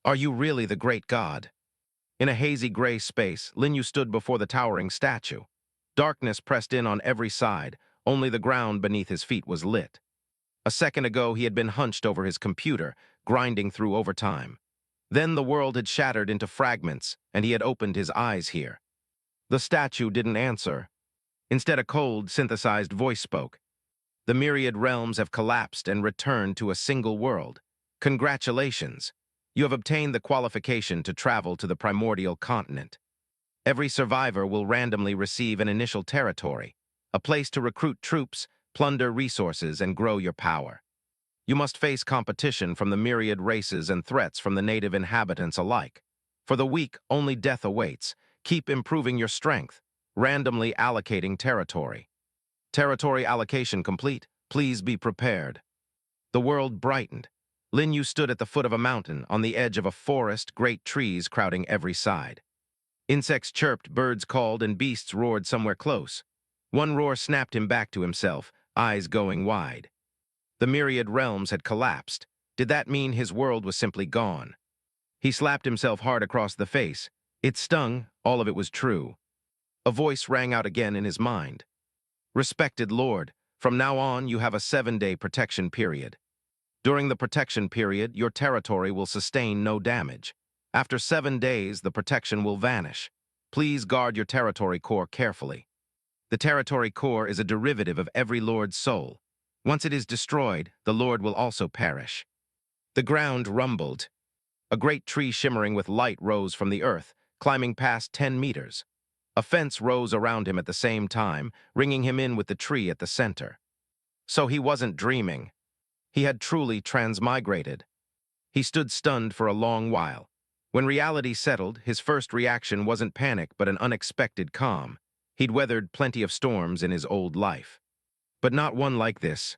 Are you really the great god? In a hazy gray space, Lin You stood before the towering statue. Darkness pressed in on every side, only the ground beneath his feet was lit. A second ago, he had been hunched over his computer, grinding through overtime. Then the world had shattered into fragments, and he had opened his eyes here. The statue didn't answer. Instead, a cold, synthesized voice spoke. The Myriad Realms have collapsed and returned to a single world. Congratulations. You have obtained the qualification to travel to the Primordial Continent. Every survivor will randomly receive an initial territory, a place to recruit troops, plunder resources, and grow your power. You must face competition from the myriad races and threats from the native inhabitants alike. For the weak, only death awaits. Keep improving your strength, randomly allocating territory. Territory allocation complete. Please be prepared. The world brightened. Lin You stood at the foot of a mountain, on the edge of a forest, great trees crowding every side. Insects chirped, birds called, and beasts roared somewhere close. One roar snapped him back to himself, eyes going wide. The Myriad Realms had collapsed. Did that mean his world was simply gone? He slapped himself hard across the face. It stung, all of it was true. A voice rang out again in his mind. Respected Lord, from now on you have a 7-day protection period. During the protection period, your territory will sustain no damage. After 7 days, the protection will vanish. Please guard your territory core carefully. The territory core is a derivative of every lord's soul. Once it is destroyed, the lord will also perish. The ground rumbled. A great tree shimmering with light rose from the earth, climbing past 10 meters. A fence rose around him at the same time, ringing him in with the tree at the center. So he wasn't dreaming. He had truly transmigrated. He stood stunned for a long while. When reality settled, his first reaction wasn't panic but an unexpected calm. He'd weathered plenty of storms in his old life. But not one like this.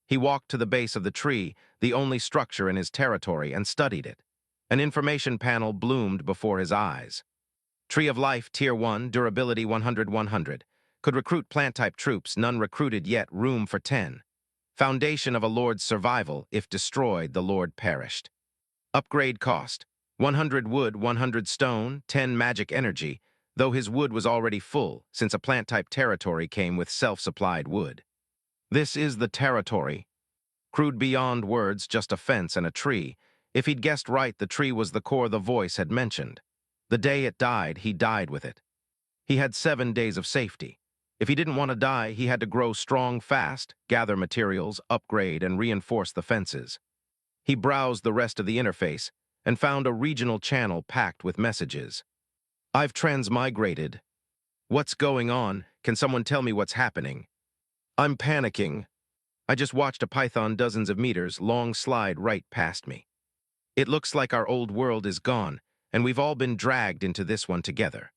He walked to the base of the tree, the only structure in his territory, and studied it. An information panel bloomed before his eyes. Tree of Life, Tier 1, Durability 100-100. Could recruit plant-type troops, none recruited yet, room for 10. Foundation of a lord's survival. If destroyed, the lord perished. Upgrade cost: 100 wood, 100 stone, 10 magic energy, though his wood was already full, since a plant-type territory came with self-supplied wood. This is the territory. Crude beyond words, just a fence and a tree. If he'd guessed right, the tree was the core the voice had mentioned. The day it died, he died with it. He had 7 days of safety. If he didn't want to die, he had to grow strong fast, gather materials, upgrade, and reinforce the fences. He browsed the rest of the interface and found a regional channel packed with messages. I've transmigrated. What's going on? Can someone tell me what's happening? I'm panicking. I just watched a python dozens of meters long slide right past me. It looks like our old world is gone, and we've all been dragged into this one together.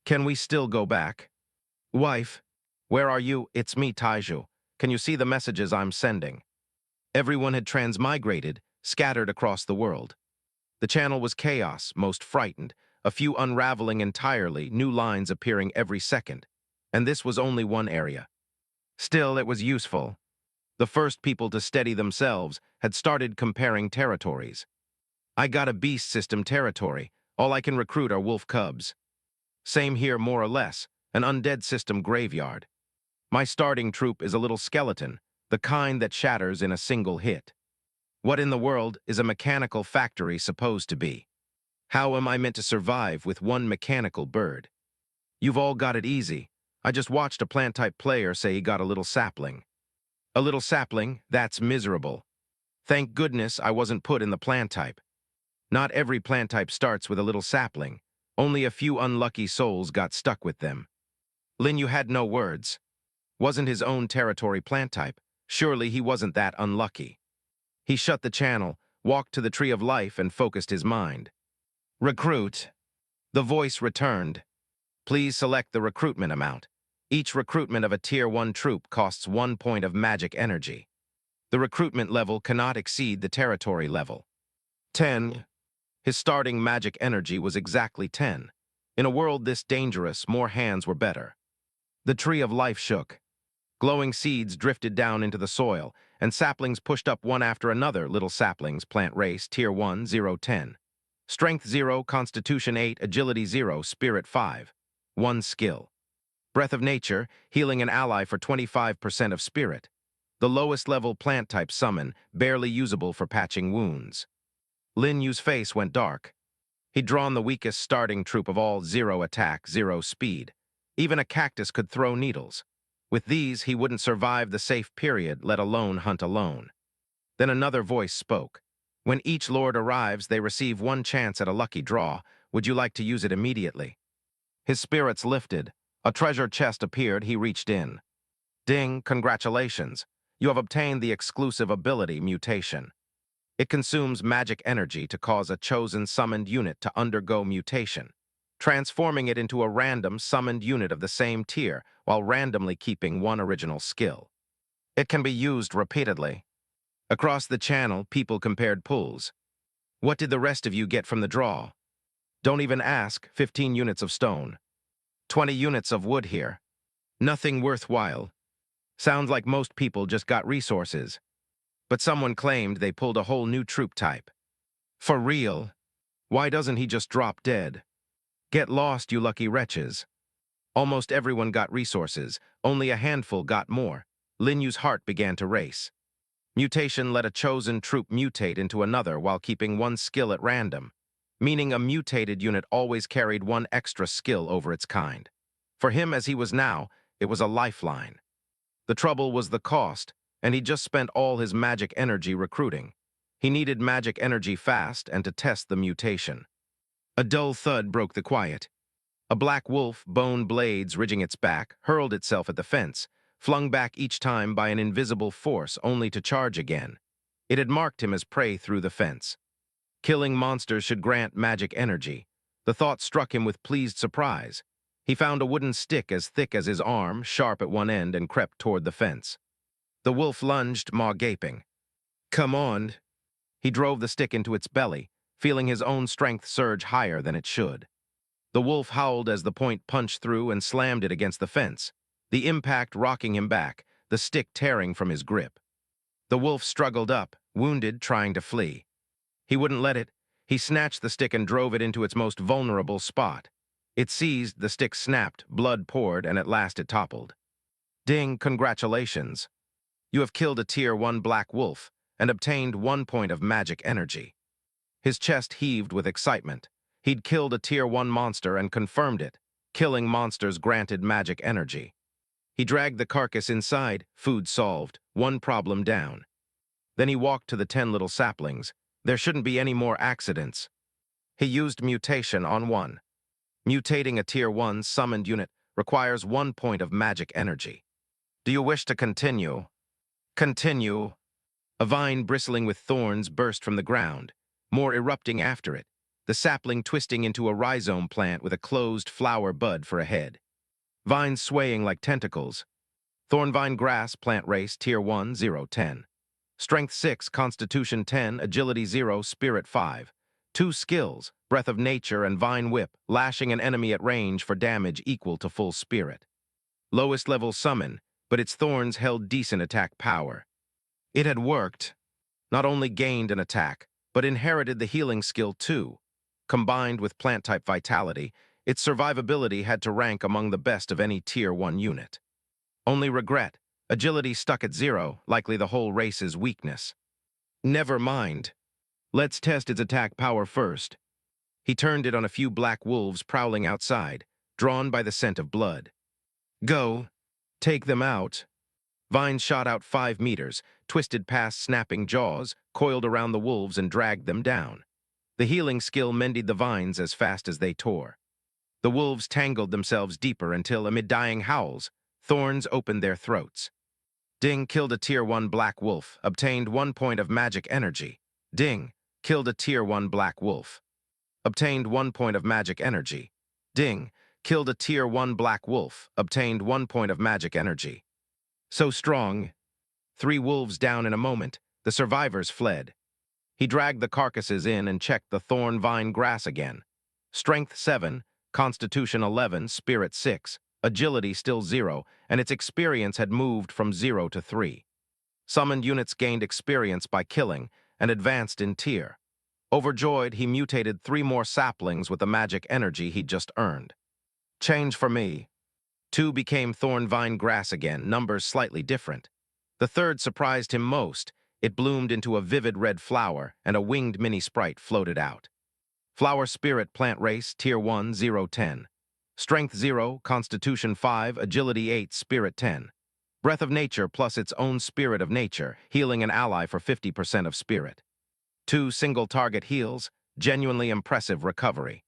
Can we still go back? Wife, where are you? It's me, Taiju. Can you see the messages I'm sending? Everyone had transmigrated, scattered across the world. The channel was chaos, most frightened, a few unraveling entirely, new lines appearing every second. And this was only one area. Still, it was useful. The first people to steady themselves had started comparing territories. I got a beast system territory. All I can recruit are wolf cubs. Same here, more or less. An undead system graveyard. My starting troop is a little skeleton, the kind that shatters in a single hit. What in the world is a mechanical factory supposed to be? How am I meant to survive with one mechanical bird? You've all got it easy. I just watched a plant-type player say he got a little sapling. A little sapling? That's miserable. Thank goodness I wasn't put in the plant type. Not every plant type starts with a little sapling. Only a few unlucky souls got stuck with them. Lin You had no words. Wasn't his own territory plant type. Surely he wasn't that unlucky. He shut the channel, walked to the Tree of Life, and focused his mind. Recruit. The voice returned. Please select the recruitment amount. Each recruitment of a Tier 1 troop costs 1 point of magic energy. The recruitment level cannot exceed the territory level. 10. His starting magic energy was exactly 10. In a world this dangerous, more hands were better. The Tree of Life shook. Glowing seeds drifted down into the soil, and saplings pushed up one after another. Little saplings, plant race, Tier 1, 0, 10. Strength 0, Constitution 8, Agility 0, Spirit 5. 1 skill. Breath of Nature, healing an ally for 25% of spirit. The lowest level plant type summon, barely usable for patching wounds. Lin Yu's face went dark. He'd drawn the weakest starting troop of all, 0 attack, 0 speed. Even a cactus could throw needles. With these, he wouldn't survive the safe period, let alone hunt alone. Then another voice spoke. When each lord arrives, they receive one chance at a lucky draw. Would you like to use it immediately? His spirits lifted. A treasure chest appeared. He reached in. Ding, congratulations. You have obtained the exclusive ability Mutation. It consumes magic energy to cause a chosen summoned unit to undergo mutation, transforming it into a random summoned unit of the same tier while randomly keeping one original skill. It can be used repeatedly. Across the channel, people compared pulls. What did the rest of you get from the draw? Don't even ask. 15 units of stone. 20 units of wood here. Nothing worthwhile. Sounds like most people just got resources. But someone claimed they pulled a whole new troop type. For real? Why doesn't he just drop dead? Get lost, you lucky wretches. Almost everyone got resources. Only a handful got more. Lin Yu's heart began to race. Mutation let a chosen troop mutate into another while keeping one skill at random, meaning a mutated unit always carried one extra skill over its kind. For him, as he was now, it was a lifeline. The trouble was the cost, and he just spent all his magic energy recruiting. He needed magic energy fast and to test the mutation. A dull thud broke the quiet. A black wolf, bone blades ridging its back, hurled itself at the fence, flung back each time by an invisible force only to charge again. It had marked him as prey through the fence. Killing monsters should grant magic energy. The thought struck him with pleased surprise. He found a wooden stick as thick as his arm, sharp at one end, and crept toward the fence. The wolf lunged, maw gaping. Come on. He drove the stick into its belly, feeling his own strength surge higher than it should. The wolf howled as the point punched through and slammed it against the fence, the impact rocking him back, the stick tearing from his grip. The wolf struggled up, wounded, trying to flee. He wouldn't let it. He snatched the stick and drove it into its most vulnerable spot. It seized, the stick snapped, blood poured, and at last it toppled. Ding, congratulations. You have killed a Tier 1 black wolf and obtained 1 point of magic energy. His chest heaved with excitement. He'd killed a Tier 1 monster and confirmed it. Killing monsters granted magic energy. He dragged the carcass inside, food solved, one problem down. Then he walked to the 10 little saplings. There shouldn't be any more accidents. He used mutation on one. Mutating a Tier 1 summoned unit requires 1 point of magic energy. Do you wish to continue? Continue. A vine bristling with thorns burst from the ground, more erupting after it, the sapling twisting into a rhizome plant with a closed flower bud for a head. Vines swaying like tentacles. Thorn Vine grass, plant race, Tier 1, 0, 10. Strength 6, Constitution 10, Agility 0, Spirit 5. 2 skills, Breath of Nature and Vine Whip, lashing an enemy at range for damage equal to full spirit. Lowest level summon, but its thorns held decent attack power. It had worked. Not only gained an attack, but inherited the healing skill too. Combined with plant-type vitality, its survivability had to rank among the best of any Tier 1 unit. Only regret, agility stuck at 0, likely the whole race's weakness. Never mind. Let's test its attack power first. He turned it on a few black wolves prowling outside, drawn by the scent of blood. Go. Take them out. Vine shot out 5 meters, twisted past snapping jaws, coiled around the wolves and dragged them down. The healing skill mended the vines as fast as they tore. The wolves tangled themselves deeper until, amid dying howls, thorns opened their throats. Ding killed a Tier 1 black wolf, obtained 1 point of magic energy. Ding killed a Tier 1 black wolf. Obtained 1 point of magic energy. Ding killed a Tier 1 black wolf, obtained 1 point of magic energy. So strong. 3 wolves down in a moment, the survivors fled. He dragged the carcasses in and checked the thorn vine grass again. Strength 7, Constitution 11, Spirit 6, Agility still 0, and its experience had moved from 0 to 3. Summoned units gained experience by killing and advanced in tier. Overjoyed, he mutated 3 more saplings with the magic energy he'd just earned. Change for me. 2 became Thorn Vine grass again, numbers slightly different. The third surprised him most. It bloomed into a vivid red flower, and a winged mini-sprite floated out. Flower Spirit Plant Race, Tier 1, 0-10. Strength 0, Constitution 5, Agility 8, Spirit 10. Breath of Nature plus its own Spirit of Nature, healing an ally for 50% of Spirit. 2 single-target heals, genuinely impressive recovery.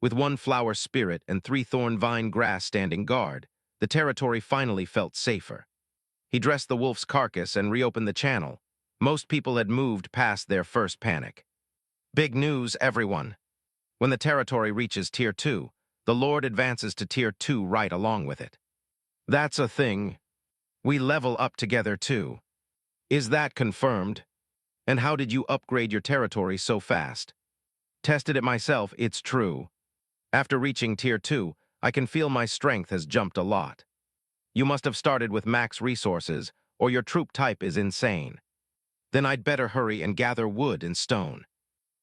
With 1 Flower Spirit and 3 Thorn Vine grass standing guard, the territory finally felt safer. He dressed the wolf's carcass and reopened the channel. Most people had moved past their first panic. Big news, everyone. When the territory reaches Tier 2, the Lord advances to Tier 2 right along with it. That's a thing. We level up together too. Is that confirmed? And how did you upgrade your territory so fast? Tested it myself, it's true. After reaching Tier 2, I can feel my strength has jumped a lot. You must have started with max resources, or your troop type is insane. Then I'd better hurry and gather wood and stone.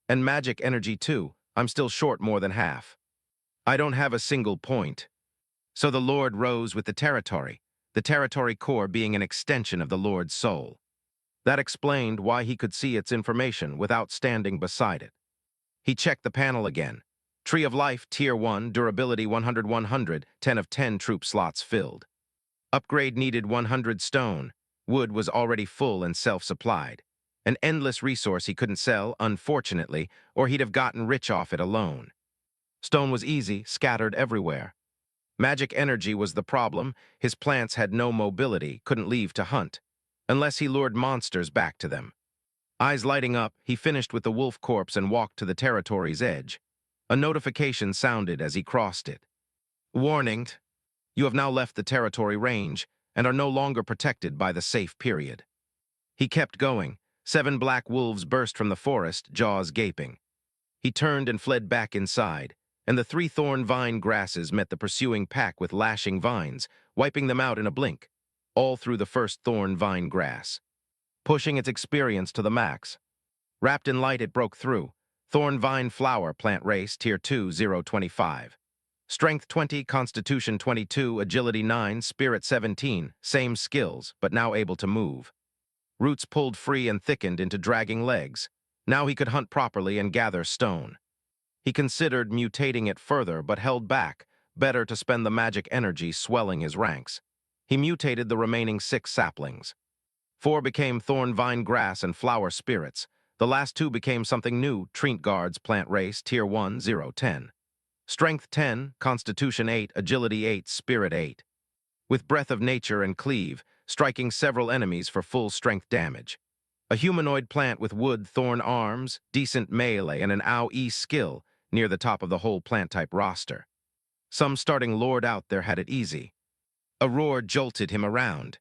And magic energy too, I'm still short more than half. I don't have a single point. So the Lord rose with the territory core being an extension of the Lord's soul. That explained why he could see its information without standing beside it. He checked the panel again. Tree of Life, Tier 1, Durability 100-100, 10 of 10 troop slots filled. Upgrade needed 100 stone. Wood was already full and self-supplied. An endless resource he couldn't sell, unfortunately, or he'd have gotten rich off it alone. Stone was easy, scattered everywhere. Magic energy was the problem. His plants had no mobility, couldn't leave to hunt, unless he lured monsters back to them. Eyes lighting up, he finished with the wolf corpse and walked to the territory's edge. A notification sounded as he crossed it. Warning, you have now left the territory range and are no longer protected by the safe period. He kept going. 7 black wolves burst from the forest, jaws gaping. He turned and fled back inside, and the 3 thorn vine grasses met the pursuing pack with lashing vines, wiping them out in a blink, all through the first thorn vine grass. Pushing its experience to the max. Wrapped in light, it broke through. Thorn Vine Flower Plant Race, Tier 2, 0-25. Strength 20, Constitution 22, Agility 9, Spirit 17, same skills, but now able to move. Roots pulled free and thickened into dragging legs. Now he could hunt properly and gather stone. He considered mutating it further, but held back. Better to spend the magic energy swelling his ranks. He mutated the remaining 6 saplings. 4 became Thorn Vine Grass and Flower Spirits. The last 2 became something new, Treant Guards Plant Race, Tier 1, 0-10. Strength 10, Constitution 8, Agility 8, Spirit 8. With Breath of Nature and Cleave, striking several enemies for full strength damage. A humanoid plant with wood thorn arms, decent melee, and an AoE skill near the top of the whole plant-type roster. Some starting lord out there had it easy. A roar jolted him around.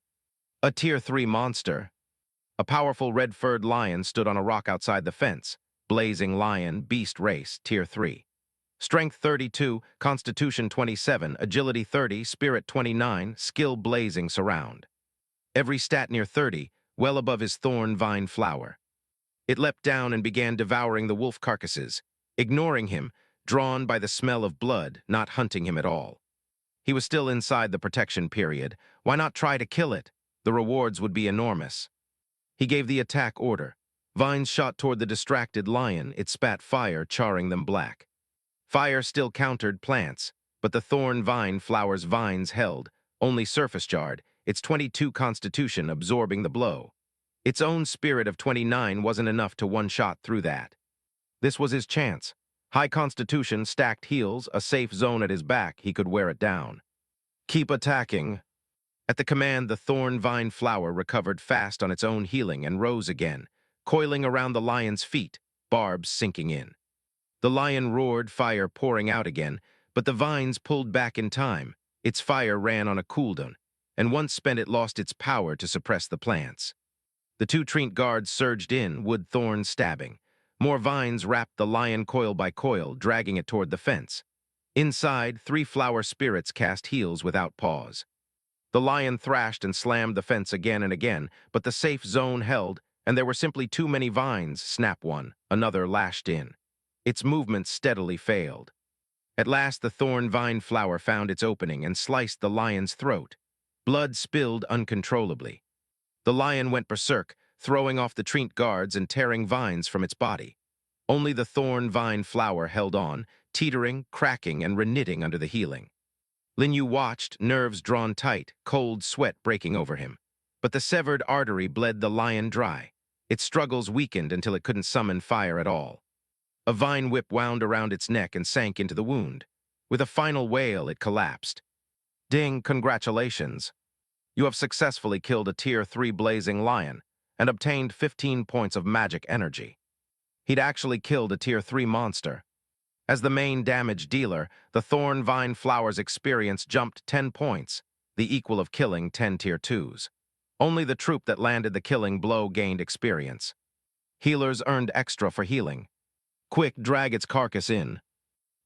A Tier 3 monster. A powerful red-furred lion stood on a rock outside the fence. Blazing Lion, Beast Race, Tier 3. Strength 32, Constitution 27, Agility 30, Spirit 29, Skill Blazing Surround. Every stat near 30, well above his thorn vine flower. It leapt down and began devouring the wolf carcasses, ignoring him, drawn by the smell of blood, not hunting him at all. He was still inside the protection period. Why not try to kill it? The rewards would be enormous. He gave the attack order. Vines shot toward the distracted lion. It spat fire, charring them black. Fire still countered plants, but the thorn vine flower's vines held, only surface jarred, its 22 constitution absorbing the blow. Its own spirit of 29 wasn't enough to one-shot through that. This was his chance. High constitution, stacked heals, a safe zone at his back, he could wear it down. Keep attacking. At the command, the thorn vine flower recovered fast on its own healing and rose again, coiling around the lion's feet, barbs sinking in. The lion roared, fire pouring out again, but the vines pulled back in time. Its fire ran on a cooldown, and once spent it lost its power to suppress the plants. The 2 Treant guards surged in, wood thorns stabbing. More vines wrapped the lion coil by coil, dragging it toward the fence. Inside, 3 flower spirits cast heals without pause. The lion thrashed and slammed the fence again and again, but the safe zone held, and there were simply too many vines. Snap one, another lashed in. Its movement steadily failed. At last the thorn vine flower found its opening and sliced the lion's throat. Blood spilled uncontrollably. The lion went berserk, throwing off the treant guards and tearing vines from its body. Only the thorn vine flower held on, teetering, cracking, and reknitting under the healing. Lin You watched, nerves drawn tight, cold sweat breaking over him. But the severed artery bled the lion dry. Its struggles weakened until it couldn't summon fire at all. A vine whip wound around its neck and sank into the wound. With a final wail, it collapsed. Ding, congratulations. You have successfully killed a Tier 3 blazing lion and obtained 15 points of magic energy. He'd actually killed a Tier 3 monster. As the main damage dealer, the Thorn Vine Flower's experience jumped 10 points, the equal of killing 10 Tier 2s. Only the troop that landed the killing blow gained experience. Healers earned extra for healing. Quick, drag its carcass in.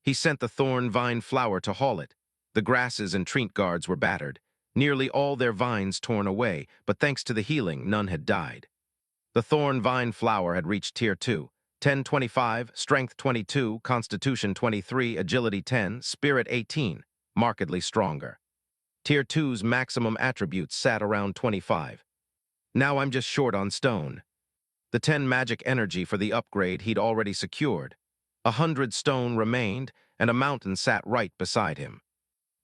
He sent the Thorn Vine Flower to haul it. The grasses and treant guards were battered, nearly all their vines torn away, but thanks to the healing, none had died. The Thorn Vine Flower had reached Tier 2, 1025, Strength 22, Constitution 23, Agility 10, Spirit 18, markedly stronger. Tier 2's maximum attributes sat around 25. Now I'm just short on stone. The 10 magic energy for the upgrade he'd already secured. 100 stone remained, and a mountain sat right beside him.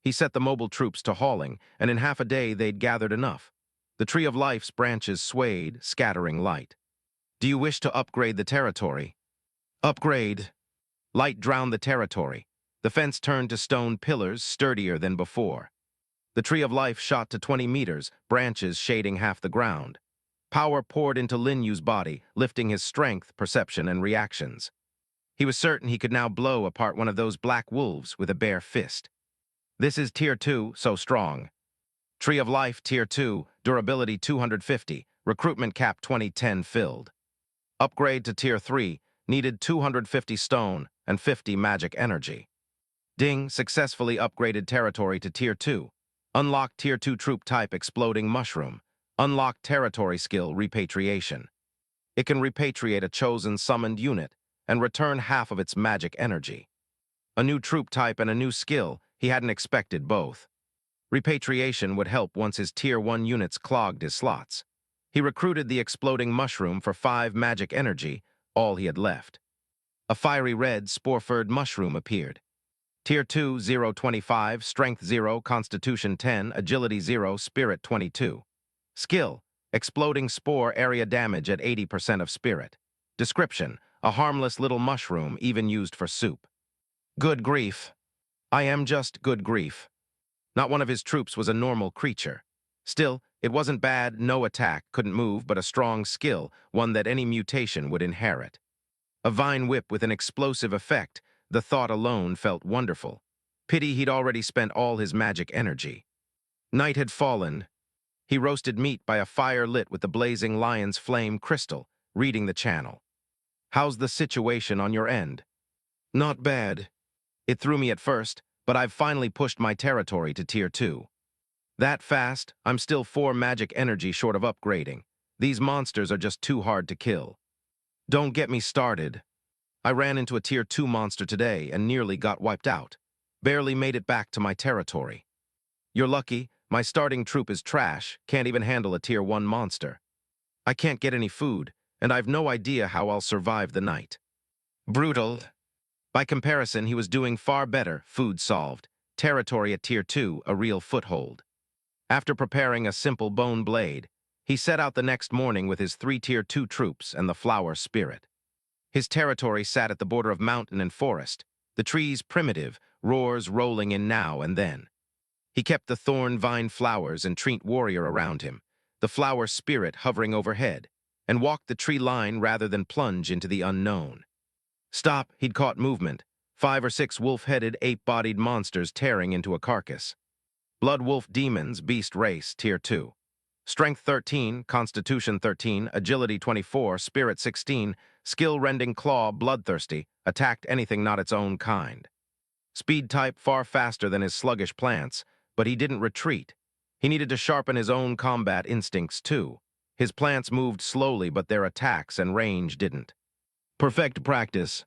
He set the mobile troops to hauling, and in half a day they'd gathered enough. The Tree of Life's branches swayed, scattering light. Do you wish to upgrade the territory? Upgrade. Light drowned the territory. The fence turned to stone pillars, sturdier than before. The Tree of Life shot to 20 meters, branches shading half the ground. Power poured into Lin Yu's body, lifting his strength, perception, and reactions. He was certain he could now blow apart one of those black wolves with a bare fist. This is Tier 2, so strong. Tree of Life, Tier 2, durability 250, recruitment cap 2010 filled. Upgrade to Tier 3, needed 250 stone and 50 magic energy. Ding, successfully upgraded territory to Tier 2. Unlock Tier 2 troop type Exploding Mushroom. Unlock territory skill Repatriation. It can repatriate a chosen summoned unit and return half of its magic energy. A new troop type and a new skill, he hadn't expected both. Repatriation would help once his Tier 1 units clogged his slots. He recruited the Exploding Mushroom for 5 magic energy, all he had left. A fiery red, spore-furred mushroom appeared. Tier 2, 025, Strength 0, Constitution 10, Agility 0, Spirit 22. Skill, Exploding Spore area damage at 80% of Spirit. Description, a harmless little mushroom even used for soup. Good grief. I am just good grief. Not one of his troops was a normal creature. Still, it wasn't bad, no attack, couldn't move, but a strong skill, one that any mutation would inherit. A vine whip with an explosive effect, the thought alone felt wonderful. Pity he'd already spent all his magic energy. Night had fallen. He roasted meat by a fire lit with the blazing lion's flame crystal, reading the channel. How's the situation on your end? Not bad. It threw me at first, but I've finally pushed my territory to Tier 2. That fast, I'm still 4 magic energy short of upgrading. These monsters are just too hard to kill. Don't get me started. I ran into a Tier 2 monster today and nearly got wiped out. Barely made it back to my territory. You're lucky, my starting troop is trash, can't even handle a Tier 1 monster. I can't get any food, and I've no idea how I'll survive the night. Brutal. By comparison, he was doing far better, food solved. Territory at Tier 2, a real foothold. After preparing a simple bone blade, he set out the next morning with his 3 Tier 2 troops and the flower spirit. His territory sat at the border of mountain and forest, the trees primitive, roars rolling in now and then. He kept the thorn vine flowers and treant warrior around him, the flower spirit hovering overhead, and walked the tree line rather than plunge into the unknown. Stop, he'd caught movement, 5 or 6 wolf-headed, ape-bodied monsters tearing into a carcass. Blood Wolf Demons, Beast Race, Tier 2. Strength 13, Constitution 13, Agility 24, Spirit 16, Skill-Rending Claw, Bloodthirsty, attacked anything not its own kind. Speed type far faster than his sluggish plants, but he didn't retreat. He needed to sharpen his own combat instincts too. His plants moved slowly, but their attacks and range didn't. Perfect practice.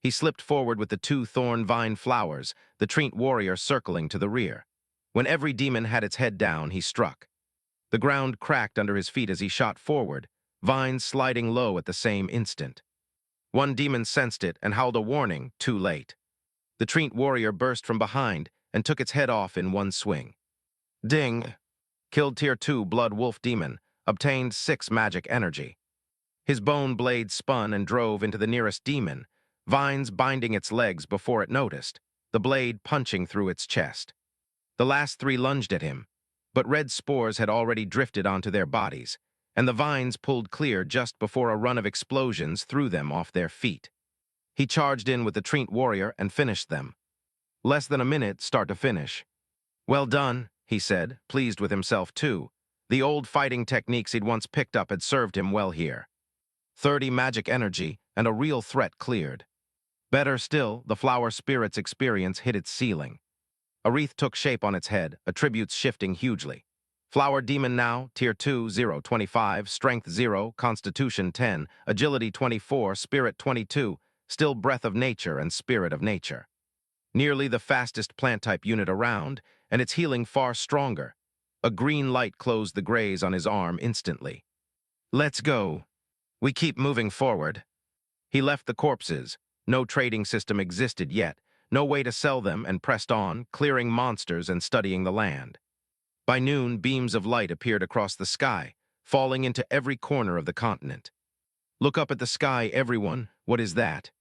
He slipped forward with the 2 Thorn Vine flowers, the Treant warrior circling to the rear. When every demon had its head down, he struck. The ground cracked under his feet as he shot forward, vines sliding low at the same instant. One demon sensed it and howled a warning, too late. The Treant warrior burst from behind and took its head off in one swing. Ding! Killed Tier 2 Blood Wolf Demon, obtained 6 magic energy. His bone blade spun and drove into the nearest demon, vines binding its legs before it noticed, the blade punching through its chest. The last 3 lunged at him, but red spores had already drifted onto their bodies, and the vines pulled clear just before a run of explosions threw them off their feet. He charged in with the Treant warrior and finished them. Less than a minute start to finish. Well done, he said, pleased with himself too. The old fighting techniques he'd once picked up had served him well here. 30 magic energy and a real threat cleared. Better still, the flower spirit's experience hit its ceiling. A wreath took shape on its head, attributes shifting hugely. Flower Demon now, Tier 2, 0, 25, Strength 0, Constitution 10, Agility 24, Spirit 22, still Breath of Nature and Spirit of Nature. Nearly the fastest plant-type unit around, and its healing far stronger. A green light closed the graze on his arm instantly. Let's go. We keep moving forward. He left the corpses. No trading system existed yet, no way to sell them, and pressed on, clearing monsters and studying the land. By noon, beams of light appeared across the sky, falling into every corner of the continent. Look up at the sky, everyone. What is that?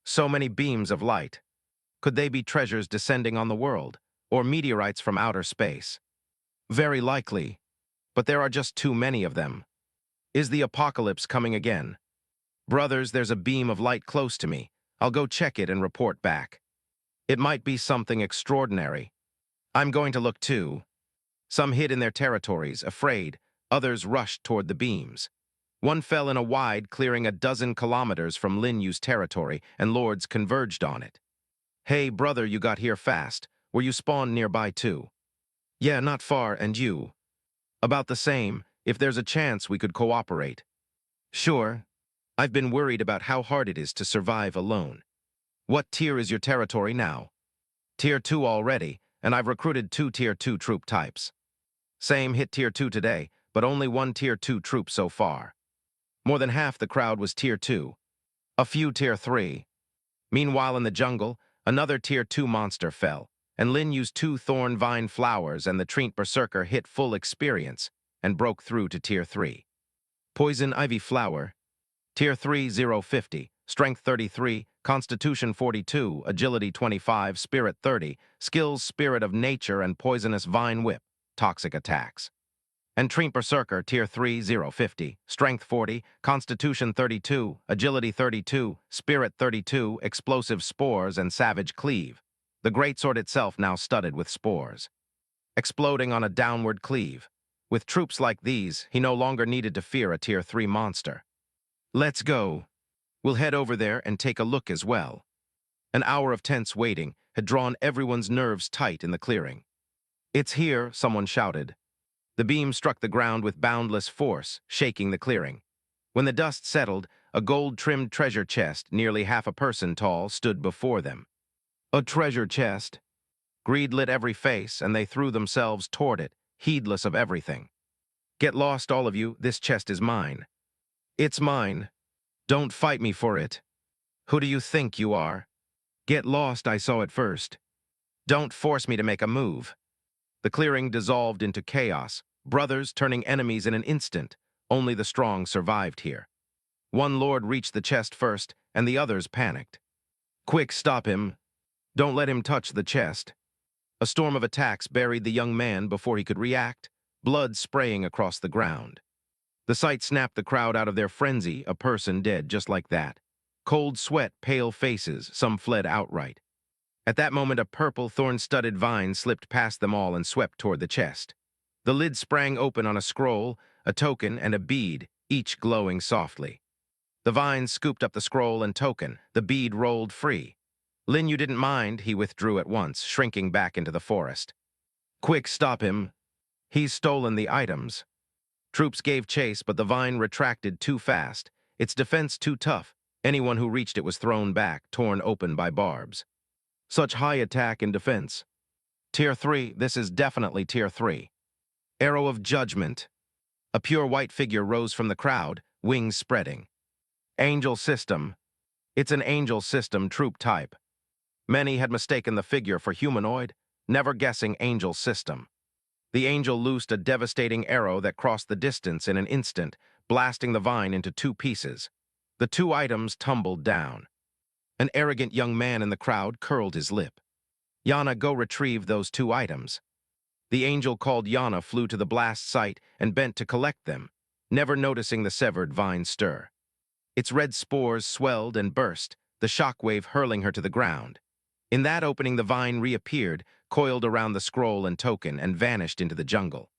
So many beams of light. Could they be treasures descending on the world, or meteorites from outer space? Very likely, but there are just too many of them. Is the apocalypse coming again? Brothers, there's a beam of light close to me. I'll go check it and report back. It might be something extraordinary. I'm going to look too. Some hid in their territories, afraid. Others rushed toward the beams. One fell in a wide, clearing a dozen kilometers from Lin Yu's territory, and lords converged on it. Hey, brother, you got here fast. Were you spawned nearby too? Yeah, not far, and you? About the same. If there's a chance, we could cooperate. Sure. I've been worried about how hard it is to survive alone. What tier is your territory now? Tier 2 already, and I've recruited 2 Tier 2 troop types. Same, hit Tier 2 today, but only 1 Tier 2 troop so far. More than half the crowd was Tier 2. A few Tier 3. Meanwhile, in the jungle, another Tier 2 monster fell, and Lin used 2 Thorn Vine flowers, and the Treant Berserker hit full experience and broke through to Tier 3. Poison Ivy Flower, Tier 3, 050, Strength 33, Constitution 42, Agility 25, Spirit 30, Skills Spirit of Nature and Poisonous Vine Whip, Toxic Attacks. And Treant Berserker, Tier 3, 050, Strength 40, Constitution 32, Agility 32, Spirit 32, Explosive Spores and Savage Cleave. The greatsword itself now studded with spores. Exploding on a downward cleave. With troops like these, he no longer needed to fear a Tier 3 monster. Let's go. We'll head over there and take a look as well. An hour of tense waiting had drawn everyone's nerves tight in the clearing. It's here, someone shouted. The beam struck the ground with boundless force, shaking the clearing. When the dust settled, a gold-trimmed treasure chest, nearly half a person tall, stood before them. A treasure chest. Greed lit every face, and they threw themselves toward it, heedless of everything. Get lost, all of you. This chest is mine. It's mine. Don't fight me for it. Who do you think you are? Get lost, I saw it first. Don't force me to make a move. The clearing dissolved into chaos, brothers turning enemies in an instant. Only the strong survived here. One lord reached the chest first, and the others panicked. Quick, stop him. Don't let him touch the chest. A storm of attacks buried the young man before he could react, blood spraying across the ground. The sight snapped the crowd out of their frenzy, a person dead just like that. Cold sweat, pale faces, some fled outright. At that moment, a purple, thorn-studded vine slipped past them all and swept toward the chest. The lid sprang open on a scroll, a token, and a bead, each glowing softly. The vine scooped up the scroll and token. The bead rolled free. Lin You didn't mind. He withdrew at once, shrinking back into the forest. Quick, stop him. He's stolen the items. Troops gave chase, but the vine retracted too fast. Its defense too tough. Anyone who reached it was thrown back, torn open by barbs. Such high attack and defense. Tier 3, this is definitely Tier 3. Arrow of Judgment. A pure white figure rose from the crowd, wings spreading. Angel System. It's an angel system troop type. Many had mistaken the figure for humanoid, never guessing angel system. The angel loosed a devastating arrow that crossed the distance in an instant, blasting the vine into two pieces. The two items tumbled down. An arrogant young man in the crowd curled his lip. Yana, go retrieve those two items. The angel called Yana flew to the blast site and bent to collect them, never noticing the severed vine stir. Its red spores swelled and burst, the shockwave hurling her to the ground. In that opening, the vine reappeared, coiled around the scroll and token, and vanished into the jungle.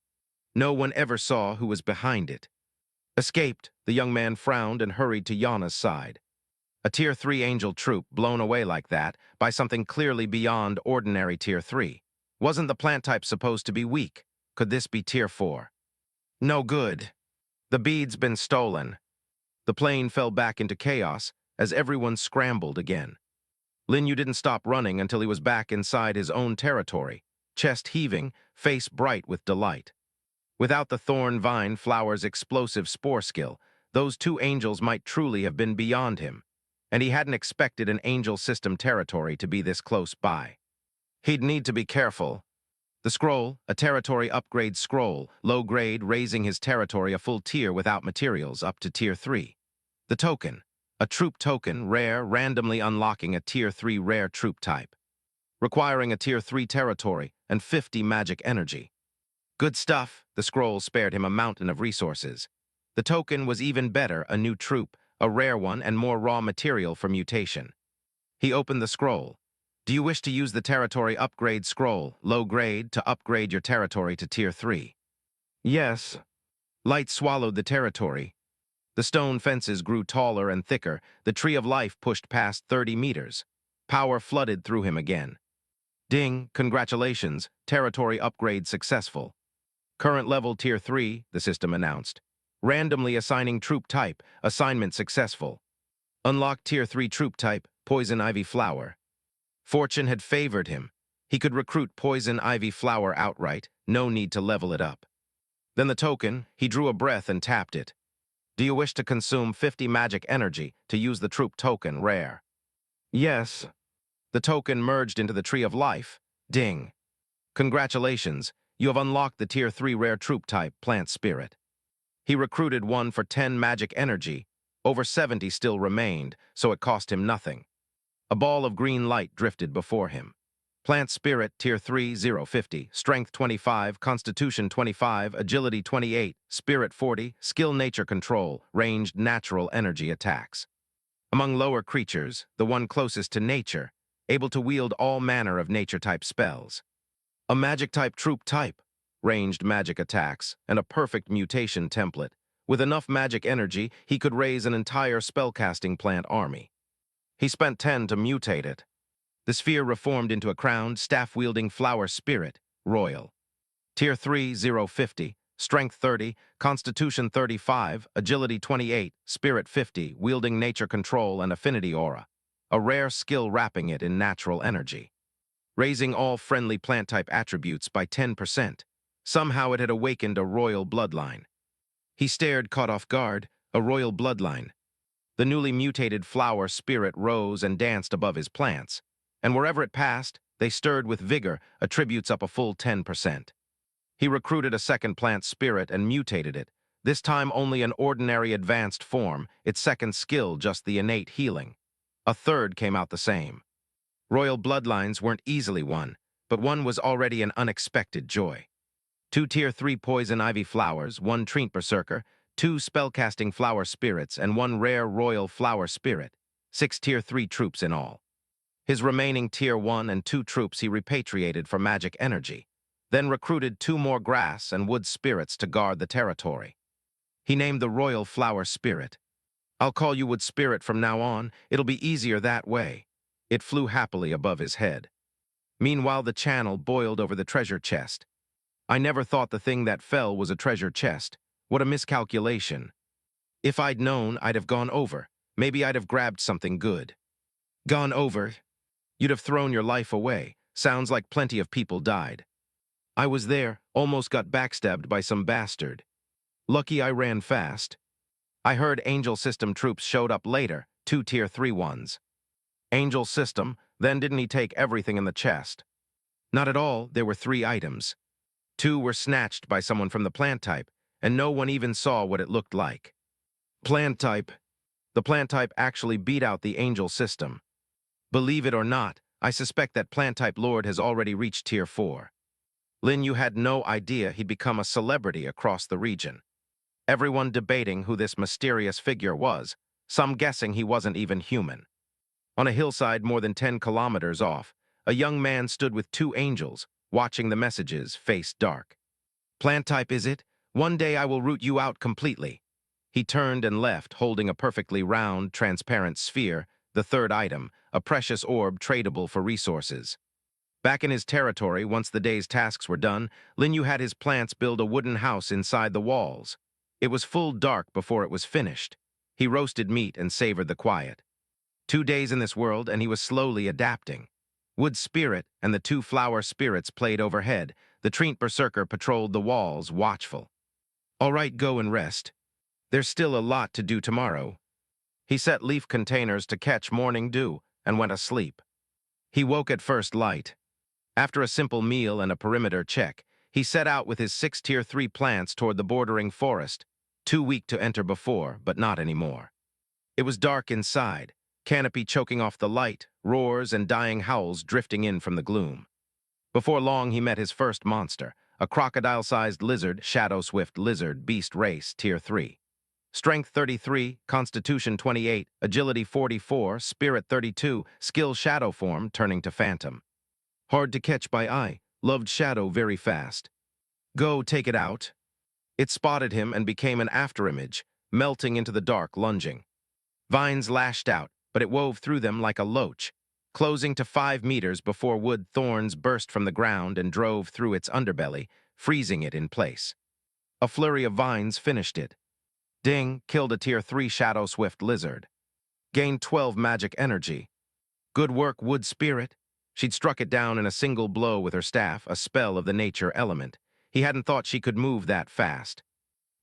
No one ever saw who was behind it. Escaped, the young man frowned and hurried to Yana's side. A Tier 3 angel troop blown away like that by something clearly beyond ordinary Tier 3. Wasn't the plant type supposed to be weak? Could this be Tier 4? No good. The bead's been stolen. The plane fell back into chaos as everyone scrambled again. Lin You didn't stop running until he was back inside his own territory, chest heaving, face bright with delight. Without the Thorn Vine flower's explosive spore skill, those two angels might truly have been beyond him, and he hadn't expected an angel system territory to be this close by. He'd need to be careful. The scroll, a territory upgrade scroll, low grade, raising his territory a full tier without materials up to Tier 3. The token, a troop token, rare, randomly unlocking a Tier 3 rare troop type, requiring a Tier 3 territory and 50 magic energy. Good stuff, the scroll spared him a mountain of resources. The token was even better, a new troop, a rare one, and more raw material for mutation. He opened the scroll. Do you wish to use the territory upgrade scroll, low grade, to upgrade your territory to Tier 3? Yes. Light swallowed the territory. The stone fences grew taller and thicker. The tree of life pushed past 30 meters. Power flooded through him again. Ding, congratulations, territory upgrade successful. Current level Tier 3, the system announced. Randomly assigning troop type, assignment successful. Unlocked Tier 3 troop type, poison ivy flower. Fortune had favored him. He could recruit poison ivy flower outright, no need to level it up. Then the token, he drew a breath and tapped it. Do you wish to consume 50 magic energy to use the troop token rare? Yes. The token merged into the tree of life. Ding. Congratulations, you have unlocked the Tier 3 rare troop type, plant spirit. He recruited one for 10 magic energy. Over 70 still remained, so it cost him nothing. A ball of green light drifted before him. Plant Spirit, Tier 3, 050, Strength 25, Constitution 25, Agility 28, Spirit 40, Skill Nature Control, Ranged Natural Energy Attacks. Among lower creatures, the one closest to nature, able to wield all manner of nature-type spells. A magic-type troop type, ranged magic attacks, and a perfect mutation template. With enough magic energy, he could raise an entire spellcasting plant army. He spent 10 to mutate it. The sphere reformed into a crowned, staff-wielding flower spirit, royal. Tier 3, 050, Strength 30, Constitution 35, Agility 28, Spirit 50, wielding nature control and affinity aura. A rare skill wrapping it in natural energy. Raising all friendly plant-type attributes by 10%. Somehow it had awakened a royal bloodline. He stared, caught off guard, a royal bloodline. The newly mutated flower spirit rose and danced above his plants, and wherever it passed, they stirred with vigor, attributes up a full 10%. He recruited a second plant spirit and mutated it, this time only an ordinary advanced form, its second skill just the innate healing. A third came out the same. Royal bloodlines weren't easily won, but one was already an unexpected joy. 2 Tier 3 poison ivy flowers, 1 Treant Berserker, 2 spellcasting flower spirits, and 1 rare royal flower spirit, 6 Tier 3 troops in all. His remaining Tier 1 and 2 troops he repatriated for magic energy, then recruited 2 more grass and wood spirits to guard the territory. He named the royal flower spirit. I'll call you wood spirit from now on, it'll be easier that way. It flew happily above his head. Meanwhile, the channel boiled over the treasure chest. I never thought the thing that fell was a treasure chest. What a miscalculation. If I'd known, I'd have gone over. Maybe I'd have grabbed something good. Gone over? You'd have thrown your life away. Sounds like plenty of people died. I was there, almost got backstabbed by some bastard. Lucky I ran fast. I heard Angel System troops showed up later, 2 Tier 3 ones. Angel System, then didn't he take everything in the chest? Not at all, there were 3 items. 2 were snatched by someone from the plant type, and no one even saw what it looked like. Plant type. The plant type actually beat out the Angel System. Believe it or not, I suspect that plant type lord has already reached Tier 4. Lin You had no idea he'd become a celebrity across the region. Everyone debating who this mysterious figure was, some guessing he wasn't even human. On a hillside more than 10 kilometers off, a young man stood with 2 angels, watching the messages, face dark. Plant type, is it? One day I will root you out completely. He turned and left, holding a perfectly round, transparent sphere, the 3rd item, a precious orb tradable for resources. Back in his territory, once the day's tasks were done, Lin You had his plants build a wooden house inside the walls. It was full dark before it was finished. He roasted meat and savored the quiet. 2 days in this world, and he was slowly adapting. Wood Spirit and the 2 flower spirits played overhead. The Treant Berserker patrolled the walls, watchful. All right, go and rest. There's still a lot to do tomorrow. He set leaf containers to catch morning dew and went asleep. He woke at first light. After a simple meal and a perimeter check, he set out with his 6 Tier 3 plants toward the bordering forest, too weak to enter before, but not anymore. It was dark inside, canopy choking off the light, roars and dying howls drifting in from the gloom. Before long, he met his first monster, a crocodile-sized lizard, Shadow Swift Lizard, Beast Race, Tier 3. Strength 33, Constitution 28, Agility 44, Spirit 32, Skill Shadow Form, turning to Phantom. Hard to catch by eye, loved Shadow very fast. Go, take it out. It spotted him and became an afterimage, melting into the dark, lunging. Vines lashed out, but it wove through them like a loach, closing to 5 meters before wood thorns burst from the ground and drove through its underbelly, freezing it in place. A flurry of vines finished it. Ding, killed a Tier 3 Shadow Swift Lizard. Gained 12 magic energy. Good work, Wood Spirit. She'd struck it down in a single blow with her staff, a spell of the nature element. He hadn't thought she could move that fast.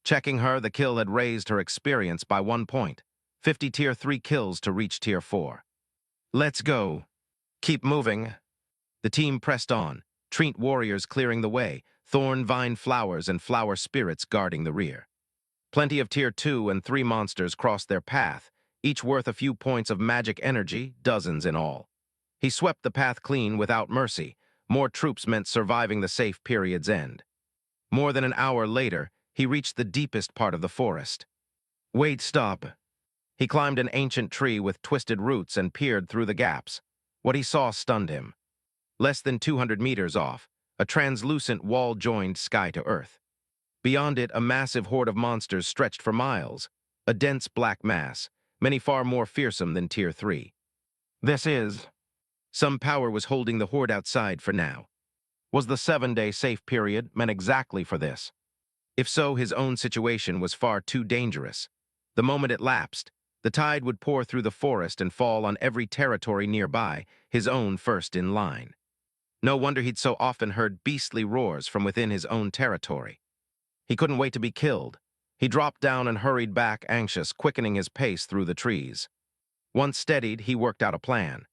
Checking her, the kill had raised her experience by 1 point. 50 Tier 3 kills to reach Tier 4. Let's go. Keep moving. The team pressed on, Treant warriors clearing the way, Thorn Vine flowers and flower spirits guarding the rear. Plenty of Tier 2 and 3 monsters crossed their path, each worth a few points of magic energy, dozens in all. He swept the path clean without mercy. More troops meant surviving the safe period's end. More than an hour later, he reached the deepest part of the forest. Wait, stop. He climbed an ancient tree with twisted roots and peered through the gaps. What he saw stunned him. Less than 200 meters off, a translucent wall joined sky to earth. Beyond it, a massive horde of monsters stretched for miles, a dense black mass, many far more fearsome than Tier 3. This is... Some power was holding the horde outside for now. Was the 7-day safe period meant exactly for this? If so, his own situation was far too dangerous. The moment it lapsed, the tide would pour through the forest and fall on every territory nearby, his own first in line. No wonder he'd so often heard beastly roars from within his own territory. He couldn't wait to be killed. He dropped down and hurried back, anxious, quickening his pace through the trees. Once steadied, he worked out a plan.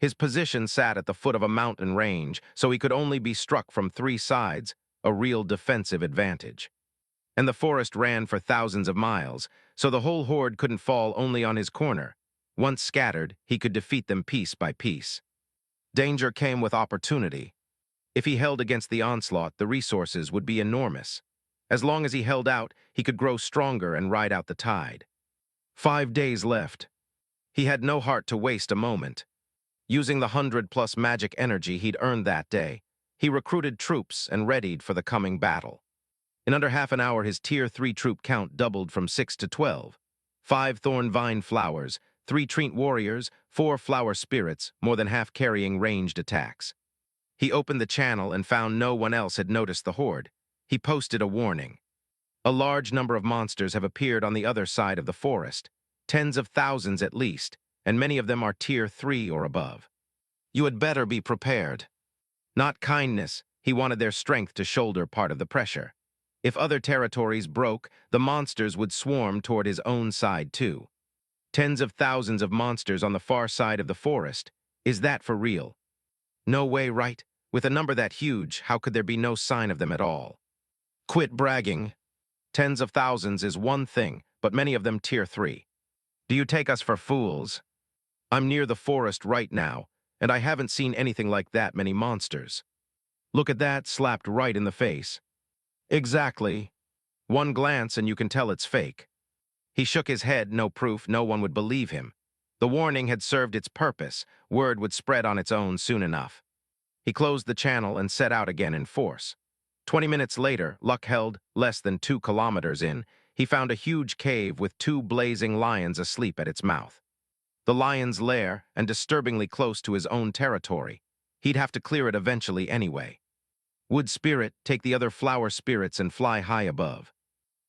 His position sat at the foot of a mountain range, so he could only be struck from 3 sides, a real defensive advantage. And the forest ran for thousands of miles, so the whole horde couldn't fall only on his corner. Once scattered, he could defeat them piece by piece. Danger came with opportunity. If he held against the onslaught, the resources would be enormous. As long as he held out, he could grow stronger and ride out the tide. 5 days left. He had no heart to waste a moment. Using the 100+ magic energy he'd earned that day, he recruited troops and readied for the coming battle. In under half an hour, his Tier 3 troop count doubled from 6 to 12. 5 Thorn Vine flowers, 3 Treant warriors, 4 flower spirits, more than half carrying ranged attacks. He opened the channel and found no one else had noticed the horde. He posted a warning. A large number of monsters have appeared on the other side of the forest, tens of thousands at least, and many of them are tier 3 or above. You had better be prepared. Not kindness, he wanted their strength to shoulder part of the pressure. If other territories broke, the monsters would swarm toward his own side too. Tens of thousands of monsters on the far side of the forest. Is that for real? No way, right? With a number that huge, how could there be no sign of them at all? Quit bragging. Tens of thousands is one thing, but many of them tier 3. Do you take us for fools? I'm near the forest right now, and I haven't seen anything like that many monsters. Look at that, slapped right in the face. Exactly. One glance and you can tell it's fake. He shook his head, no proof, no one would believe him. The warning had served its purpose, word would spread on its own soon enough. He closed the channel and set out again in force. 20 minutes later, luck held, less than 2 kilometers in, he found a huge cave with 2 blazing lions asleep at its mouth. The lion's lair, and disturbingly close to his own territory. He'd have to clear it eventually anyway. Wood Spirit, take the other flower spirits and fly high above.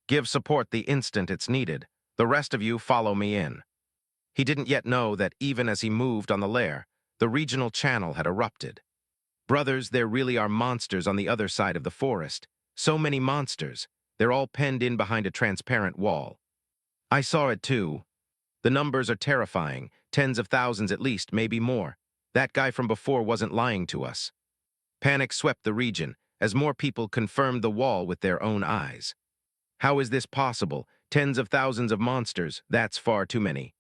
Give support the instant it's needed. The rest of you follow me in. He didn't yet know that even as he moved on the lair, the regional channel had erupted. Brothers, there really are monsters on the other side of the forest. So many monsters. They're all penned in behind a transparent wall. I saw it too. The numbers are terrifying, tens of thousands at least, maybe more. That guy from before wasn't lying to us. Panic swept the region as more people confirmed the wall with their own eyes. How is this possible? Tens of thousands of monsters, that's far too many.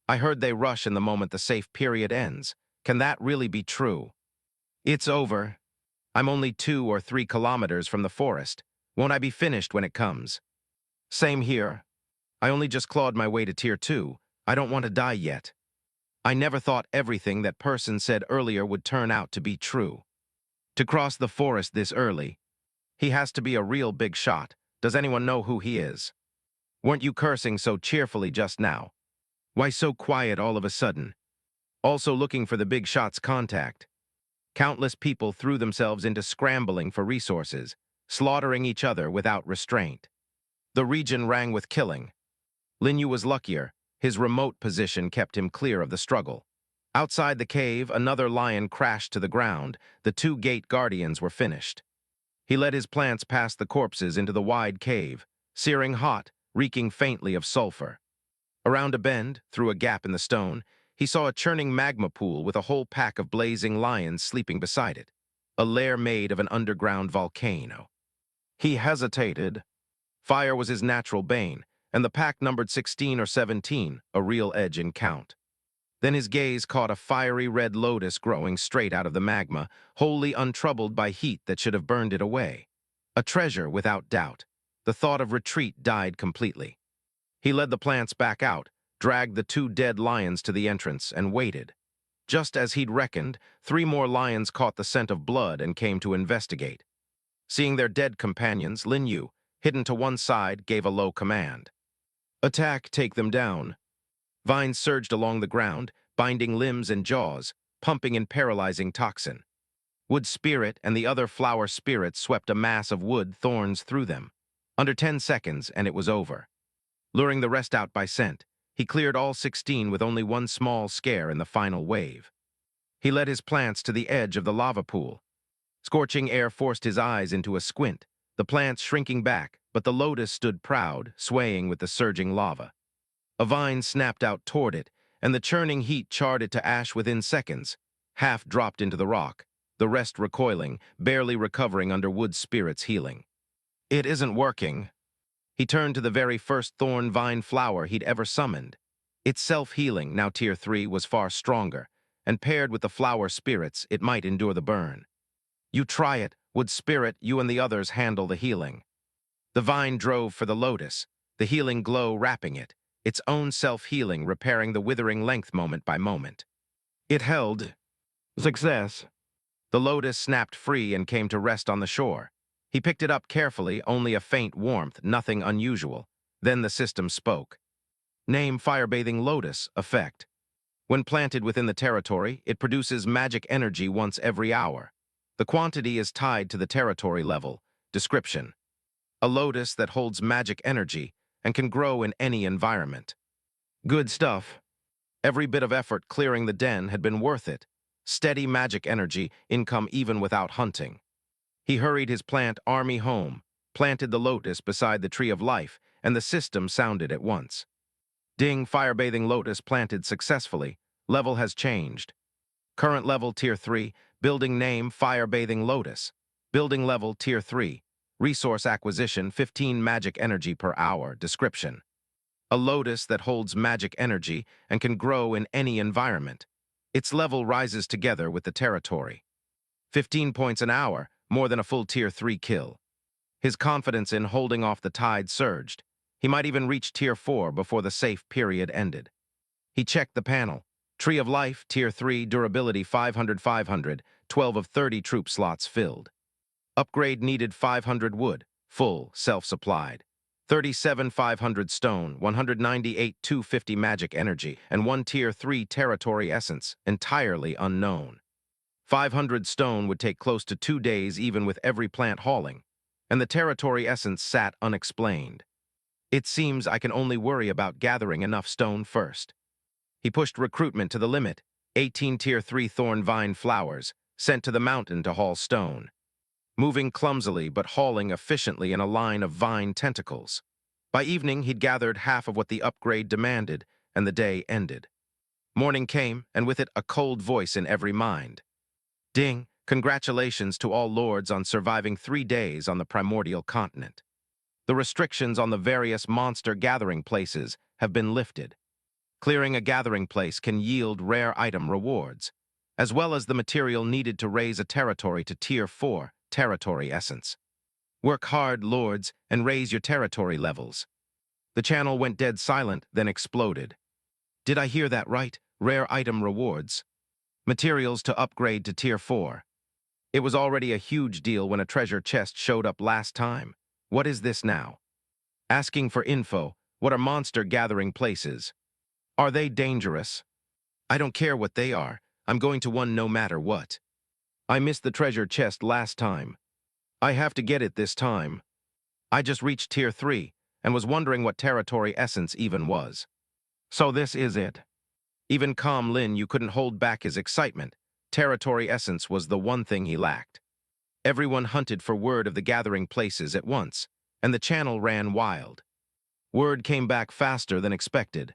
I heard they rush in the moment the safe period ends. Can that really be true? It's over. I'm only 2 or 3 kilometers from the forest. Won't I be finished when it comes? Same here. I only just clawed my way to tier 2. I don't want to die yet. I never thought everything that person said earlier would turn out to be true. To cross the forest this early, he has to be a real big shot. Does anyone know who he is? Weren't you cursing so cheerfully just now? Why so quiet all of a sudden? Also looking for the big shot's contact. Countless people threw themselves into scrambling for resources, slaughtering each other without restraint. The region rang with killing. Lin You was luckier. His remote position kept him clear of the struggle. Outside the cave, another lion crashed to the ground. The 2 gate guardians were finished. He led his plants past the corpses into the wide cave, searing hot, reeking faintly of sulfur. Around a bend, through a gap in the stone, he saw a churning magma pool with a whole pack of blazing lions sleeping beside it, a lair made of an underground volcano. He hesitated. Fire was his natural bane, and the pack numbered 16 or 17, a real edge in count. Then his gaze caught a fiery red lotus growing straight out of the magma, wholly untroubled by heat that should have burned it away. A treasure, without doubt. The thought of retreat died completely. He led the plants back out, dragged the 2 dead lions to the entrance, and waited. Just as he'd reckoned, 3 more lions caught the scent of blood and came to investigate. Seeing their dead companions, Lin You, hidden to one side, gave a low command. Attack, take them down. Vines surged along the ground, binding limbs and jaws, pumping in paralyzing toxin. Wood Spirit and the other flower spirits swept a mass of wood thorns through them. Under 10 seconds, and it was over. Luring the rest out by scent, he cleared all 16 with only one small scare in the final wave. He led his plants to the edge of the lava pool. Scorching air forced his eyes into a squint, the plants shrinking back, but the lotus stood proud, swaying with the surging lava. A vine snapped out toward it, and the churning heat charred it to ash within seconds. Half dropped into the rock, the rest recoiling, barely recovering under Wood Spirit's healing. It isn't working. He turned to the very first Thorn Vine flower he'd ever summoned. Its self-healing, now tier 3, was far stronger, and paired with the flower spirits, it might endure the burn. You try it, Wood Spirit, you and the others handle the healing. The vine drove for the lotus, the healing glow wrapping it, its own self-healing repairing the withering length moment by moment. It held. Success. The lotus snapped free and came to rest on the shore. He picked it up carefully, only a faint warmth, nothing unusual. Then the system spoke. Name Firebathing Lotus, effect. When planted within the territory, it produces magic energy once every hour. The quantity is tied to the territory level. Description. a lotus that holds magic energy and can grow in any environment. Good stuff. Every bit of effort clearing the den had been worth it. Steady magic energy, income even without hunting. He hurried his plant army home, planted the lotus beside the tree of life, and the system sounded at once. Ding, fire-bathing lotus planted successfully. Level has changed. Current level Tier 3, building name fire-bathing lotus. Building level Tier 3, resource acquisition 15 magic energy per hour, description. A lotus that holds magic energy and can grow in any environment. Its level rises together with the territory. 15 points an hour, more than a full Tier 3 kill. His confidence in holding off the tide surged. He might even reach Tier 4 before the safe period ended. He checked the panel. Tree of Life, Tier 3, durability 500-500, 12 of 30 troop slots filled. Upgrade needed 500 wood, full, self-supplied. 37 500 stone, 198 250 magic energy, and 1 Tier 3 territory essence, entirely unknown. 500 stone would take close to 2 days even with every plant hauling, and the territory essence sat unexplained. It seems I can only worry about gathering enough stone first. He pushed recruitment to the limit, 18 Tier 3 Thorn Vine flowers, sent to the mountain to haul stone. Moving clumsily but hauling efficiently in a line of vine tentacles. By evening, he'd gathered half of what the upgrade demanded, and the day ended. Morning came, and with it a cold voice in every mind. Ding, congratulations to all lords on surviving 3 days on the Primordial Continent. The restrictions on the various monster gathering places have been lifted. Clearing a gathering place can yield rare item rewards, as well as the material needed to raise a territory to Tier 4 territory essence. Work hard, lords, and raise your territory levels. The channel went dead silent, then exploded. Did I hear that right? Rare item rewards. Materials to upgrade to Tier 4. It was already a huge deal when a treasure chest showed up last time. What is this now? Asking for info. What are monster gathering places? Are they dangerous? I don't care what they are. I'm going to one no matter what. I missed the treasure chest last time. I have to get it this time. I just reached Tier 3 and was wondering what territory essence even was. So this is it. Even calm Lin You couldn't hold back his excitement. Territory essence was the one thing he lacked. Everyone hunted for word of the gathering places at once, and the channel ran wild. Word came back faster than expected.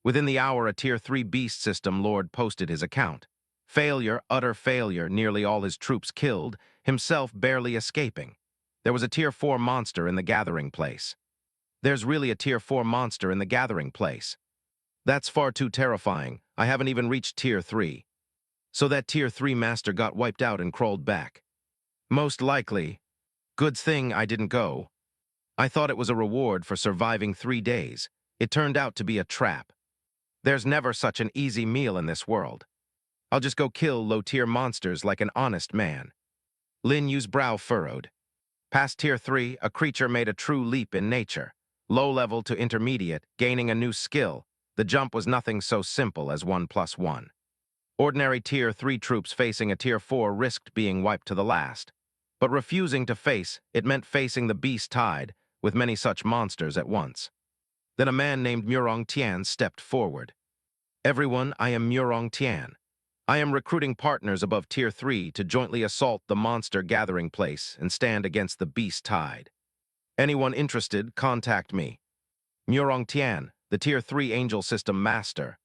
Within the hour, a Tier 3 beast system lord posted his account. Failure, utter failure, nearly all his troops killed, himself barely escaping. There was a Tier 4 monster in the gathering place. There's really a Tier 4 monster in the gathering place. That's far too terrifying. I haven't even reached Tier 3. So that Tier 3 master got wiped out and crawled back. Most likely. Good thing I didn't go. I thought it was a reward for surviving 3 days. It turned out to be a trap. There's never such an easy meal in this world. I'll just go kill low-tier monsters like an honest man. Lin Yu's brow furrowed. Past Tier 3, a creature made a true leap in nature. Low level to intermediate, gaining a new skill. The jump was nothing so simple as 1+1. Ordinary Tier 3 troops facing a Tier 4 risked being wiped to the last. But refusing to face, it meant facing the beast tide, with many such monsters at once. Then a man named Murong Tian stepped forward. Everyone, I am Murong Tian. I am recruiting partners above Tier 3 to jointly assault the monster gathering place and stand against the beast tide. Anyone interested, contact me. Murong Tian, the Tier 3 Angel System Master.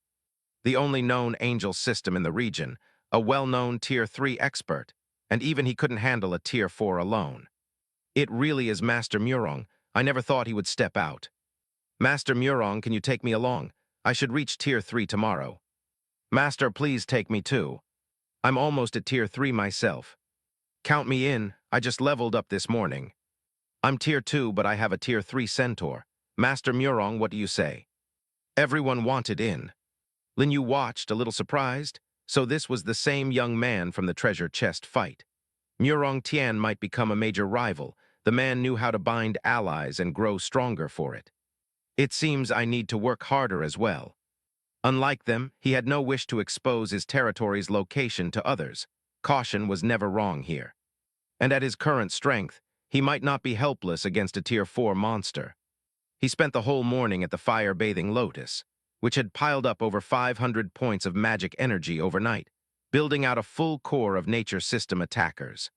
The only known angel system in the region, a well-known Tier 3 expert, and even he couldn't handle a Tier 4 alone. It really is Master Murong. I never thought he would step out. Master Murong, can you take me along? I should reach Tier 3 tomorrow. Master, please take me too. I'm almost at Tier 3 myself. Count me in, I just leveled up this morning. I'm Tier 2, but I have a Tier 3 centaur. Master Murong, what do you say? Everyone wanted in. Lin You watched, a little surprised. So this was the same young man from the treasure chest fight. Murong Tian might become a major rival. The man knew how to bind allies and grow stronger for it. It seems I need to work harder as well. Unlike them, he had no wish to expose his territory's location to others. Caution was never wrong here. And at his current strength, he might not be helpless against a Tier 4 monster. He spent the whole morning at the fire-bathing lotus, which had piled up over 500 points of magic energy overnight, building out a full core of nature system attackers.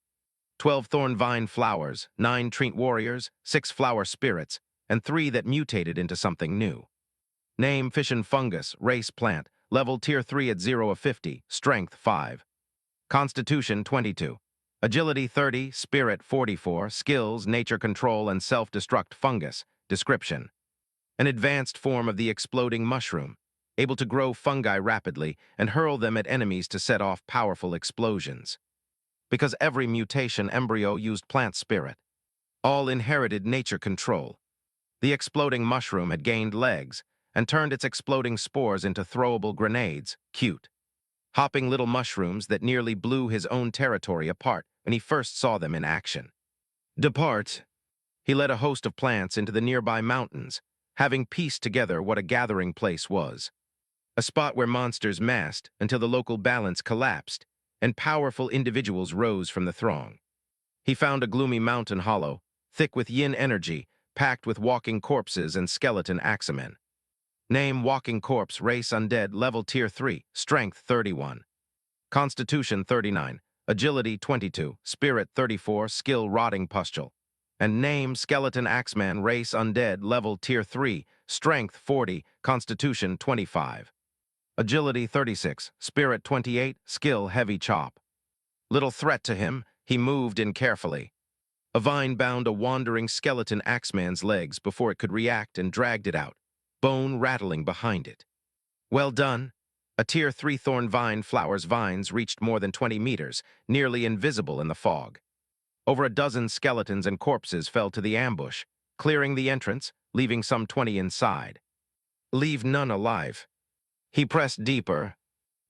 12 Thorn Vine flowers, 9 Treant warriors, 6 flower spirits, and 3 that mutated into something new. Name Fission fungus, race plant, level Tier 3 at 0 of 50, strength 5. Constitution 22. Agility 30, Spirit 44, Skills, Nature Control, and Self-Destruct Fungus. Description: an advanced form of the exploding mushroom, able to grow fungi rapidly and hurl them at enemies to set off powerful explosions. Because every mutation embryo used plant spirit, all inherited nature control. The exploding mushroom had gained legs and turned its exploding spores into throwable grenades, cute. Hopping little mushrooms that nearly blew his own territory apart when he first saw them in action. Depart. He led a host of plants into the nearby mountains, having pieced together what a gathering place was. A spot where monsters massed until the local balance collapsed, and powerful individuals rose from the throng. He found a gloomy mountain hollow, thick with yin energy, packed with walking corpses and skeleton axemen. Name Walking Corpse, race undead, level Tier 3, strength 31. Constitution 39, agility 22, spirit 34, skill rotting pustule. And name Skeleton Axeman, race undead, level Tier 3, strength 40, constitution 25. Agility 36, spirit 28, skill heavy chop. Little threat to him, he moved in carefully. A vine bound a wandering skeleton axeman's legs before it could react and dragged it out, bone rattling behind it. Well done. A Tier 3 Thorn Vine flower's vines reached more than 20 meters, nearly invisible in the fog. Over a dozen skeletons and corpses fell to the ambush, clearing the entrance, leaving some 20 inside. Leave none alive. He pressed deeper.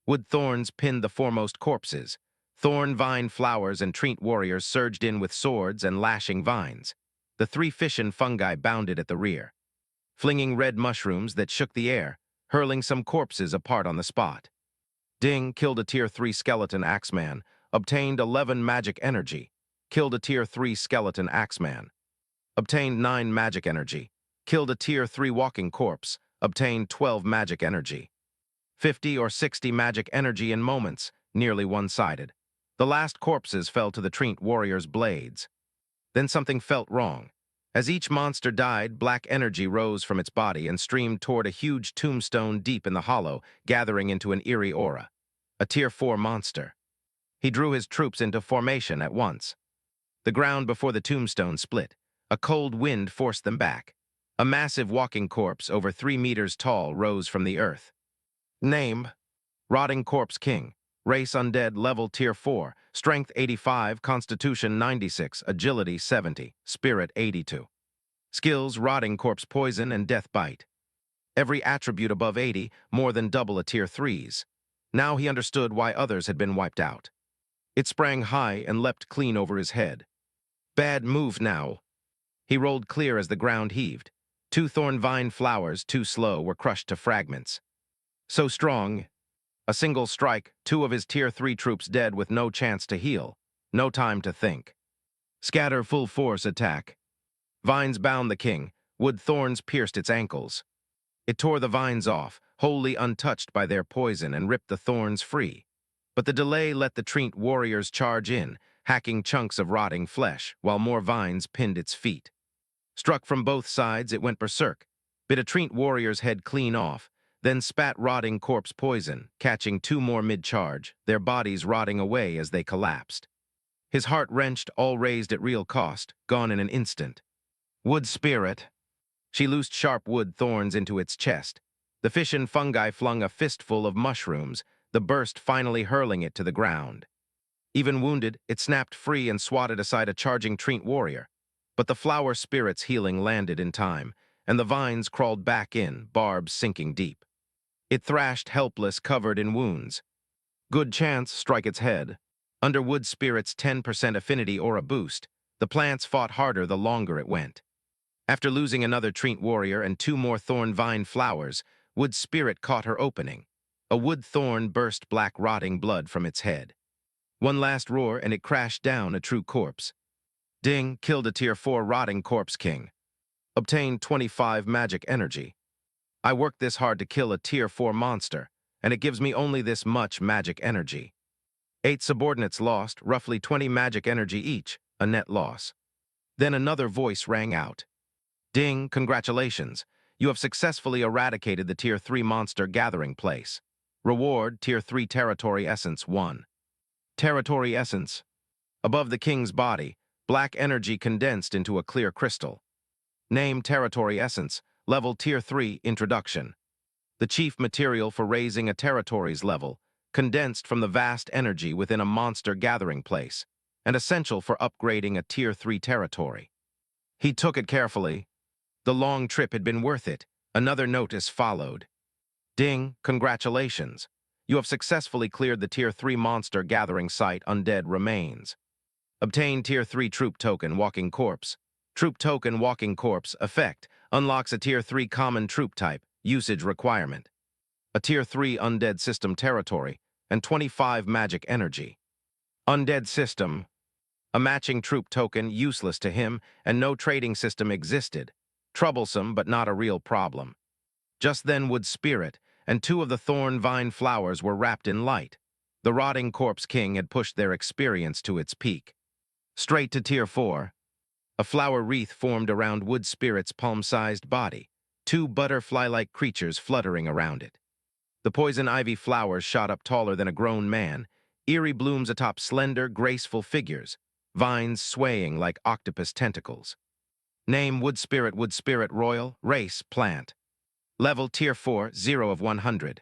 Wood thorns pinned the foremost corpses. Thorn Vine flowers and Treant warriors surged in with swords and lashing vines. The 3 fission fungi bounded at the rear, flinging red mushrooms that shook the air, hurling some corpses apart on the spot. Ding killed a Tier 3 skeleton axeman, obtained 11 magic energy, killed a Tier 3 skeleton axeman, obtained 9 magic energy, killed a Tier 3 walking corpse, obtained 12 magic energy. 50 or 60 magic energy in moments, nearly one-sided. The last corpses fell to the Treant warriors' blades. Then something felt wrong. As each monster died, black energy rose from its body and streamed toward a huge tombstone deep in the hollow, gathering into an eerie aura. A Tier 4 monster. He drew his troops into formation at once. The ground before the tombstone split. A cold wind forced them back. A massive walking corpse over 3 meters tall rose from the earth. Name: Rotting Corpse King. Race undead, level Tier 4, strength 85, constitution 96, agility 70, spirit 82. Skills: Rotting Corpse Poison and Death Bite. Every attribute above 80, more than double a Tier 3's. Now he understood why others had been wiped out. It sprang high and leapt clean over his head. Bad move now. He rolled clear as the ground heaved. 2 Thorn Vine flowers, too slow, were crushed to fragments. So strong. A single strike, 2 of his Tier 3 troops dead with no chance to heal. No time to think. Scatter full force attack. Vines bound the king. Wood thorns pierced its ankles. It tore the vines off, wholly untouched by their poison, and ripped the thorns free. But the delay let the Treant warriors charge in, hacking chunks of rotting flesh, while more vines pinned its feet. Struck from both sides, it went berserk, bit a Treant warrior's head clean off, then spat rotting corpse poison, catching 2 more mid-charge, their bodies rotting away as they collapsed. His heart wrenched, all raised at real cost, gone in an instant. Wood spirit. She loosed sharp wood thorns into its chest. The fission fungi flung a fistful of mushrooms, the burst finally hurling it to the ground. Even wounded, it snapped free and swatted aside a charging Treant warrior. But the flower spirit's healing landed in time, and the vines crawled back in, barbs sinking deep. It thrashed helpless, covered in wounds. Good chance, strike its head. Under wood spirit's 10% affinity or a boost, the plants fought harder the longer it went. After losing another Treant warrior and 2 more Thorn Vine flowers, wood spirit caught her opening. A wood thorn burst black rotting blood from its head. One last roar and it crashed down, a true corpse. Ding, killed a Tier 4 rotting corpse king. Obtained 25 magic energy. I worked this hard to kill a Tier 4 monster, and it gives me only this much magic energy. 8 subordinates lost, roughly 20 magic energy each, a net loss. Then another voice rang out. Ding, congratulations. You have successfully eradicated the Tier 3 monster gathering place. Reward, Tier 3 Territory Essence 1. Territory Essence. Above the king's body, black energy condensed into a clear crystal. Name Territory Essence, level Tier 3 Introduction. The chief material for raising a territory's level, condensed from the vast energy within a monster gathering place, and essential for upgrading a Tier 3 territory. He took it carefully. The long trip had been worth it. Another notice followed. Ding, congratulations. You have successfully cleared the Tier 3 monster gathering site Undead Remains. Obtain Tier 3 Troop Token Walking Corpse. Troop Token Walking Corpse effect unlocks a Tier 3 common troop type, usage requirement. A Tier 3 Undead System territory, and 25 magic energy. Undead System. A matching troop token useless to him, and no trading system existed. Troublesome, but not a real problem. Just then Wood Spirit and 2 of the Thorn Vine flowers were wrapped in light. The rotting corpse king had pushed their experience to its peak. Straight to Tier 4. A flower wreath formed around Wood Spirit's palm-sized body, 2 butterfly-like creatures fluttering around it. The poison ivy flowers shot up taller than a grown man, eerie blooms atop slender, graceful figures, vines swaying like octopus tentacles. Name Wood Spirit Royal, race plant. Level Tier 4, 0 of 100.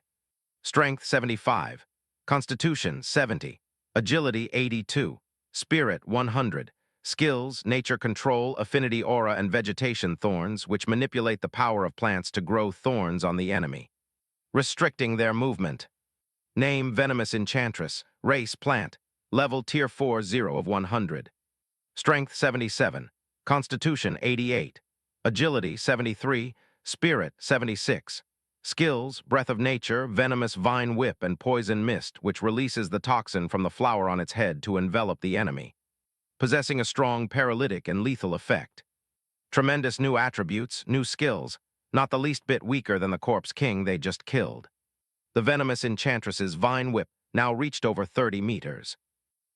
Strength 75. Constitution 70. Agility 82. Spirit 100. Skills, nature control, affinity aura, and vegetation thorns, which manipulate the power of plants to grow thorns on the enemy, restricting their movement. Name Venomous Enchantress, race plant. Level Tier 4, 0 of 100. Strength 77. Constitution 88. Agility 73. Spirit 76. Skills, Breath of Nature, Venomous Vine Whip, and Poison Mist, which releases the toxin from the flower on its head to envelop the enemy, possessing a strong paralytic and lethal effect. Tremendous new attributes, new skills, not the least bit weaker than the corpse king they just killed. The Venomous Enchantress's Vine Whip now reached over 30 meters.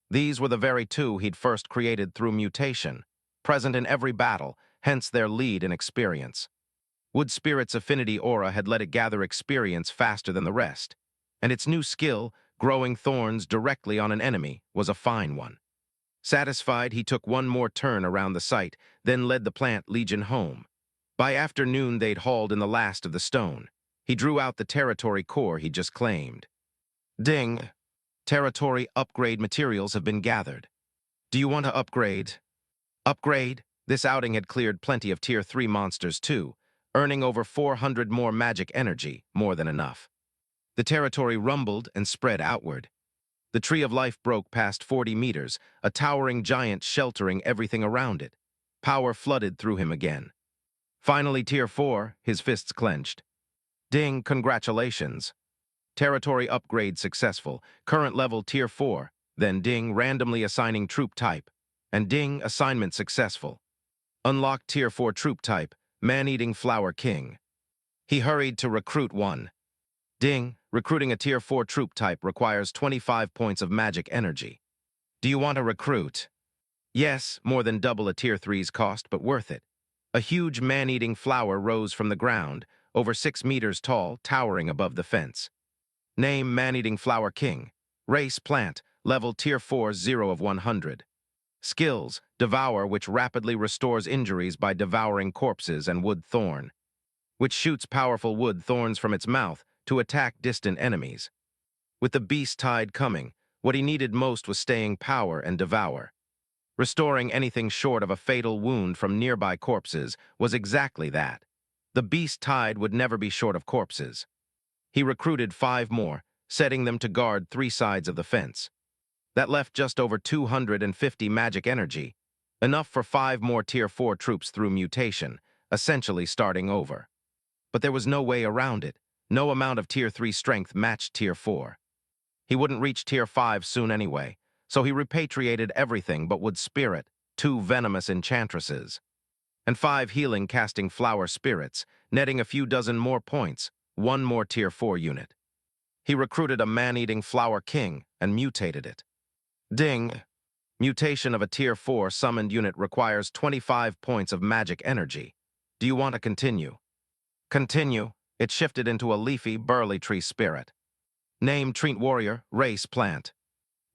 These were the very 2 he'd first created through mutation, present in every battle, hence their lead and experience. Wood Spirit's affinity aura had let it gather experience faster than the rest, and its new skill, growing thorns directly on an enemy, was a fine one. Satisfied, he took one more turn around the site, then led the plant legion home. By afternoon, they'd hauled in the last of the stone. He drew out the territory core he'd just claimed. Ding. Territory upgrade materials have been gathered. Do you want to upgrade? Upgrade? This outing had cleared plenty of Tier 3 monsters too, earning over 400 more magic energy, more than enough. The territory rumbled and spread outward. The Tree of Life broke past 40 meters, a towering giant sheltering everything around it. Power flooded through him again. Finally, Tier 4, his fists clenched. Ding, congratulations. Territory upgrade successful, current level Tier 4, then Ding, randomly assigning troop type, and Ding, assignment successful. Unlocked Tier 4 troop type, Man-Eating Flower King. He hurried to recruit one. Ding, recruiting a Tier 4 troop type requires 25 points of magic energy. Do you want to recruit? Yes, more than double a Tier 3's cost, but worth it. A huge man-eating flower rose from the ground, over 6 meters tall, towering above the fence. Name Man-Eating Flower King. Race plant, level Tier 4, 0 of 100. Skills, Devour, which rapidly restores injuries by devouring corpses, and Wood Thorn, which shoots powerful wood thorns from its mouth to attack distant enemies. With the beast tide coming, what he needed most was staying power and devour. Restoring anything short of a fatal wound from nearby corpses was exactly that. The beast tide would never be short of corpses. He recruited 5 more, setting them to guard 3 sides of the fence. That left just over 250 magic energy, enough for 5 more Tier 4 troops through mutation, essentially starting over. But there was no way around it. No amount of Tier 3 strength matched Tier 4. He wouldn't reach Tier 5 soon anyway, so he repatriated everything but Wood Spirit, 2 venomous enchantresses, and 5 healing casting flower spirits, netting a few dozen more points, 1 more Tier 4 unit. He recruited a man-eating flower king and mutated it. Ding! Mutation of a Tier 4 summoned unit requires 25 points of magic energy. Do you want to continue? Continue. It shifted into a leafy, burly tree spirit. Name Treant Warrior, race plant.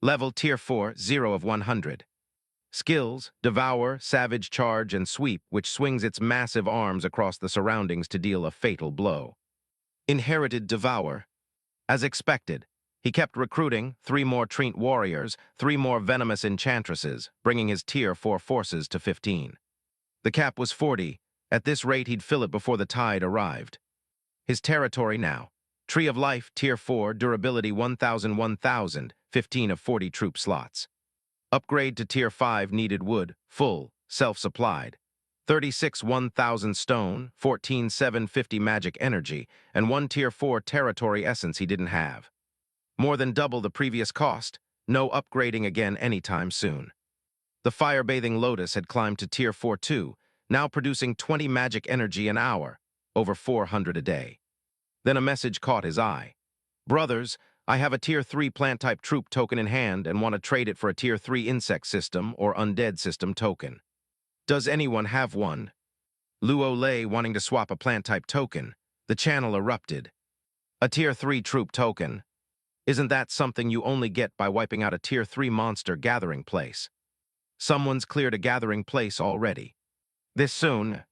Level Tier 4, 0 of 100. Skills, Devour, Savage Charge, and Sweep, which swings its massive arms across the surroundings to deal a fatal blow. Inherited Devour. As expected, he kept recruiting 3 more Treant Warriors, 3 more venomous enchantresses, bringing his Tier 4 forces to 15. The cap was 40. At this rate, he'd fill it before the tide arrived. His territory now. Tree of Life, Tier 4, Durability 1000, 15 of 40 troop slots. Upgrade to Tier 5 needed wood, full, self-supplied. 36 1000 stone, 14 750 magic energy, and 1 Tier 4 territory essence he didn't have. More than double the previous cost, no upgrading again anytime soon. The fire-bathing lotus had climbed to Tier 4 too, now producing 20 magic energy an hour, over 400 a day. Then a message caught his eye. Brothers, I have a Tier 3 plant-type troop token in hand and want to trade it for a Tier 3 insect system or undead system token. Does anyone have one? Luo Lei wanting to swap a plant-type token. The channel erupted. A Tier 3 troop token? Isn't that something you only get by wiping out a Tier 3 monster gathering place? Someone's cleared a gathering place already. This soon?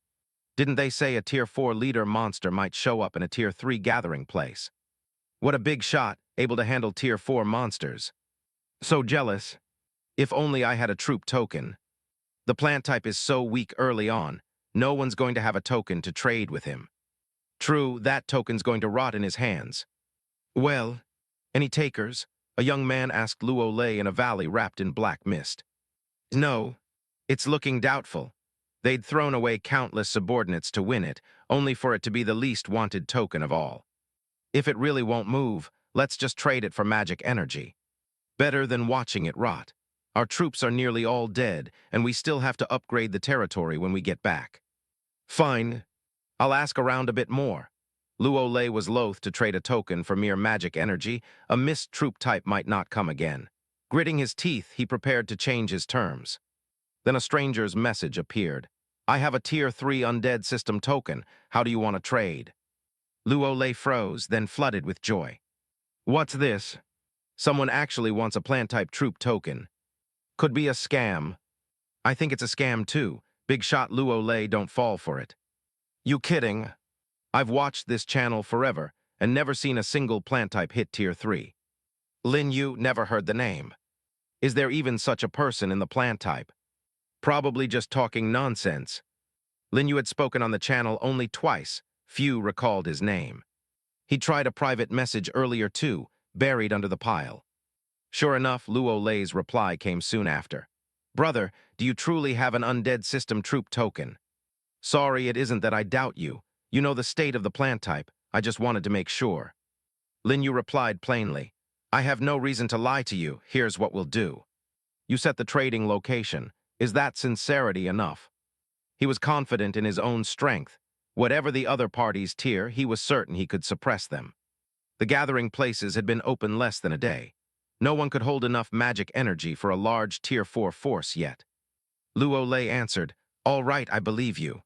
Didn't they say a Tier 4 leader monster might show up in a Tier 3 gathering place? What a big shot, able to handle Tier 4 monsters. So jealous. If only I had a troop token. The plant type is so weak early on, no one's going to have a token to trade with him. True, that token's going to rot in his hands. Well, any takers? A young man asked Luo Lei in a valley wrapped in black mist. No, it's looking doubtful. They'd thrown away countless subordinates to win it, only for it to be the least wanted token of all. If it really won't move, let's just trade it for magic energy. Better than watching it rot. Our troops are nearly all dead, and we still have to upgrade the territory when we get back. Fine. I'll ask around a bit more. Luo Lei was loath to trade a token for mere magic energy. A mist troop type might not come again. Gritting his teeth, he prepared to change his terms. Then a stranger's message appeared. I have a Tier 3 undead system token. How do you want to trade? Luo Lei froze, then flooded with joy. What's this? Someone actually wants a plant-type troop token. Could be a scam. I think it's a scam too. Big shot Luo Lei, don't fall for it. You kidding? I've watched this channel forever and never seen a single plant-type hit Tier 3. Lin You, never heard the name. Is there even such a person in the plant type? Probably just talking nonsense. Lin Yu had spoken on the channel only twice. Few recalled his name. He tried a private message earlier too, buried under the pile. Sure enough, Luo Lei's reply came soon after. Brother, do you truly have an undead system troop token? Sorry, it isn't that I doubt you. You know the state of the plant type. I just wanted to make sure. Lin Yu replied plainly. I have no reason to lie to you. Here's what we'll do. You set the trading location. Is that sincerity enough? He was confident in his own strength. Whatever the other party's tier, he was certain he could suppress them. The gathering places had been open less than a day. No one could hold enough magic energy for a large Tier 4 force yet. Luo Lei answered, All right, I believe you.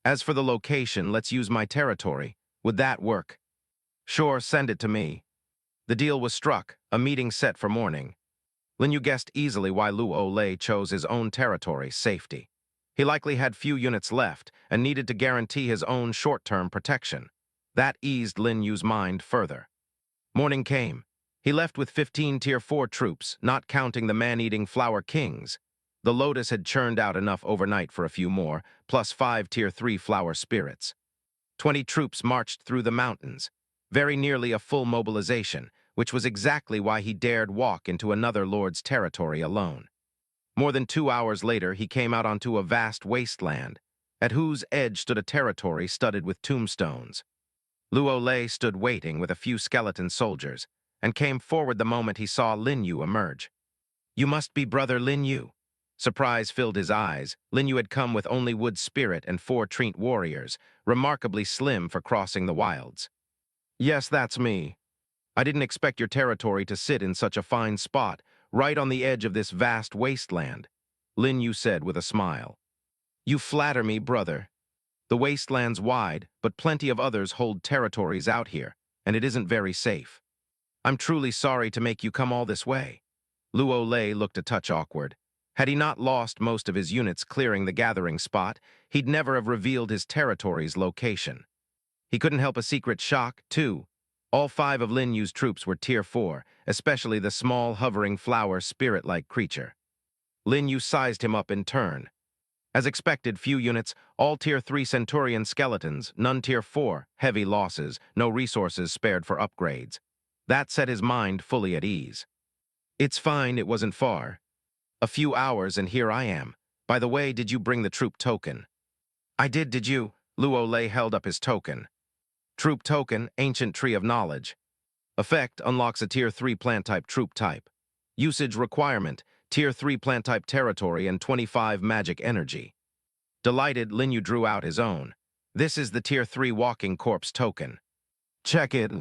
As for the location, let's use my territory. Would that work? Sure, send it to me. The deal was struck, a meeting set for morning. Lin Yu guessed easily why Luo Lei chose his own territory, safety. He likely had few units left and needed to guarantee his own short-term protection. That eased Lin Yu's mind further. Morning came. He left with 15 Tier 4 troops, not counting the man-eating flower kings. The lotus had churned out enough overnight for a few more, plus 5 Tier 3 flower spirits. 20 troops marched through the mountains, very nearly a full mobilization, which was exactly why he dared walk into another lord's territory alone. More than 2 hours later, he came out onto a vast wasteland, at whose edge stood a territory studded with tombstones. Luo Lei stood waiting with a few skeleton soldiers, and came forward the moment he saw Lin Yu emerge. You must be brother Lin Yu. Surprise filled his eyes. Lin You had come with only wood spirit and 4 treant warriors, remarkably slim for crossing the wilds. Yes, that's me. I didn't expect your territory to sit in such a fine spot, right on the edge of this vast wasteland, Lin You said with a smile. You flatter me, brother. The wasteland's wide, but plenty of others hold territories out here, and it isn't very safe. I'm truly sorry to make you come all this way. Luo Lei looked a touch awkward. Had he not lost most of his units clearing the gathering spot, he'd never have revealed his territory's location. He couldn't help a secret shock, too. All 5 of Lin Yu's troops were Tier 4, especially the small, hovering flower spirit-like creature. Lin Yu sized him up in turn. As expected, few units, all Tier 3 Centurion skeletons, none Tier 4, heavy losses, no resources spared for upgrades. That set his mind fully at ease. It's fine, it wasn't far. A few hours and here I am. By the way, did you bring the troop token? I did you? Luo Lei held up his token. Troop token, Ancient Tree of Knowledge. Effect, unlocks a Tier 3 plant-type troop type. Usage requirement, Tier 3 plant-type territory and 25 magic energy. Delighted, Lin You drew out his own. This is the Tier 3 Walking Corpse token. Check it.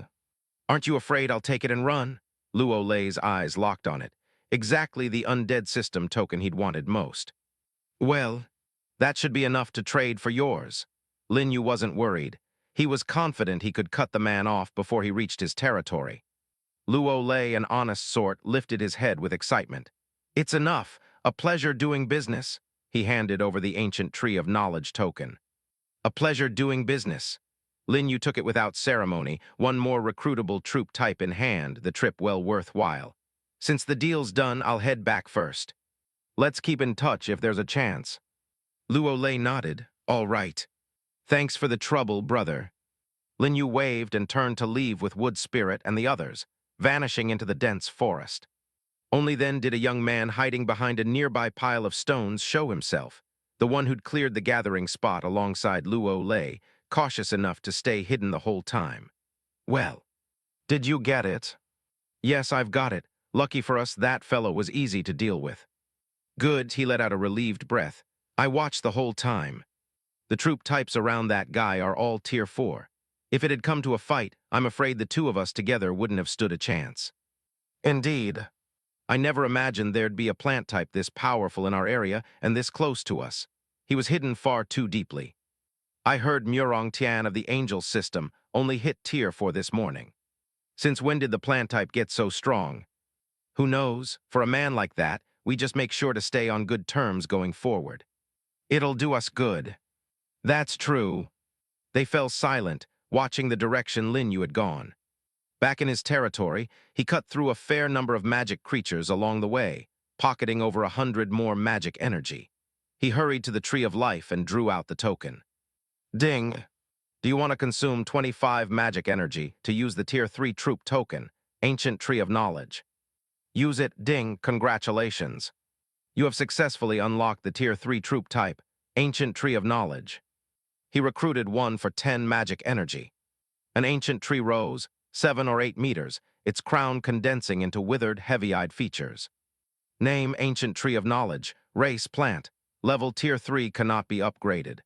Aren't you afraid I'll take it and run? Luo Lei's eyes locked on it. Exactly the undead system token he'd wanted most. Well, that should be enough to trade for yours. Lin You wasn't worried. He was confident he could cut the man off before he reached his territory. Luo Lei, an honest sort, lifted his head with excitement. It's enough. A pleasure doing business. He handed over the Ancient Tree of Knowledge token. A pleasure doing business. Lin You took it without ceremony, one more recruitable troop type in hand, the trip well worthwhile. Since the deal's done, I'll head back first. Let's keep in touch if there's a chance. Luo Lei nodded. All right. Thanks for the trouble, brother. Lin You waved and turned to leave with Wood Spirit and the others, vanishing into the dense forest. Only then did a young man hiding behind a nearby pile of stones show himself, the one who'd cleared the gathering spot alongside Luo Lei, cautious enough to stay hidden the whole time. Well, did you get it? Yes, I've got it. Lucky for us, that fellow was easy to deal with. Good, he let out a relieved breath. I watched the whole time. The troop types around that guy are all Tier 4. If it had come to a fight, I'm afraid the 2 of us together wouldn't have stood a chance. Indeed. I never imagined there'd be a plant type this powerful in our area and this close to us. He was hidden far too deeply. I heard Murong Tian of the Angel system only hit Tier 4 this morning. Since when did the plant type get so strong? Who knows? For a man like that, we just make sure to stay on good terms going forward. It'll do us good. That's true. They fell silent, watching the direction Lin You had gone. Back in his territory, he cut through a fair number of magic creatures along the way, pocketing over 100 more magic energy. He hurried to the Tree of Life and drew out the token. Ding! Do you want to consume 25 magic energy to use the Tier 3 troop token, Ancient Tree of Knowledge? Use it, ding, congratulations. You have successfully unlocked the Tier 3 troop type, Ancient Tree of Knowledge. He recruited one for 10 magic energy. An ancient tree rose, 7 or 8 meters, its crown condensing into withered, heavy-eyed features. Name, Ancient Tree of Knowledge. Race, plant. Level Tier 3 cannot be upgraded.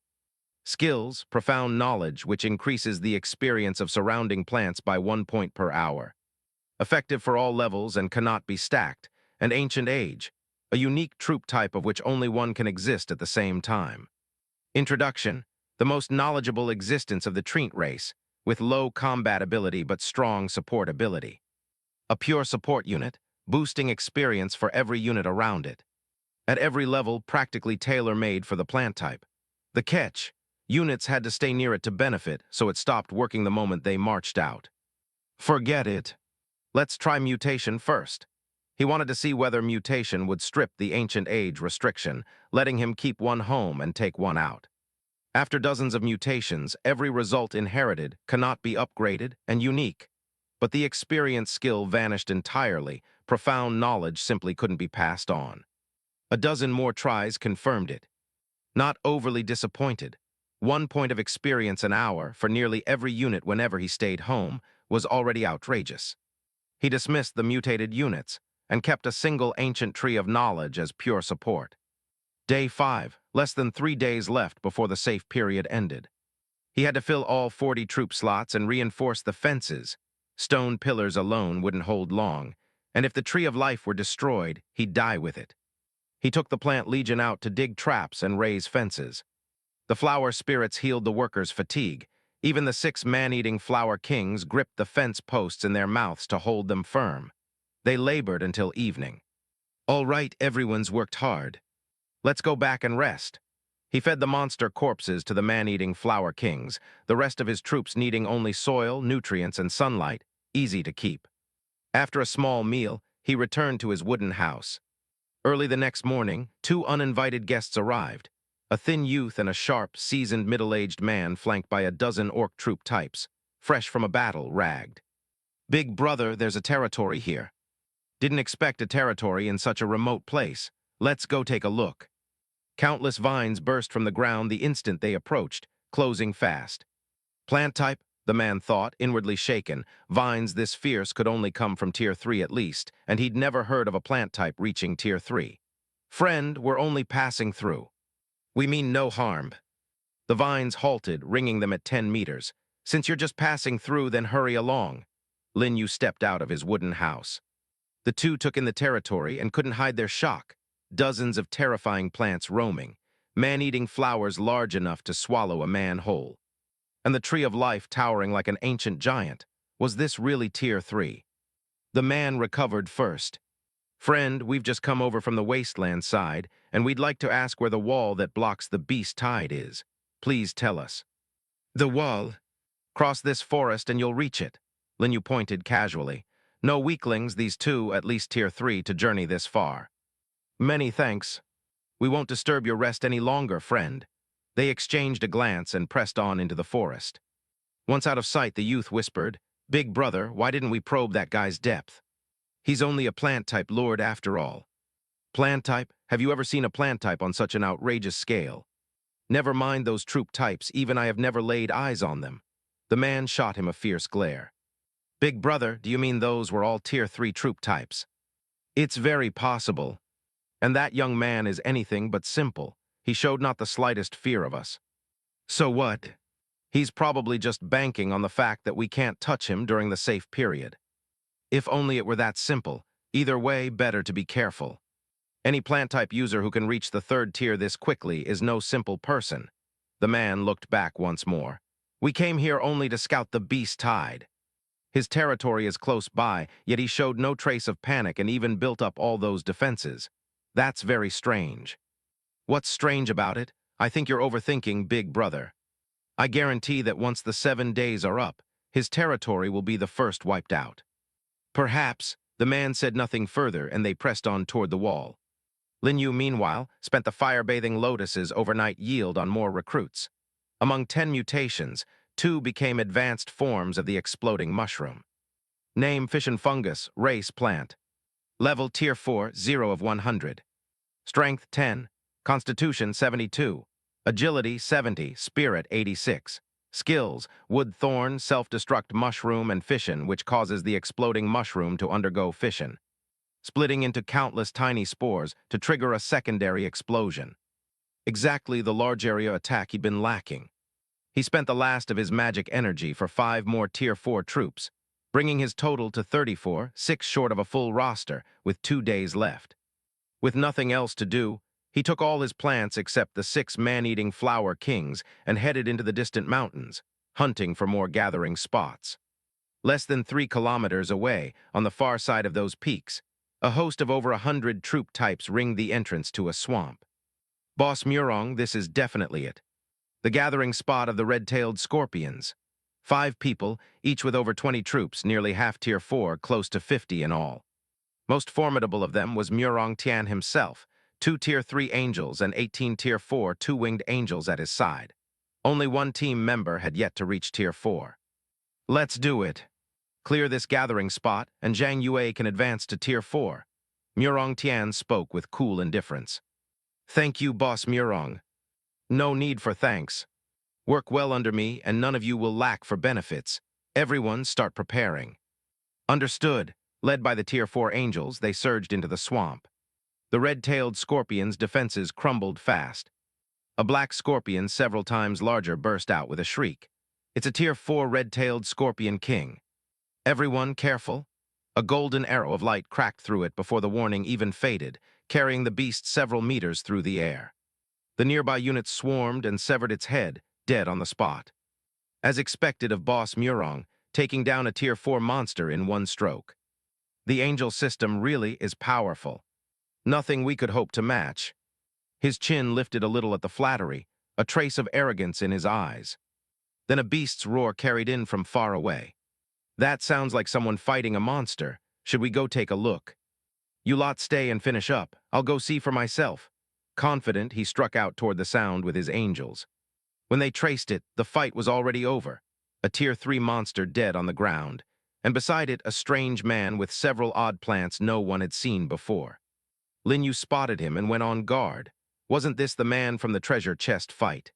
Skills, profound knowledge, which increases the experience of surrounding plants by 1 point per hour. Effective for all levels and cannot be stacked. And Ancient Age, a unique troop type of which only one can exist at the same time. Introduction, the most knowledgeable existence of the Treant race, with low combat ability but strong support ability. A pure support unit, boosting experience for every unit around it. At every level, practically tailor-made for the plant type. The catch, units had to stay near it to benefit, so it stopped working the moment they marched out. Forget it. Let's try Mutation first. He wanted to see whether Mutation would strip the Ancient Age restriction, letting him keep one home and take one out. After dozens of mutations, every result inherited cannot be upgraded and unique. But the experience skill vanished entirely, profound knowledge simply couldn't be passed on. A dozen more tries confirmed it. Not overly disappointed. 1 point of experience an hour for nearly every unit whenever he stayed home was already outrageous. He dismissed the mutated units and kept a single Ancient Tree of Knowledge as pure support. Day 5, less than 3 days left before the safe period ended. He had to fill all 40 troop slots and reinforce the fences. Stone pillars alone wouldn't hold long, and if the Tree of Life were destroyed, he'd die with it. He took the Plant Legion out to dig traps and raise fences. The flower spirits healed the workers' fatigue. Even the 6 man-eating flower kings gripped the fence posts in their mouths to hold them firm. They labored until evening. All right, everyone's worked hard. Let's go back and rest. He fed the monster corpses to the man-eating flower kings, the rest of his troops needing only soil, nutrients, and sunlight, easy to keep. After a small meal, he returned to his wooden house. Early the next morning, 2 uninvited guests arrived. A thin youth and a sharp, seasoned middle-aged man flanked by a dozen orc troop types, fresh from a battle, ragged. "Big brother, there's a territory here. Didn't expect a territory in such a remote place. Let's go take a look." Countless vines burst from the ground the instant they approached, closing fast. Plant type, the man thought, inwardly shaken. Vines this fierce could only come from Tier 3 at least, and he'd never heard of a plant type reaching Tier 3. "Friend, we're only passing through. We mean no harm." The vines halted, ringing them at 10 meters. "Since you're just passing through, then hurry along." Lin You stepped out of his wooden house. The two took in the territory and couldn't hide their shock. Dozens of terrifying plants roaming, man-eating flowers large enough to swallow a man whole. And the Tree of Life towering like an ancient giant. Was this really Tier 3? The man recovered first. "Friend, we've just come over from the wasteland side, and we'd like to ask where the wall that blocks the beast tide is. Please tell us." "The wall? Cross this forest and you'll reach it." Lin You pointed casually. "No weaklings, these two, at least Tier 3, to journey this far." "Many thanks. We won't disturb your rest any longer, friend." They exchanged a glance and pressed on into the forest. Once out of sight, the youth whispered, "Big brother, why didn't we probe that guy's depth? He's only a plant-type lord after all." "Plant type? Have you ever seen a plant type on such an outrageous scale?" "Never mind those troop types, even I have never laid eyes on them." The man shot him a fierce glare. "Big brother, do you mean those were all Tier 3 troop types?" "It's very possible. And that young man is anything but simple. He showed not the slightest fear of us." "So what?" "He's probably just banking on the fact that we can't touch him during the safe period." "If only it were that simple. Either way, better to be careful. Any plant-type user who can reach the 3rd tier this quickly is no simple person." The man looked back once more. "We came here only to scout the beast tide. His territory is close by, yet he showed no trace of panic and even built up all those defenses. That's very strange." "What's strange about it? I think you're overthinking, big brother. I guarantee that once the 7 days are up, his territory will be the first wiped out." "Perhaps." The man said nothing further, and they pressed on toward the wall. Lin You, meanwhile, spent the fire-bathing lotuses overnight yield on more recruits. Among 10 mutations, 2 became advanced forms of the exploding mushroom. Name: fish and fungus, race plant. Level Tier 4, 0 of 100. Strength 10, Constitution 72, Agility 70, Spirit 86. Skills: wood thorn, self-destruct mushroom, and fission, which causes the exploding mushroom to undergo fission, splitting into countless tiny spores to trigger a secondary explosion. Exactly the large area attack he'd been lacking. He spent the last of his magic energy for 5 more Tier 4 troops, bringing his total to 34, 6 short of a full roster, with 2 days left. With nothing else to do, he took all his plants except the 6 man-eating flower kings and headed into the distant mountains, hunting for more gathering spots. Less than 3 kilometers away, on the far side of those peaks, a host of over 100 troop types ringed the entrance to a swamp. "Boss Murong, this is definitely it. The gathering spot of the red-tailed scorpions. 5 people, each with over 20 troops, nearly half Tier 4, close to 50 in all. Most formidable of them was Murong Tian himself, 2 Tier 3 angels and 18 Tier 4 two-winged angels at his side. Only 1 team member had yet to reach Tier 4. "Let's do it. Clear this gathering spot, and Zhang Yue can advance to Tier 4. Murong Tian spoke with cool indifference. "Thank you, Boss Murong. No need for thanks. Work well under me, and none of you will lack for benefits. Everyone start preparing." "Understood." Led by the Tier 4 angels, they surged into the swamp. The red-tailed scorpion's defenses crumbled fast. A black scorpion several times larger burst out with a shriek. It's a Tier 4 red-tailed scorpion king. Everyone careful. A golden arrow of light cracked through it before the warning even faded, carrying the beast several meters through the air. The nearby units swarmed and severed its head, dead on the spot. As expected of Boss Murong, taking down a Tier 4 monster in one stroke. The angel system really is powerful. Nothing we could hope to match. His chin lifted a little at the flattery, a trace of arrogance in his eyes. Then a beast's roar carried in from far away. That sounds like someone fighting a monster. Should we go take a look? You lot stay and finish up. I'll go see for myself. Confident, he struck out toward the sound with his angels. When they traced it, the fight was already over. A Tier 3 monster dead on the ground, and beside it a strange man with several odd plants no one had seen before. Lin You spotted him and went on guard. Wasn't this the man from the treasure chest fight?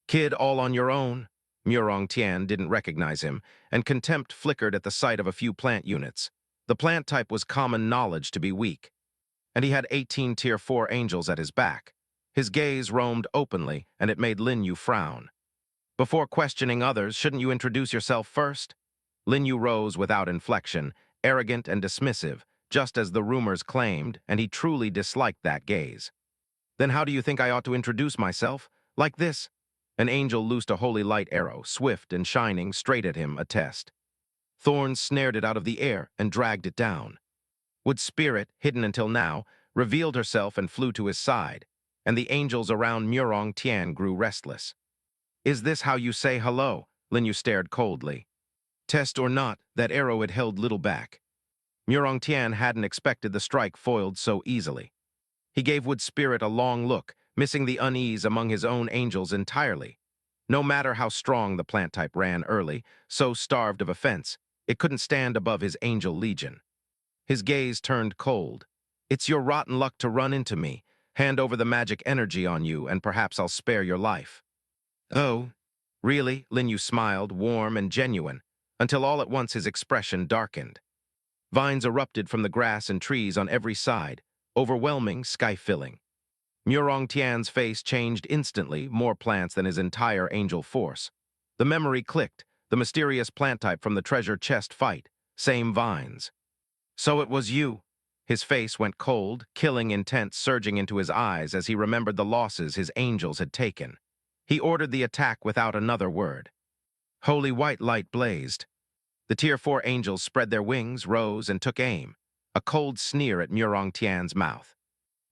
Kid, all on your own? Murong Tian didn't recognize him, and contempt flickered at the sight of a few plant units. The plant type was common knowledge to be weak, and he had 18 Tier 4 angels at his back. His gaze roamed openly, and it made Lin You frown. Before questioning others, shouldn't you introduce yourself first? Lin You rose without inflection, arrogant and dismissive, just as the rumors claimed, and he truly disliked that gaze. Then how do you think I ought to introduce myself? Like this? An angel loosed a holy light arrow, swift and shining, straight at him, a test. Thorns snared it out of the air and dragged it down. Wood Spirit, hidden until now, revealed herself and flew to his side, and the angels around Murong Tian grew restless. Is this how you say hello? Lin You stared coldly. Test or not, that arrow had held little back. Murong Tian hadn't expected the strike foiled so easily. He gave Wood Spirit a long look, missing the unease among his own angels entirely. No matter how strong the plant type ran early, so starved of offense, it couldn't stand above his angel legion. His gaze turned cold. It's your rotten luck to run into me. Hand over the magic energy on you, and perhaps I'll spare your life. Oh, really? Lin You smiled, warm and genuine, until all at once his expression darkened. Vines erupted from the grass and trees on every side, overwhelming, sky-filling. Murong Tian's face changed instantly, more plants than his entire angel force. The memory clicked, the mysterious plant type from the treasure chest fight, same vines. So it was you. His face went cold, killing intent surging into his eyes as he remembered the losses his angels had taken. He ordered the attack without another word. Holy white light blazed. The Tier 4 angels spread their wings, rose, and took aim, a cold sneer at Murong Tian's mouth.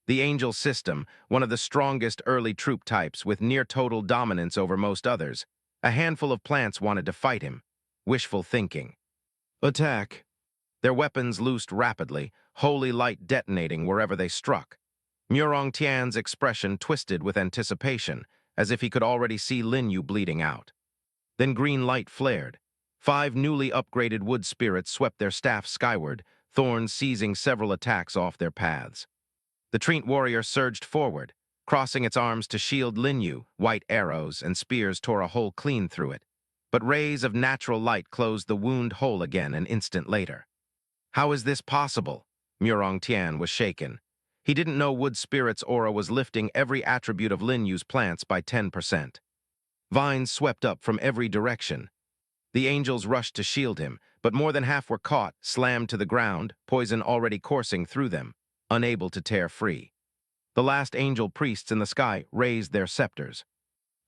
The angel system, one of the strongest early troop types with near-total dominance over most others, a handful of plants wanted to fight him. Wishful thinking. Attack. Their weapons loosed rapidly, holy light detonating wherever they struck. Murong Tian's expression twisted with anticipation, as if he could already see Lin You bleeding out. Then green light flared. 5 newly upgraded wood spirits swept their staffs skyward, thorns seizing several attacks off their paths. The Treant warrior surged forward, crossing its arms to shield Lin You. White arrows and spears tore a hole clean through it, but rays of natural light closed the wound whole again an instant later. How is this possible? Murong Tian was shaken. He didn't know Wood Spirit's aura was lifting every attribute of Lin Yu's plants by 10%. Vines swept up from every direction. The angels rushed to shield him, but more than half were caught, slammed to the ground, poison already coursing through them, unable to tear free. The last angel priests in the sky raised their scepters.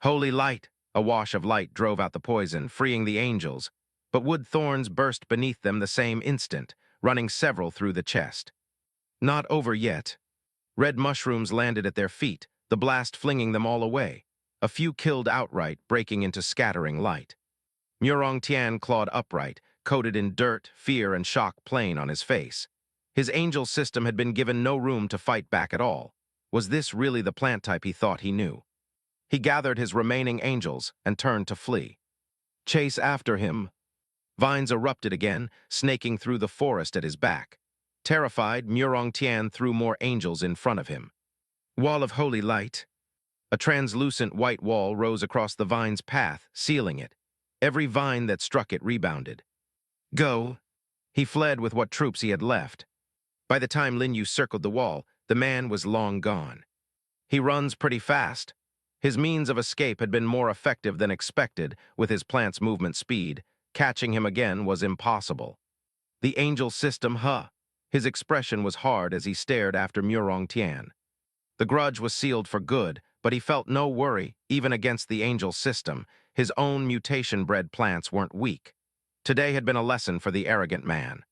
Holy light! A wash of light drove out the poison, freeing the angels, but wood thorns burst beneath them the same instant, running several through the chest. Not over yet. Red mushrooms landed at their feet, the blast flinging them all away. A few killed outright, breaking into scattering light. Murong Tian clawed upright, coated in dirt, fear, and shock plain on his face. His angel system had been given no room to fight back at all. Was this really the plant type he thought he knew? He gathered his remaining angels and turned to flee. Chase after him. Vines erupted again, snaking through the forest at his back. Terrified, Murong Tian threw more angels in front of him. Wall of holy light. A translucent white wall rose across the vine's path, sealing it. Every vine that struck it rebounded. Go. He fled with what troops he had left. By the time Lin You circled the wall, the man was long gone. He runs pretty fast. His means of escape had been more effective than expected with his plant's movement speed. Catching him again was impossible. The angel system, huh? His expression was hard as he stared after Murong Tian. The grudge was sealed for good, but he felt no worry, even against the angel system. His own mutation-bred plants weren't weak. Today had been a lesson for the arrogant man.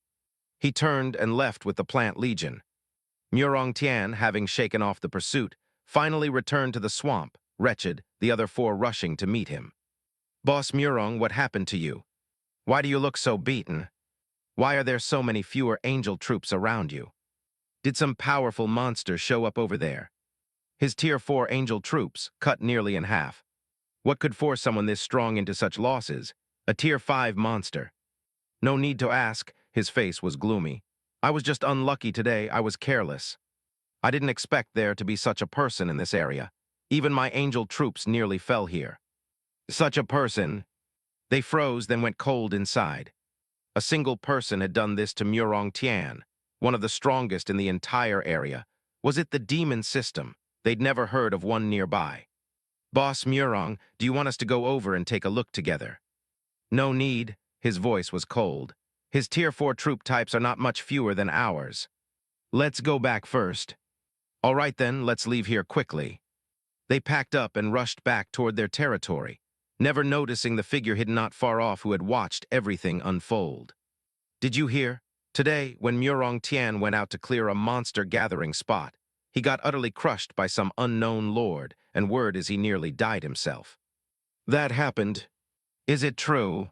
He turned and left with the plant legion. Murong Tian, having shaken off the pursuit, finally returned to the swamp, wretched, the other four rushing to meet him. "Boss Murong, what happened to you? Why do you look so beaten? Why are there so many fewer angel troops around you? Did some powerful monster show up over there?" His Tier 4 angel troops, cut nearly in half. What could force someone this strong into such losses? A Tier 5 monster. No need to ask, his face was gloomy. "I was just unlucky today, I was careless. I didn't expect there to be such a person in this area. Even my angel troops nearly fell here." Such a person? They froze, then went cold inside. A single person had done this to Murong Tian, one of the strongest in the entire area. Was it the demon system? They'd never heard of one nearby. "Boss Murong, do you want us to go over and take a look together?" "No need." His voice was cold. "His Tier 4 troop types are not much fewer than ours. Let's go back first." "All right then, let's leave here quickly." They packed up and rushed back toward their territory, never noticing the figure hidden not far off who had watched everything unfold. "Did you hear? Today, when Murong Tian went out to clear a monster gathering spot, he got utterly crushed by some unknown lord, and word is he nearly died himself." "That happened. Is it true?"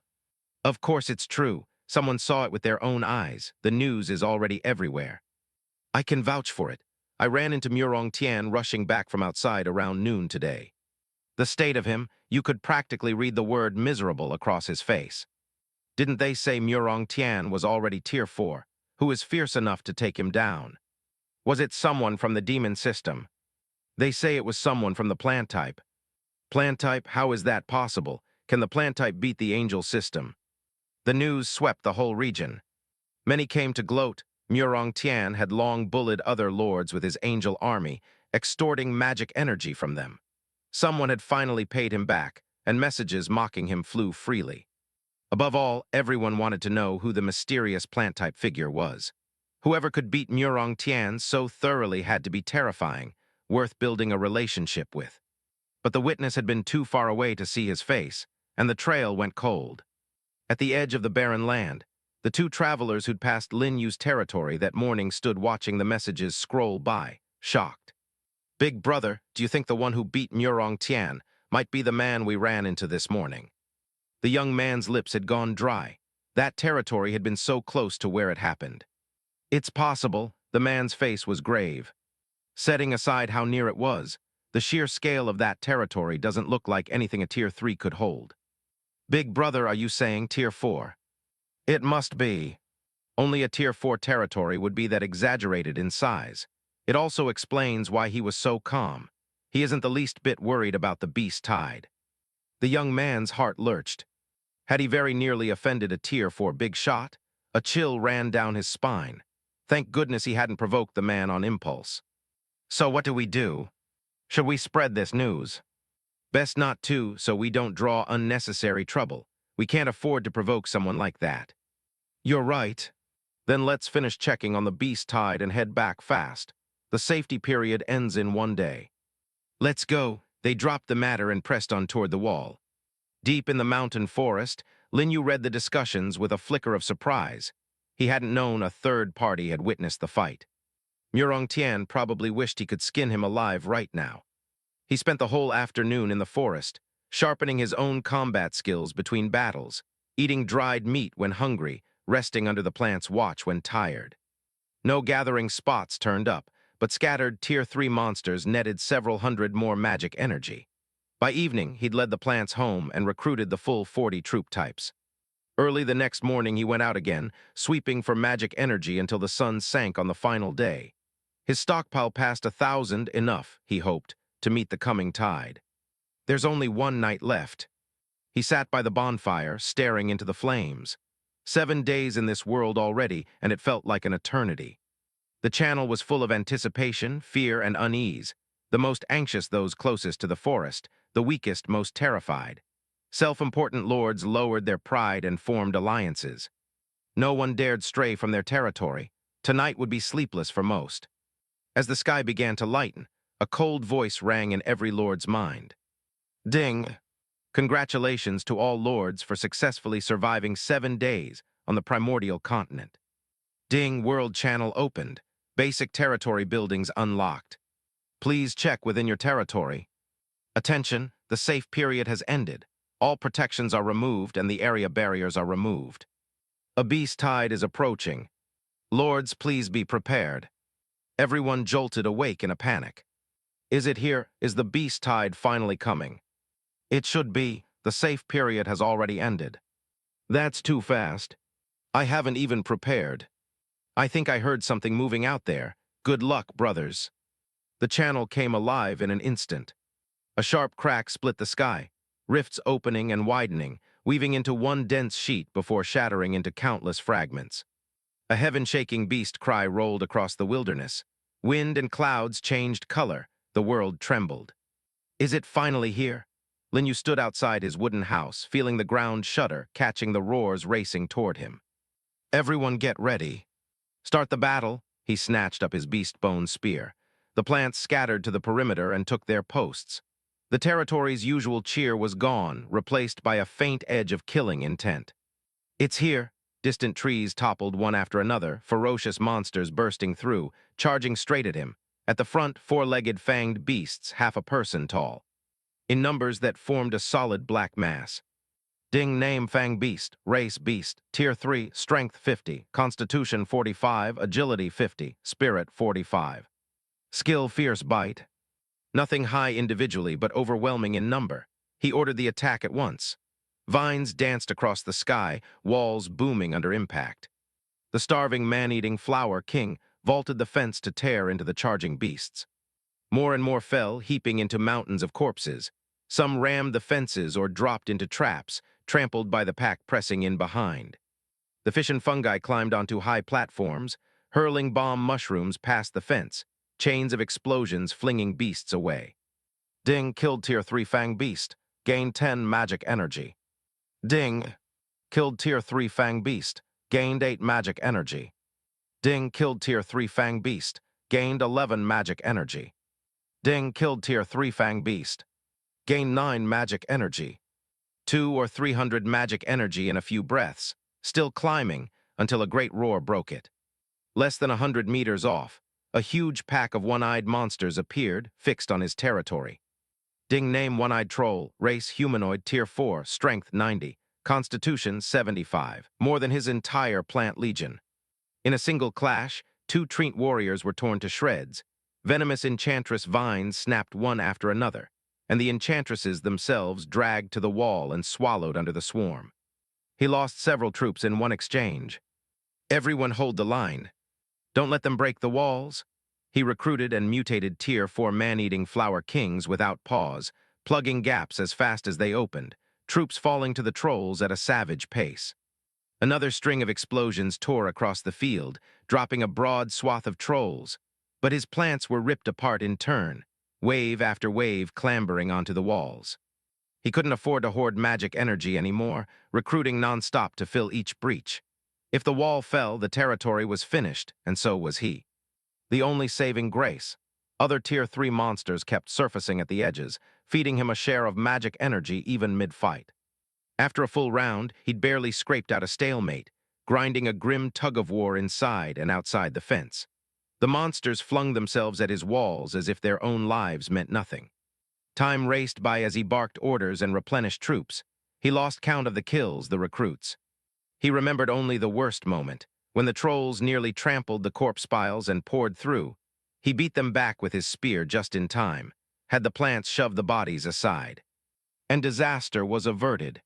"Of course it's true. Someone saw it with their own eyes. The news is already everywhere." "I can vouch for it. I ran into Murong Tian rushing back from outside around noon today. The state of him, you could practically read the word miserable across his face. Didn't they say Murong Tian was already Tier 4? Who is fierce enough to take him down? Was it someone from the demon system?" "They say it was someone from the plant type." "Plant type? How is that possible? Can the plant type beat the angel system?" The news swept the whole region. Many came to gloat. Murong Tian had long bullied other lords with his angel army, extorting magic energy from them. Someone had finally paid him back, and messages mocking him flew freely. Above all, everyone wanted to know who the mysterious plant-type figure was. Whoever could beat Murong Tian so thoroughly had to be terrifying, worth building a relationship with. But the witness had been too far away to see his face, and the trail went cold. At the edge of the barren land, the two travelers who'd passed Lin Yu's territory that morning stood watching the messages scroll by, shocked. "Big brother, do you think the one who beat Murong Tian might be the man we ran into this morning?" The young man's lips had gone dry. That territory had been so close to where it happened. "It's possible." The man's face was grave. "Setting aside how near it was, the sheer scale of that territory doesn't look like anything a Tier 3 could hold." "Big brother, are you saying Tier 4? "It must be. Only a Tier 4 territory would be that exaggerated in size. It also explains why he was so calm. He isn't the least bit worried about the beast tide." The young man's heart lurched. Had he very nearly offended a Tier 4 big shot? A chill ran down his spine. Thank goodness he hadn't provoked the man on impulse. "So what do we do? Should we spread this news?" "Best not to, so we don't draw unnecessary trouble. We can't afford to provoke someone like that." "You're right. Then let's finish checking on the beast tide and head back fast. The safety period ends in 1 day." "Let's go." They dropped the matter and pressed on toward the wall. Deep in the mountain forest, Lin You read the discussions with a flicker of surprise. He hadn't known a third party had witnessed the fight. Murong Tian probably wished he could skin him alive right now. He spent the whole afternoon in the forest, sharpening his own combat skills between battles, eating dried meat when hungry, resting under the plant's watch when tired. No gathering spots turned up, but scattered Tier 3 monsters netted several hundred more magic energy. By evening, he'd led the plants home and recruited the full 40 troop types. Early the next morning, he went out again, sweeping for magic energy until the sun sank on the final day. His stockpile passed 1,000, enough, he hoped, to meet the coming tide. There's only 1 night left. He sat by the bonfire, staring into the flames. 7 days in this world already, and it felt like an eternity. The channel was full of anticipation, fear, and unease, the most anxious those closest to the forest, the weakest most terrified. Self-important lords lowered their pride and formed alliances. No one dared stray from their territory. Tonight would be sleepless for most. As the sky began to lighten, a cold voice rang in every lord's mind. Ding! Congratulations to all lords for successfully surviving 7 days on the Primordial Continent. Ding! World Channel opened. Basic territory buildings unlocked. Please check within your territory. Attention, the safe period has ended. All protections are removed and the area barriers are removed. A beast tide is approaching. Lords, please be prepared. Everyone jolted awake in a panic. Is it here? Is the beast tide finally coming? It should be. The safe period has already ended. That's too fast. I haven't even prepared. I think I heard something moving out there. Good luck, brothers. The channel came alive in an instant. A sharp crack split the sky, rifts opening and widening, weaving into one dense sheet before shattering into countless fragments. A heaven-shaking beast cry rolled across the wilderness. Wind and clouds changed color. The world trembled. Is it finally here? Lin You stood outside his wooden house, feeling the ground shudder, catching the roars racing toward him. Everyone get ready. Start the battle. He snatched up his beast-bone spear. The plants scattered to the perimeter and took their posts. The territory's usual cheer was gone, replaced by a faint edge of killing intent. It's here. Distant trees toppled one after another, ferocious monsters bursting through, charging straight at him. At the front, four-legged fanged beasts, half a person tall, in numbers that formed a solid black mass. Ding name Fang Beast, Race Beast, Tier 3, Strength 50, Constitution 45, Agility 50, Spirit 45. Skill Fierce Bite. Nothing high individually, but overwhelming in number. He ordered the attack at once. Vines danced across the sky, walls booming under impact. The starving man-eating flower king vaulted the fence to tear into the charging beasts. More and more fell, heaping into mountains of corpses. Some rammed the fences or dropped into traps, trampled by the pack pressing in behind. The fish and fungi climbed onto high platforms, hurling bomb mushrooms past the fence, chains of explosions flinging beasts away. Ding killed Tier 3 Fang Beast, gained 10 magic energy. Ding killed Tier 3 Fang Beast, gained 8 magic energy. Ding killed Tier 3 Fang Beast, gained 11 magic energy. Ding killed Tier 3 Fang Beast, gained 9 magic energy. 200 or 300 magic energy in a few breaths, still climbing until a great roar broke it. Less than 100 meters off, a huge pack of one-eyed monsters appeared, fixed on his territory. Ding name One-Eyed Troll, race humanoid, Tier 4, Strength 90, Constitution 75, more than his entire plant legion. In a single clash, 2 Treant warriors were torn to shreds. Venomous enchantress vines snapped one after another, and the enchantresses themselves dragged to the wall and swallowed under the swarm. He lost several troops in one exchange. Everyone hold the line. Don't let them break the walls. He recruited and mutated Tier 4 man-eating flower kings without pause, plugging gaps as fast as they opened, troops falling to the trolls at a savage pace. Another string of explosions tore across the field, dropping a broad swath of trolls, but his plants were ripped apart in turn, wave after wave clambering onto the walls. He couldn't afford to hoard magic energy anymore, recruiting non-stop to fill each breach. If the wall fell, the territory was finished, and so was he. The only saving grace. Other Tier 3 monsters kept surfacing at the edges, feeding him a share of magic energy even mid-fight. After a full round, he'd barely scraped out a stalemate, grinding a grim tug-of-war inside and outside the fence. The monsters flung themselves at his walls as if their own lives meant nothing. Time raced by as he barked orders and replenished troops. He lost count of the kills, the recruits. He remembered only the worst moment, when the trolls nearly trampled the corpse piles and poured through. He beat them back with his spear just in time, had the plants shove the bodies aside. And disaster was averted.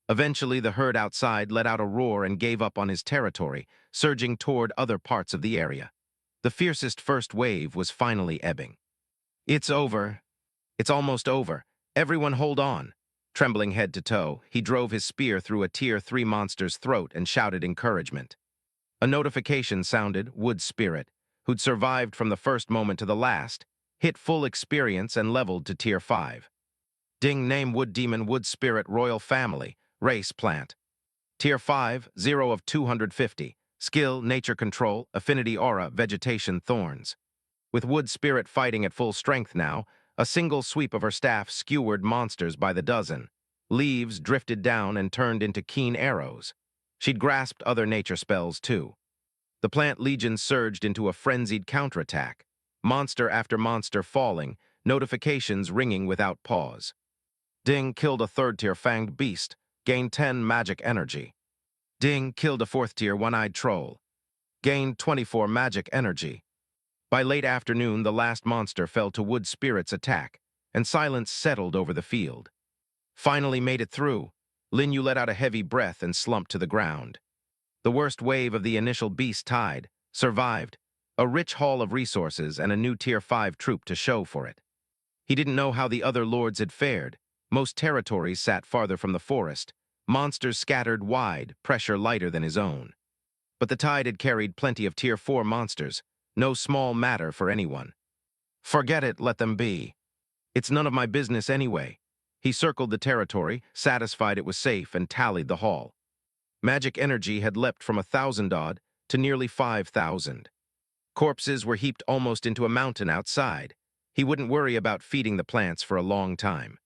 Eventually, the herd outside let out a roar and gave up on his territory, surging toward other parts of the area. The fiercest first wave was finally ebbing. It's over. It's almost over. Everyone hold on. Trembling head to toe, he drove his spear through a Tier 3 monster's throat and shouted encouragement. A notification sounded, Wood Spirit. who'd survived from the first moment to the last, hit full experience and leveled to Tier 5. Ding name Wood Demon Wood Spirit Royal Family, Race Plant. Tier 5, 0 of 250. Skill, Nature Control, Affinity Aura, Vegetation Thorns. With Wood Spirit fighting at full strength now, a single sweep of her staff skewered monsters by the dozen. Leaves drifted down and turned into keen arrows. She'd grasped other nature spells, too. The plant legion surged into a frenzied counterattack. Monster after monster falling, notifications ringing without pause. Ding killed a third-tier fanged beast, gained 10 magic energy. Ding killed a fourth-tier one-eyed troll, gained 24 magic energy. By late afternoon, the last monster fell to Wood Spirit's attack, and silence settled over the field. Finally made it through. Lin You let out a heavy breath and slumped to the ground. The worst wave of the initial beast tide survived, a rich haul of resources and a new Tier 5 troop to show for it. He didn't know how the other lords had fared. Most territories sat farther from the forest, monsters scattered wide, pressure lighter than his own. But the tide had carried plenty of Tier 4 monsters, no small matter for anyone. Forget it, let them be. It's none of my business anyway. He circled the territory, satisfied it was safe, and tallied the haul. Magic energy had leapt from 1,000-odd to nearly 5,000. Corpses were heaped almost into a mountain outside. He wouldn't worry about feeding the plants for a long time.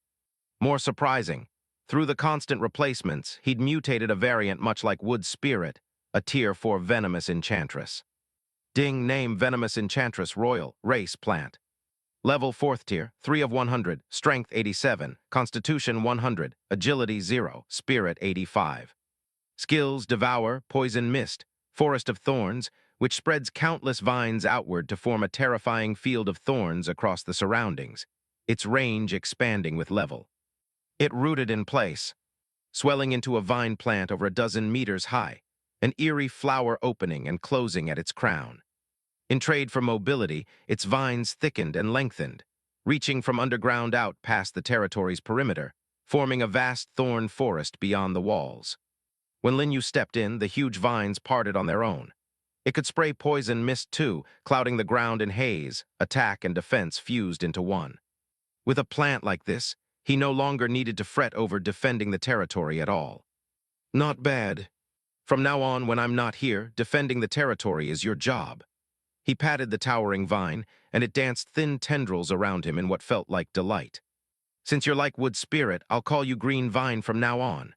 More surprising, through the constant replacements, he'd mutated a variant much like Wood Spirit, a Tier 4 venomous enchantress. Ding name Venomous Enchantress Royal, Race Plant. Level 4th tier, 3 of 100, Strength 87, Constitution 100, Agility 0, Spirit 85. Skills Devour, Poison Mist, Forest of Thorns, which spreads countless vines outward to form a terrifying field of thorns across the surroundings, its range expanding with level. It rooted in place, swelling into a vine plant over a dozen meters high, an eerie flower opening and closing at its crown. In trade for mobility, its vines thickened and lengthened, reaching from underground out past the territory's perimeter, forming a vast thorn forest beyond the walls. When Lin You stepped in, the huge vines parted on their own. It could spray poison mist too, clouding the ground in haze, attack and defense fused into one. With a plant like this, he no longer needed to fret over defending the territory at all. Not bad. From now on, when I'm not here, defending the territory is your job. He patted the towering vine, and it danced thin tendrils around him in what felt like delight. Since you're like Wood Spirit, I'll call you Green Vine from now on.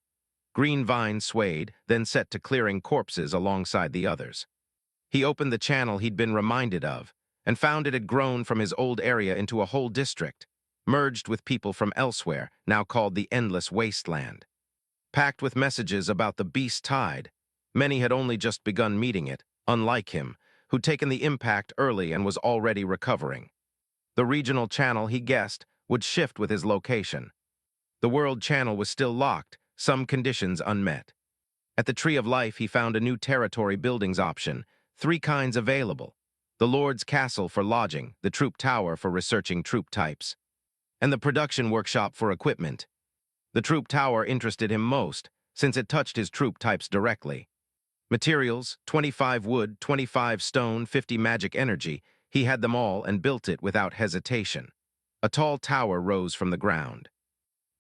Green Vine swayed, then set to clearing corpses alongside the others. He opened the channel he'd been reminded of, and found it had grown from his old area into a whole district, merged with people from elsewhere, now called the Endless Wasteland. Packed with messages about the beast tide, many had only just begun meeting it, unlike him, who'd taken the impact early and was already recovering. The regional channel, he guessed, would shift with his location. The world channel was still locked, some conditions unmet. At the Tree of Life, he found a new territory buildings option, 3 kinds available: the Lord's Castle for lodging, the Troop Tower for researching troop types, and the Production Workshop for equipment. The Troop Tower interested him most, since it touched his troop types directly. Materials, 25 wood, 25 stone, 50 magic energy. He had them all and built it without hesitation. A tall tower rose from the ground.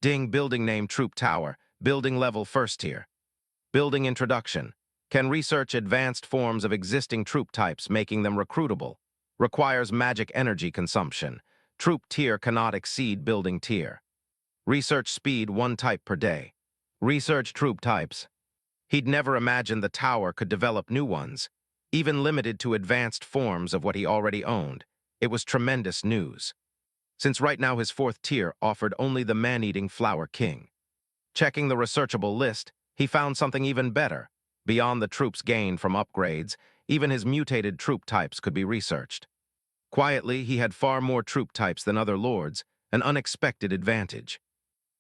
Ding building name Troop Tower, building level 1st tier. Building introduction. Can research advanced forms of existing troop types, making them recruitable. Requires magic energy consumption. Troop tier cannot exceed building tier. Research speed 1 type per day. Research troop types. He'd never imagined the tower could develop new ones, even limited to advanced forms of what he already owned. It was tremendous news, since right now his 4th tier offered only the man-eating Flower King. Checking the researchable list, he found something even better. Beyond the troops gained from upgrades, even his mutated troop types could be researched. Quietly, he had far more troop types than other lords, an unexpected advantage.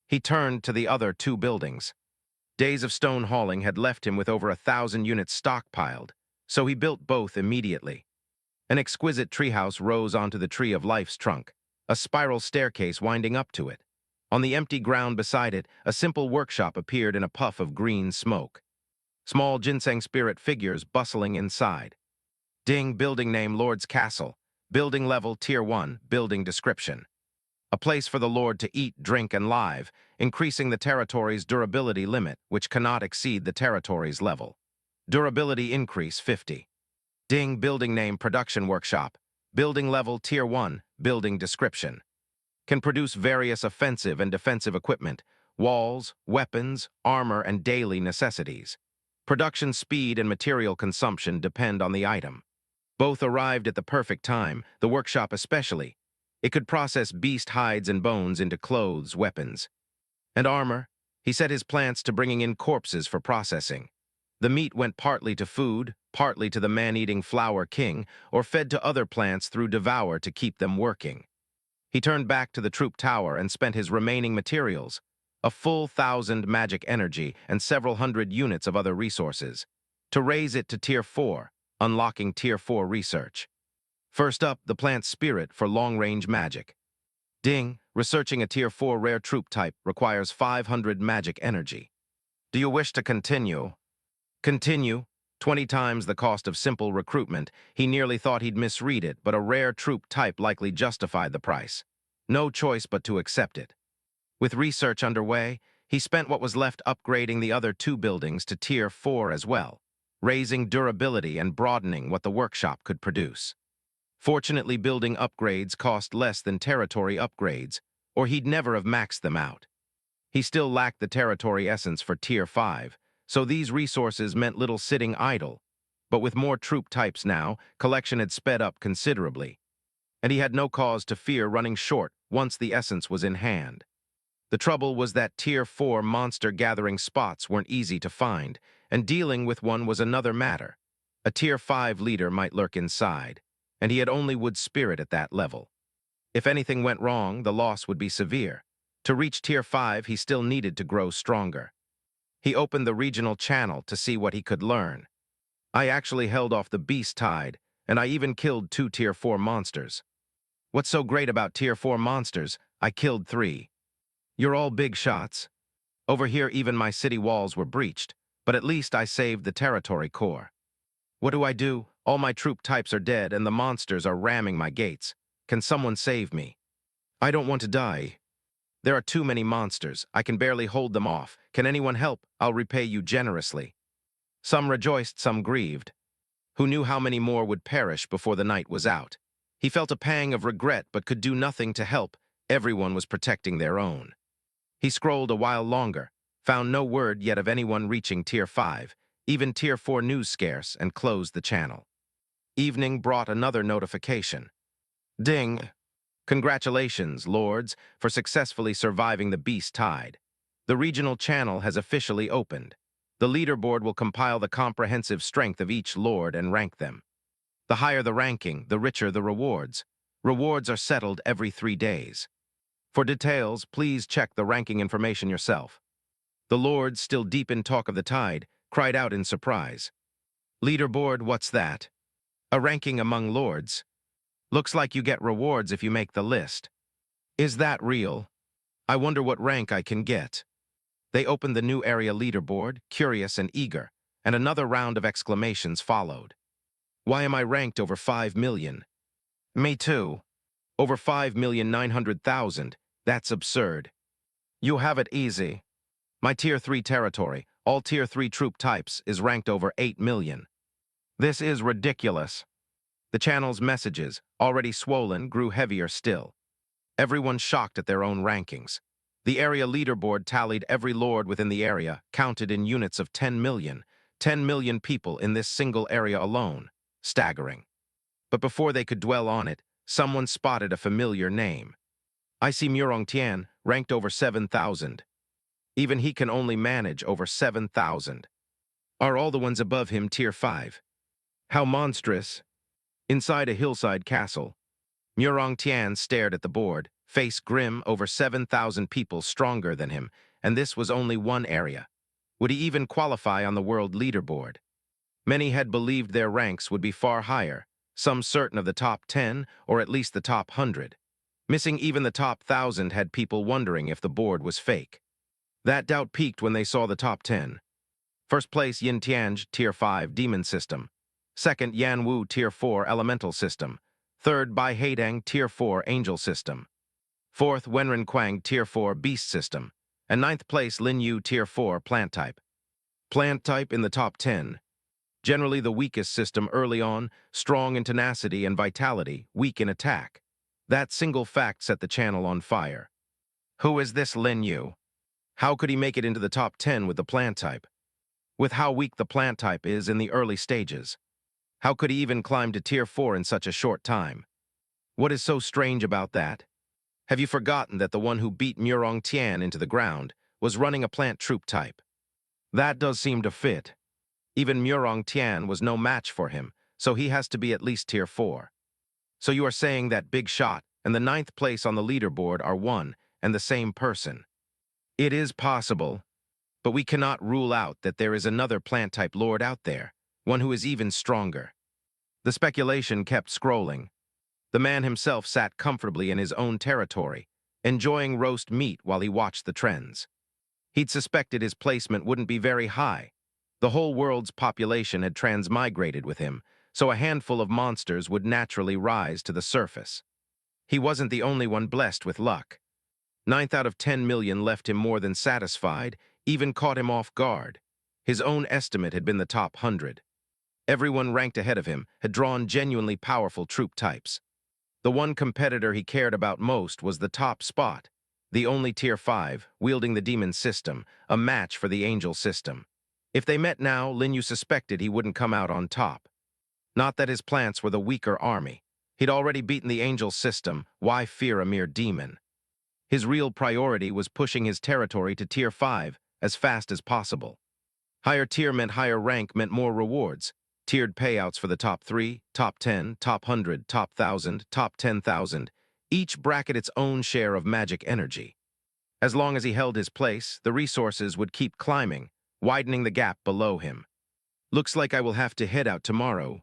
He turned to the other 2 buildings. Days of stone hauling had left him with over 1,000 units stockpiled, so he built both immediately. An exquisite treehouse rose onto the Tree of Life's trunk, a spiral staircase winding up to it. On the empty ground beside it, a simple workshop appeared in a puff of green smoke. Small ginseng spirit figures bustling inside. Ding, building name Lord's Castle. Building level Tier 1, building description. A place for the Lord to eat, drink, and live, increasing the territory's durability limit, which cannot exceed the territory's level. Durability increase 50. Ding, building name Production Workshop. Building level Tier 1, building description. Can produce various offensive and defensive equipment, walls, weapons, armor, and daily necessities. Production speed and material consumption depend on the item. Both arrived at the perfect time, the workshop especially. It could process beast hides and bones into clothes, weapons, and armor. He set his plants to bringing in corpses for processing. The meat went partly to food, partly to the man-eating flower king, or fed to other plants through devour to keep them working. He turned back to the troop tower and spent his remaining materials, a full 1,000 magic energy and several hundred units of other resources, to raise it to Tier 4, unlocking Tier 4 research. First up, the plant spirit for long-range magic. Ding, researching a Tier 4 rare troop type requires 500 magic energy. Do you wish to continue? Continue. 20 times the cost of simple recruitment. He nearly thought he'd misread it, but a rare troop type likely justified the price. No choice but to accept it. With research underway, he spent what was left upgrading the other 2 buildings to Tier 4 as well, raising durability and broadening what the workshop could produce. Fortunately, building upgrades cost less than territory upgrades, or he'd never have maxed them out. He still lacked the territory essence for Tier 5, so these resources meant little sitting idle. But with more troop types now, collection had sped up considerably, and he had no cause to fear running short once the essence was in hand. The trouble was that Tier 4 monster-gathering spots weren't easy to find, and dealing with one was another matter. A Tier 5 leader might lurk inside, and he had only wood spirit at that level. If anything went wrong, the loss would be severe. To reach Tier 5, he still needed to grow stronger. He opened the regional channel to see what he could learn. I actually held off the beast tide, and I even killed 2 Tier 4 monsters. What's so great about Tier 4 monsters? I killed 3. You're all big shots. Over here, even my city walls were breached, but at least I saved the territory core. What do I do? All my troop types are dead, and the monsters are ramming my gates. Can someone save me? I don't want to die. There are too many monsters. I can barely hold them off. Can anyone help? I'll repay you generously. Some rejoiced, some grieved. Who knew how many more would perish before the night was out? He felt a pang of regret but could do nothing to help. Everyone was protecting their own. He scrolled a while longer, found no word yet of anyone reaching Tier 5, even Tier 4 news scarce, and closed the channel. Evening brought another notification. Ding! Congratulations, lords, for successfully surviving the beast tide. The regional channel has officially opened. The leaderboard will compile the comprehensive strength of each lord and rank them. The higher the ranking, the richer the rewards. Rewards are settled every 3 days. For details, please check the ranking information yourself. The lords, still deep in talk of the tide, cried out in surprise. Leaderboard, what's that? A ranking among lords. Looks like you get rewards if you make the list. Is that real? I wonder what rank I can get. They opened the new area leaderboard, curious and eager, and another round of exclamations followed. Why am I ranked over 5 million? Me too. Over 5,900,000. That's absurd. You have it easy. My Tier 3 territory, all Tier 3 troop types, is ranked over 8 million. This is ridiculous. The channel's messages, already swollen, grew heavier still. Everyone shocked at their own rankings. The area leaderboard tallied every lord within the area, counted in units of 10 million. 10 million people in this single area alone. Staggering. But before they could dwell on it, someone spotted a familiar name. I see Murong Tian, ranked over 7,000. Even he can only manage over 7,000. Are all the ones above him Tier 5? How monstrous. Inside a hillside castle, Murong Tian stared at the board, face grim, over 7,000 people stronger than him, and this was only one area. Would he even qualify on the world leaderboard? Many had believed their ranks would be far higher, some certain of the top 10 or at least the top 100. Missing even the top 1,000 had people wondering if the board was fake. That doubt peaked when they saw the top 10. First place Yin Tianj, Tier 5, Demon System. Second, Yanwu Tier 4 Elemental System. Third, Bai Haidang Tier 4 Angel System. Fourth, Wenren Quang Tier 4 Beast System. And ninth place, Lin You Tier 4 Plant Type. Plant type in the top 10. Generally the weakest system early on, strong in tenacity and vitality, weak in attack. That single fact set the channel on fire. Who is this Lin You? How could he make it into the top 10 with the plant type? With how weak the plant type is in the early stages. How could he even climb to Tier 4 in such a short time? What is so strange about that? Have you forgotten that the one who beat Murong Tian into the ground was running a plant troop type? That does seem to fit. Even Murong Tian was no match for him, so he has to be at least Tier 4. So you are saying that Big Shot and the ninth place on the leaderboard are one and the same person. It is possible, but we cannot rule out that there is another plant-type lord out there, one who is even stronger. The speculation kept scrolling. The man himself sat comfortably in his own territory, enjoying roast meat while he watched the trends. He'd suspected his placement wouldn't be very high. The whole world's population had transmigrated with him, so a handful of monsters would naturally rise to the surface. He wasn't the only one blessed with luck. 9 out of 10 million left him more than satisfied, even caught him off guard. His own estimate had been the top 100. Everyone ranked ahead of him had drawn genuinely powerful troop types. The one competitor he cared about most was the top spot, the only Tier 5, wielding the demon system, a match for the angel system. If they met now, Lin You suspected he wouldn't come out on top. Not that his plants were the weaker army. He'd already beaten the angel system, why fear a mere demon? His real priority was pushing his territory to Tier 5 as fast as possible. Higher tier meant higher rank meant more rewards. Tiered payouts for the top 3, top 10, top 100, top 1,000, top 10,000, each bracket its own share of magic energy. As long as he held his place, the resources would keep climbing, widening the gap below him. Looks like I will have to head out tomorrow.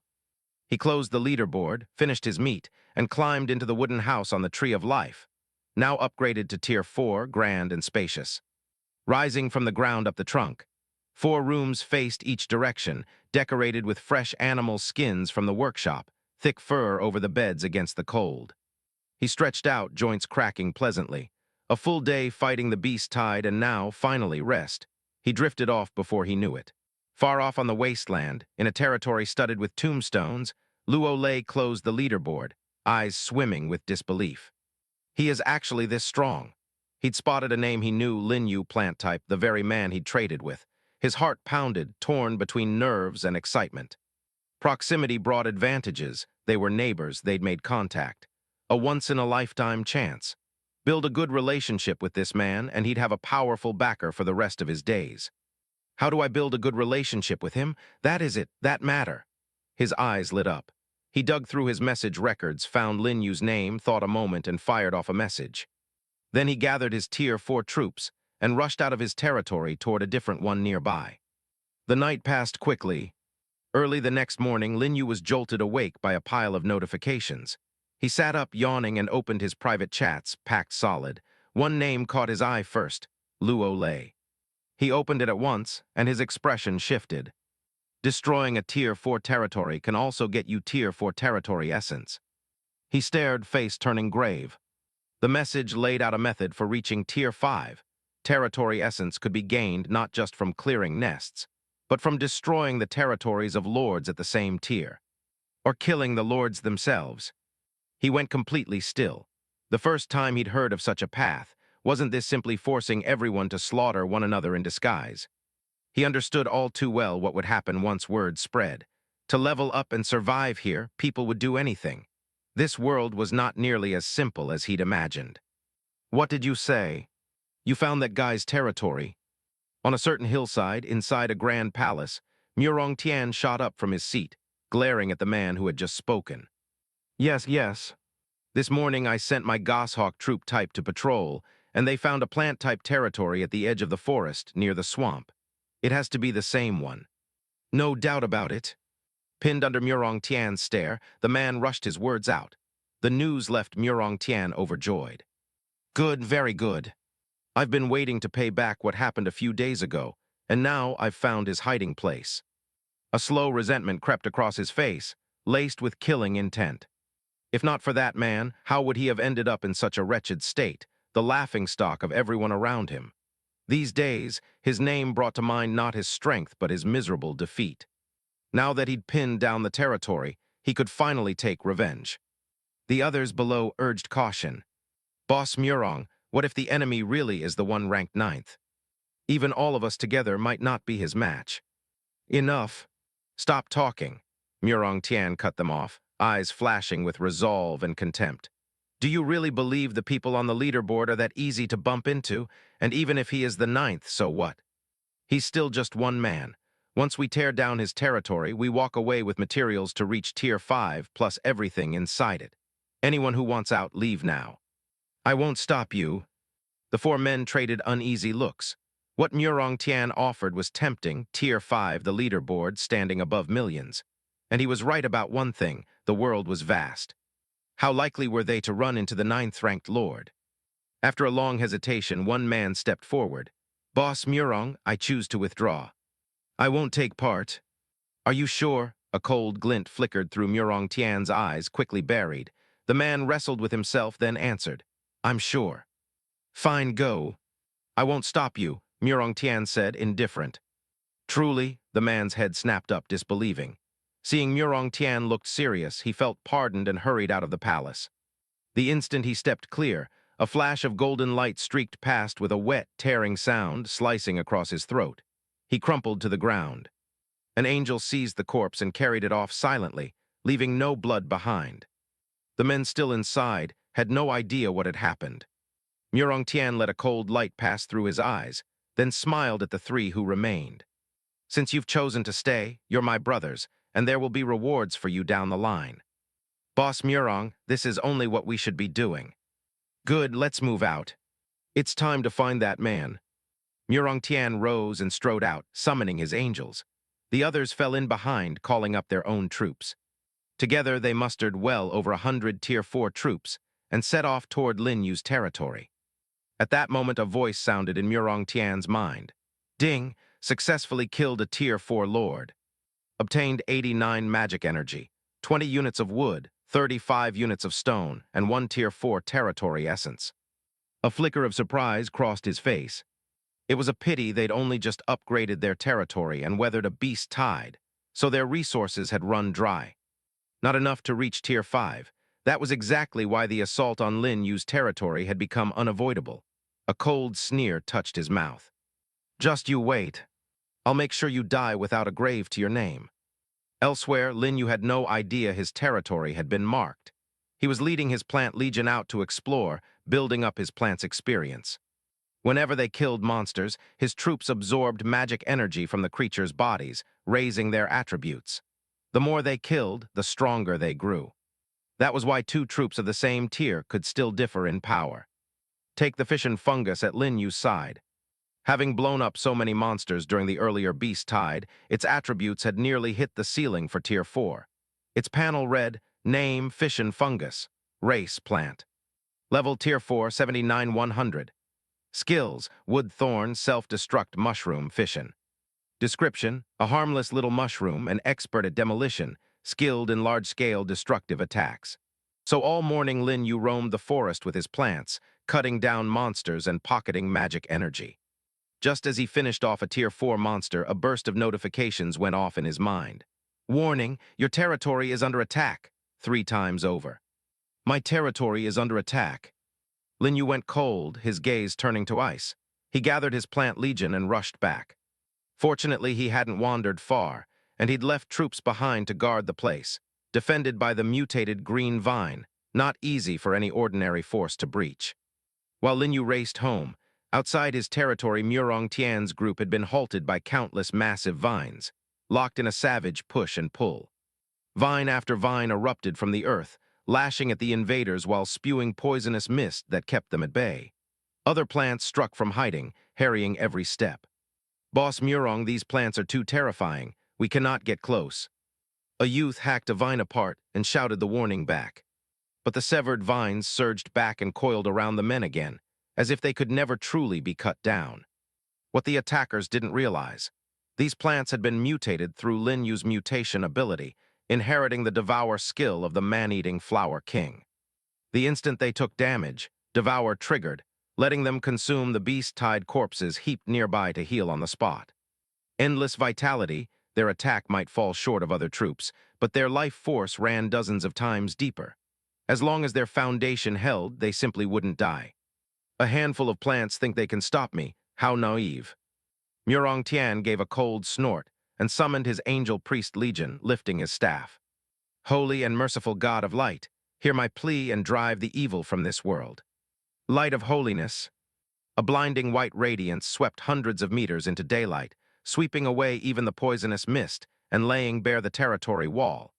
He closed the leaderboard, finished his meat, and climbed into the wooden house on the Tree of Life, now upgraded to Tier 4, grand and spacious. Rising from the ground up the trunk, 4 rooms faced each direction, decorated with fresh animal skins from the workshop, thick fur over the beds against the cold. He stretched out, joints cracking pleasantly. A full day fighting the beast tide and now, finally, rest. He drifted off before he knew it. Far off on the wasteland, in a territory studded with tombstones, Luo Lei closed the leaderboard, eyes swimming with disbelief. He is actually this strong. He'd spotted a name he knew, Lin You plant type, the very man he'd traded with. His heart pounded, torn between nerves and excitement. Proximity brought advantages. They were neighbors, they'd made contact. A once-in-a-lifetime chance. Build a good relationship with this man, and he'd have a powerful backer for the rest of his days. How do I build a good relationship with him? That is it, that matter. His eyes lit up. He dug through his message records, found Lin Yu's name, thought a moment, and fired off a message. Then he gathered his Tier 4 troops and rushed out of his territory toward a different one nearby. The night passed quickly. Early the next morning, Lin Yu was jolted awake by a pile of notifications. He sat up, yawning, and opened his private chats, packed solid. One name caught his eye first, Luo Lei. He opened it at once, and his expression shifted. Destroying a Tier 4 territory can also get you Tier 4 territory essence. He stared, face turning grave. The message laid out a method for reaching Tier 5. Territory essence could be gained not just from clearing nests, but from destroying the territories of lords at the same tier, or killing the lords themselves. He went completely still. The first time he'd heard of such a path. Wasn't this simply forcing everyone to slaughter one another in disguise? He understood all too well what would happen once word spread. To level up and survive here, people would do anything. This world was not nearly as simple as he'd imagined. What did you say? You found that guy's territory. On a certain hillside, inside a grand palace, Murong Tian shot up from his seat, glaring at the man who had just spoken. Yes. This morning I sent my goshawk troop type to patrol, and they found a plant-type territory at the edge of the forest, near the swamp. It has to be the same one. No doubt about it. Pinned under Murong Tian's stare, the man rushed his words out. The news left Murong Tian overjoyed. Good, very good. I've been waiting to pay back what happened a few days ago, and now I've found his hiding place. A slow resentment crept across his face, laced with killing intent. If not for that man, how would he have ended up in such a wretched state, the laughingstock of everyone around him? These days, his name brought to mind not his strength but his miserable defeat. Now that he'd pinned down the territory, he could finally take revenge. The others below urged caution. Boss Murong, what if the enemy really is the one ranked ninth? Even all of us together might not be his match. Enough. Stop talking. Murong Tian cut them off, eyes flashing with resolve and contempt. Do you really believe the people on the leaderboard are that easy to bump into? And even if he is the ninth, so what? He's still just one man. Once we tear down his territory, we walk away with materials to reach Tier 5 plus everything inside it. Anyone who wants out, leave now. I won't stop you. The four men traded uneasy looks. What Murong Tian offered was tempting, Tier 5, the leaderboard, standing above millions. And he was right about one thing, the world was vast. How likely were they to run into the ninth-ranked lord? After a long hesitation, one man stepped forward. Boss Murong, I choose to withdraw. I won't take part. Are you sure? A cold glint flickered through Murong Tian's eyes, quickly buried. The man wrestled with himself, then answered. I'm sure. Fine, go. I won't stop you, Murong Tian said, indifferent. Truly, the man's head snapped up, disbelieving. Seeing Murong Tian looked serious, he felt pardoned and hurried out of the palace. The instant he stepped clear, a flash of golden light streaked past with a wet, tearing sound slicing across his throat. He crumpled to the ground. An angel seized the corpse and carried it off silently, leaving no blood behind. The men still inside had no idea what had happened. Murong Tian let a cold light pass through his eyes, then smiled at the three who remained. Since you've chosen to stay, you're my brothers, and there will be rewards for you down the line. Boss Murong, this is only what we should be doing. Good, let's move out. It's time to find that man. Murong Tian rose and strode out, summoning his angels. The others fell in behind, calling up their own troops. Together, they mustered well over 100 Tier 4 troops and set off toward Lin Yu's territory. At that moment, a voice sounded in Murong Tian's mind. Ding, successfully killed a Tier 4 lord. Obtained 89 magic energy, 20 units of wood, 35 units of stone, and 1 Tier 4 territory essence. A flicker of surprise crossed his face. It was a pity they'd only just upgraded their territory and weathered a beast tide, so their resources had run dry. Not enough to reach Tier 5. That was exactly why the assault on Lin Yu's territory had become unavoidable. A cold sneer touched his mouth. Just you wait. I'll make sure you die without a grave to your name. Elsewhere, Lin Yu had no idea his territory had been marked. He was leading his plant legion out to explore, building up his plant's experience. Whenever they killed monsters, his troops absorbed magic energy from the creatures' bodies, raising their attributes. The more they killed, the stronger they grew. That was why two troops of the same tier could still differ in power. Take the fission fungus at Lin Yu's side. Having blown up so many monsters during the earlier beast tide, its attributes had nearly hit the ceiling for Tier 4. Its panel read, Name Fission Fungus, Race Plant. Level Tier 4, 79-100. Skills, Wood Thorn Self-Destruct Mushroom Fission. Description, a harmless little mushroom, an expert at demolition, skilled in large-scale destructive attacks. So all morning Lin Yu roamed the forest with his plants, cutting down monsters and pocketing magic energy. Just as he finished off a Tier 4 monster, a burst of notifications went off in his mind. Warning, your territory is under attack, 3 times over. My territory is under attack. Lin Yu went cold, his gaze turning to ice. He gathered his plant legion and rushed back. Fortunately, he hadn't wandered far, and he'd left troops behind to guard the place, defended by the mutated green vine, not easy for any ordinary force to breach. While Lin Yu raced home, outside his territory, Murong Tian's group had been halted by countless massive vines, locked in a savage push and pull. Vine after vine erupted from the earth, lashing at the invaders while spewing poisonous mist that kept them at bay. Other plants struck from hiding, harrying every step. Boss Murong, these plants are too terrifying. We cannot get close. A youth hacked a vine apart and shouted the warning back. But the severed vines surged back and coiled around the men again, as if they could never truly be cut down. What the attackers didn't realize, These plants had been mutated through Lin Yu's mutation ability, inheriting the devour skill of the man-eating flower king. The instant they took damage, devour triggered, letting them consume the beast-tied corpses heaped nearby to heal on the spot. Endless vitality, their attack might fall short of other troops, but their life force ran dozens of times deeper. As long as their foundation held, they simply wouldn't die. A handful of plants think they can stop me. How naive. Murong Tian gave a cold snort and summoned his angel priest legion, lifting his staff. Holy and merciful God of light, hear my plea and drive the evil from this world. Light of holiness. A blinding white radiance swept hundreds of meters into daylight, sweeping away even the poisonous mist and laying bare the territory wall.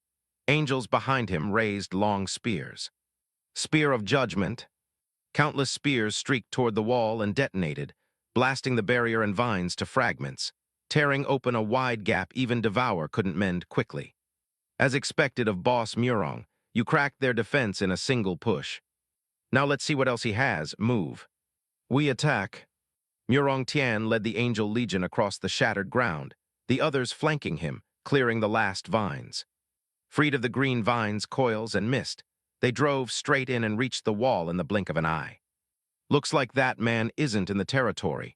Angels behind him raised long spears. Spear of judgment. Countless spears streaked toward the wall and detonated, blasting the barrier and vines to fragments, tearing open a wide gap even Devour couldn't mend quickly. As expected of Boss Murong, you cracked their defense in a single push. Now let's see what else he has. Move. We attack. Murong Tian led the Angel Legion across the shattered ground, the others flanking him, clearing the last vines. Freed of the green vines, coils, and mist, they drove straight in and reached the wall in the blink of an eye. Looks like that man isn't in the territory.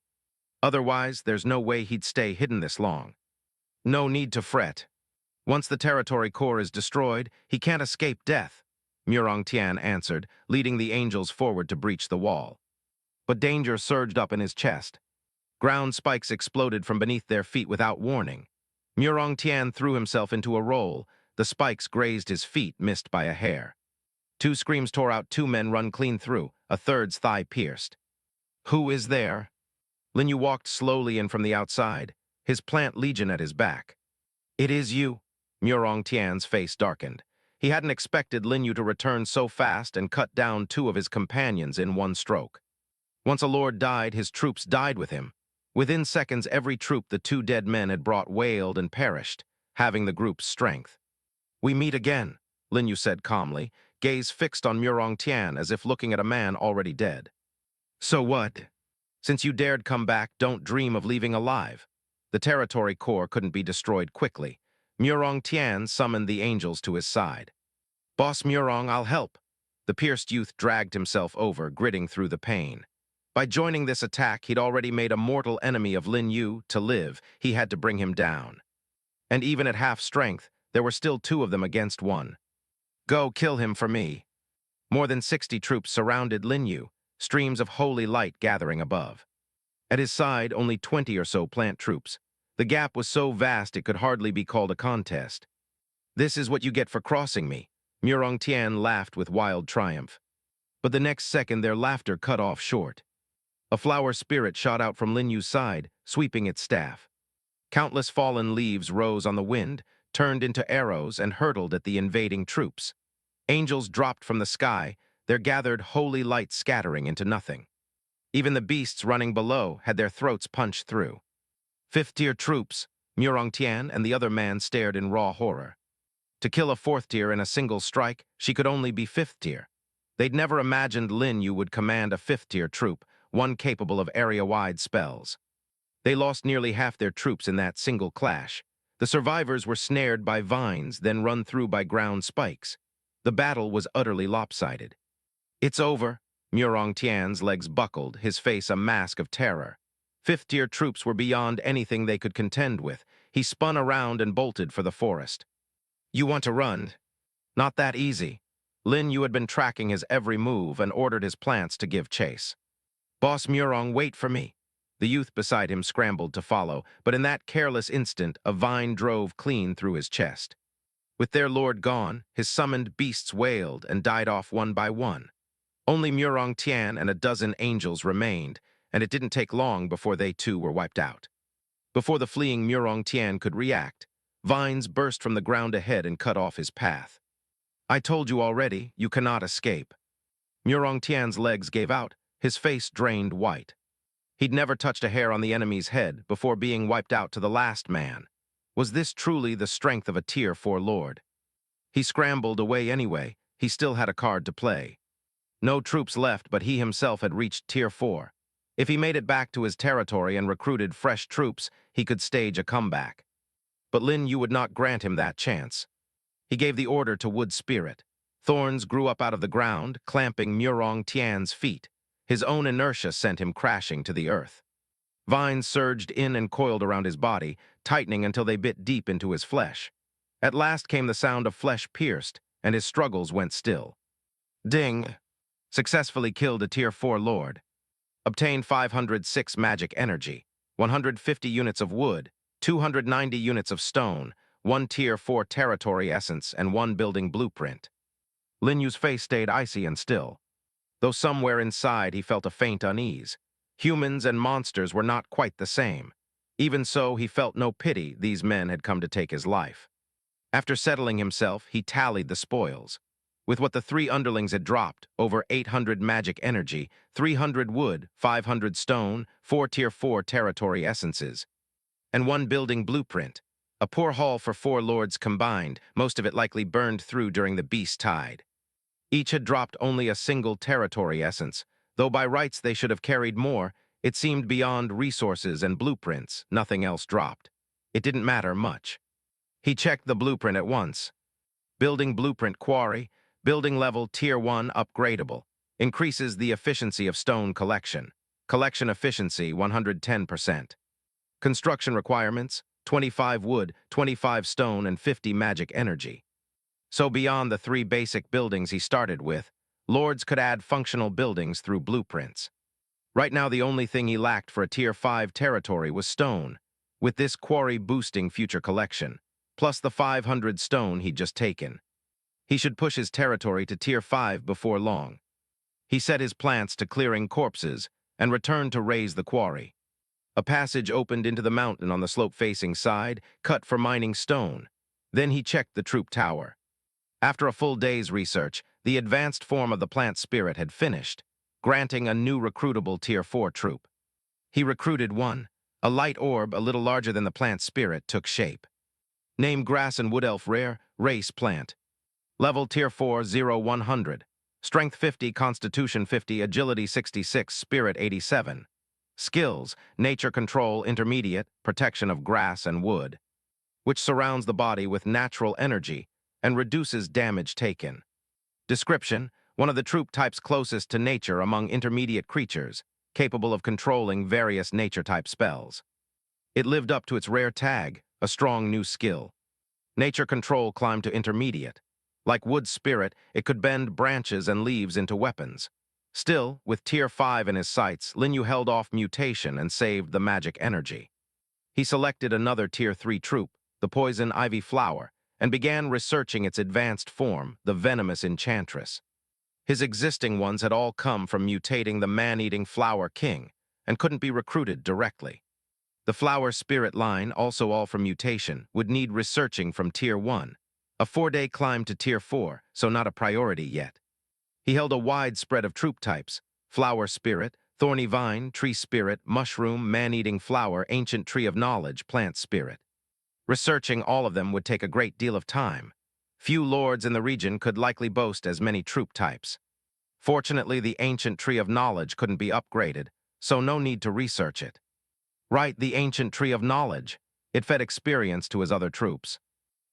Otherwise, there's no way he'd stay hidden this long. No need to fret. Once the territory core is destroyed, he can't escape death, Murong Tian answered, leading the angels forward to breach the wall. But danger surged up in his chest. Ground spikes exploded from beneath their feet without warning. Murong Tian threw himself into a roll. The spikes grazed his feet, missed by a hair. Two screams tore out, two men run clean through, a third's thigh pierced. Who is there? Lin You walked slowly in from the outside, his plant legion at his back. It is you. Murong Tian's face darkened. He hadn't expected Lin Yu to return so fast and cut down two of his companions in one stroke. Once a lord died, his troops died with him. Within seconds, every troop the two dead men had brought wailed and perished, having the group's strength. We meet again, Lin Yu said calmly, gaze fixed on Murong Tian as if looking at a man already dead. So what? Since you dared come back, don't dream of leaving alive. The territory core couldn't be destroyed quickly. Murong Tian summoned the angels to his side. Boss Murong, I'll help. The pierced youth dragged himself over, gritting through the pain. By joining this attack, he'd already made a mortal enemy of Lin Yu. To live, he had to bring him down. And even at half strength, there were still two of them against one. Go kill him for me. More than 60 troops surrounded Lin Yu, streams of holy light gathering above. At his side, only 20 or so plant troops. The gap was so vast it could hardly be called a contest. This is what you get for crossing me, Murong Tian laughed with wild triumph. But the next second their laughter cut off short. A flower spirit shot out from Lin Yu's side, sweeping its staff. Countless fallen leaves rose on the wind, turned into arrows and hurtled at the invading troops. Angels dropped from the sky, their gathered holy light scattering into nothing. Even the beasts running below had their throats punched through. Fifth-tier troops, Murong Tian and the other man stared in raw horror. To kill a fourth-tier in a single strike, she could only be fifth-tier. They'd never imagined Lin Yu would command a fifth-tier troop, one capable of area-wide spells. They lost nearly half their troops in that single clash. The survivors were snared by vines, then run through by ground spikes. The battle was utterly lopsided. It's over. Murong Tian's legs buckled, his face a mask of terror. Fifth-tier troops were beyond anything they could contend with. He spun around and bolted for the forest. You want to run? Not that easy. Lin Yu had been tracking his every move and ordered his plants to give chase. Boss Murong, wait for me. The youth beside him scrambled to follow, but in that careless instant, a vine drove clean through his chest. With their lord gone, his summoned beasts wailed and died off one by one. Only Murong Tian and a dozen angels remained, and it didn't take long before they too were wiped out. Before the fleeing Murong Tian could react, vines burst from the ground ahead and cut off his path. I told you already, you cannot escape. Murong Tian's legs gave out, his face drained white. He'd never touched a hair on the enemy's head before being wiped out to the last man. Was this truly the strength of a Tier 4 lord? He scrambled away anyway. He still had a card to play. No troops left, but he himself had reached Tier 4. If he made it back to his territory and recruited fresh troops, he could stage a comeback. But Lin You would not grant him that chance. He gave the order to Wood Spirit. Thorns grew up out of the ground, clamping Murong Tian's feet. His own inertia sent him crashing to the earth. Vines surged in and coiled around his body, tightening until they bit deep into his flesh. At last came the sound of flesh pierced, and his struggles went still. Ding! Successfully killed a Tier 4 Lord. Obtained 506 magic energy, 150 units of wood, 290 units of stone, 1 Tier 4 territory essence, and 1 building blueprint. Lin Yu's face stayed icy and still. Though somewhere inside he felt a faint unease. Humans and monsters were not quite the same. Even so, he felt no pity these men had come to take his life. After settling himself, he tallied the spoils. With what the 3 underlings had dropped, over 800 magic energy, 300 wood, 500 stone, 4 Tier 4 territory essences, and 1 building blueprint. A poor haul for 4 lords combined, most of it likely burned through during the beast tide. Each had dropped only a single territory essence, though by rights they should have carried more. It seemed beyond resources and blueprints, nothing else dropped. It didn't matter much. He checked the blueprint at once. Building blueprint quarry, building level Tier 1 upgradable, increases the efficiency of stone collection. Collection efficiency 110%. Construction requirements, 25 wood, 25 stone, and 50 magic energy. So beyond the 3 basic buildings he started with, lords could add functional buildings through blueprints. Right now the only thing he lacked for a Tier 5 territory was stone, with this quarry boosting future collection, plus the 500 stone he'd just taken. He should push his territory to Tier 5 before long. He set his plants to clearing corpses and returned to raise the quarry. A passage opened into the mountain on the slope-facing side, cut for mining stone. Then he checked the troop tower. After a full day's research, the advanced form of the plant spirit had finished, granting a new recruitable Tier 4 troop. He recruited 1. A light orb a little larger than the plant spirit took shape. Name Grass and Wood Elf Rare, Race Plant. Level Tier 4, 0-100. Strength 50, Constitution 50, Agility 66, Spirit 87. Skills, Nature Control Intermediate, Protection of Grass and Wood, which surrounds the body with natural energy and reduces damage taken. Description, one of the troop types closest to nature among intermediate creatures, capable of controlling various nature-type spells. It lived up to its rare tag, a strong new skill. Nature Control climbed to intermediate. Like Wood Spirit, it could bend branches and leaves into weapons. Still, with Tier 5 in his sights, Lin You held off Mutation and saved the magic energy. He selected another Tier 3 troop, the Poison Ivy Flower, and began researching its advanced form, the Venomous Enchantress. His existing ones had all come from mutating the Man-Eating Flower King, and couldn't be recruited directly. The Flower Spirit line, also all from Mutation, would need researching from Tier 1. A 4-day climb to Tier 4, so not a priority yet. He held a wide spread of troop types: Flower Spirit, Thorny Vine, Tree Spirit, Mushroom, Man-Eating Flower, Ancient Tree of Knowledge, Plant Spirit. Researching all of them would take a great deal of time. Few lords in the region could likely boast as many troop types. Fortunately, the Ancient Tree of Knowledge couldn't be upgraded, so no need to research it. Right, the Ancient Tree of Knowledge. It fed experience to his other troops.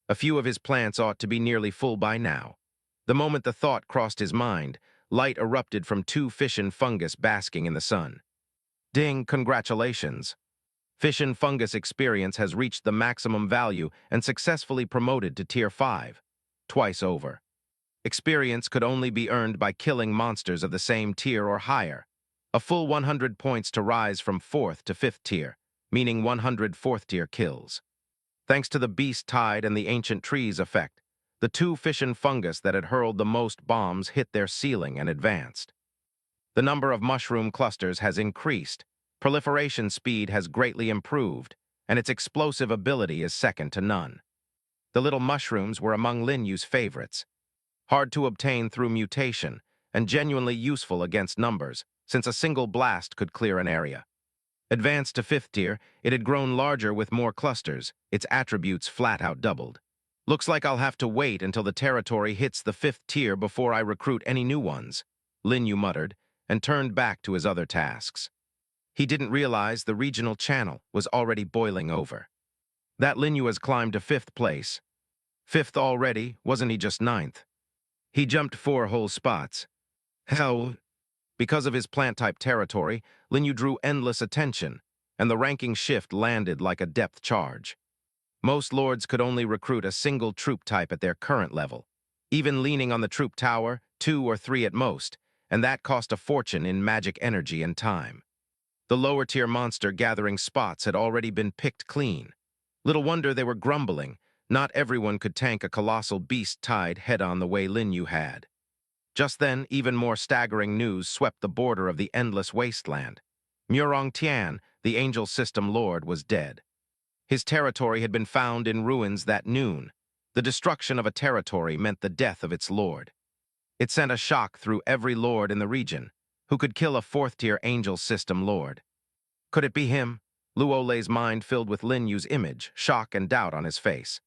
A few of his plants ought to be nearly full by now. The moment the thought crossed his mind, light erupted from 2 fission fungus basking in the sun. Ding, congratulations. Fission fungus experience has reached the maximum value and successfully promoted to Tier 5. Twice over. Experience could only be earned by killing monsters of the same tier or higher. A full 100 points to rise from 4th to 5th tier, meaning 100 4th-tier kills. Thanks to the Beast Tide and the Ancient Trees effect, the 2 fission fungus that had hurled the most bombs hit their ceiling and advanced. The number of mushroom clusters has increased, proliferation speed has greatly improved, and its explosive ability is second to none. The little mushrooms were among Lin Yu's favorites. Hard to obtain through mutation, and genuinely useful against numbers, since a single blast could clear an area. Advanced to 5th tier, it had grown larger with more clusters, its attributes flat out doubled. Looks like I'll have to wait until the territory hits the 5th tier before I recruit any new ones, Lin You muttered, and turned back to his other tasks. He didn't realize the regional channel was already boiling over. That Lin You has climbed to 5th place. 5th already, wasn't he just 9th? He jumped 4 whole spots. Hell, because of his plant-type territory, Lin You drew endless attention, and the ranking shift landed like a depth charge. Most lords could only recruit a single troop type at their current level, even leaning on the troop tower, 2 or 3 at most, and that cost a fortune in magic energy and time. The lower-tier monster gathering spots had already been picked clean. Little wonder they were grumbling. Not everyone could tank a colossal beast tied head-on the way Lin You had. Just then, even more staggering news swept the border of the endless wasteland. Murong Tian, the Angel System Lord, was dead. His territory had been found in ruins that noon. The destruction of a territory meant the death of its lord. It sent a shock through every lord in the region, who could kill a 4th-tier Angel System Lord. Could it be him? Luolei's mind filled with Lin Yu's image, shock and doubt on his face.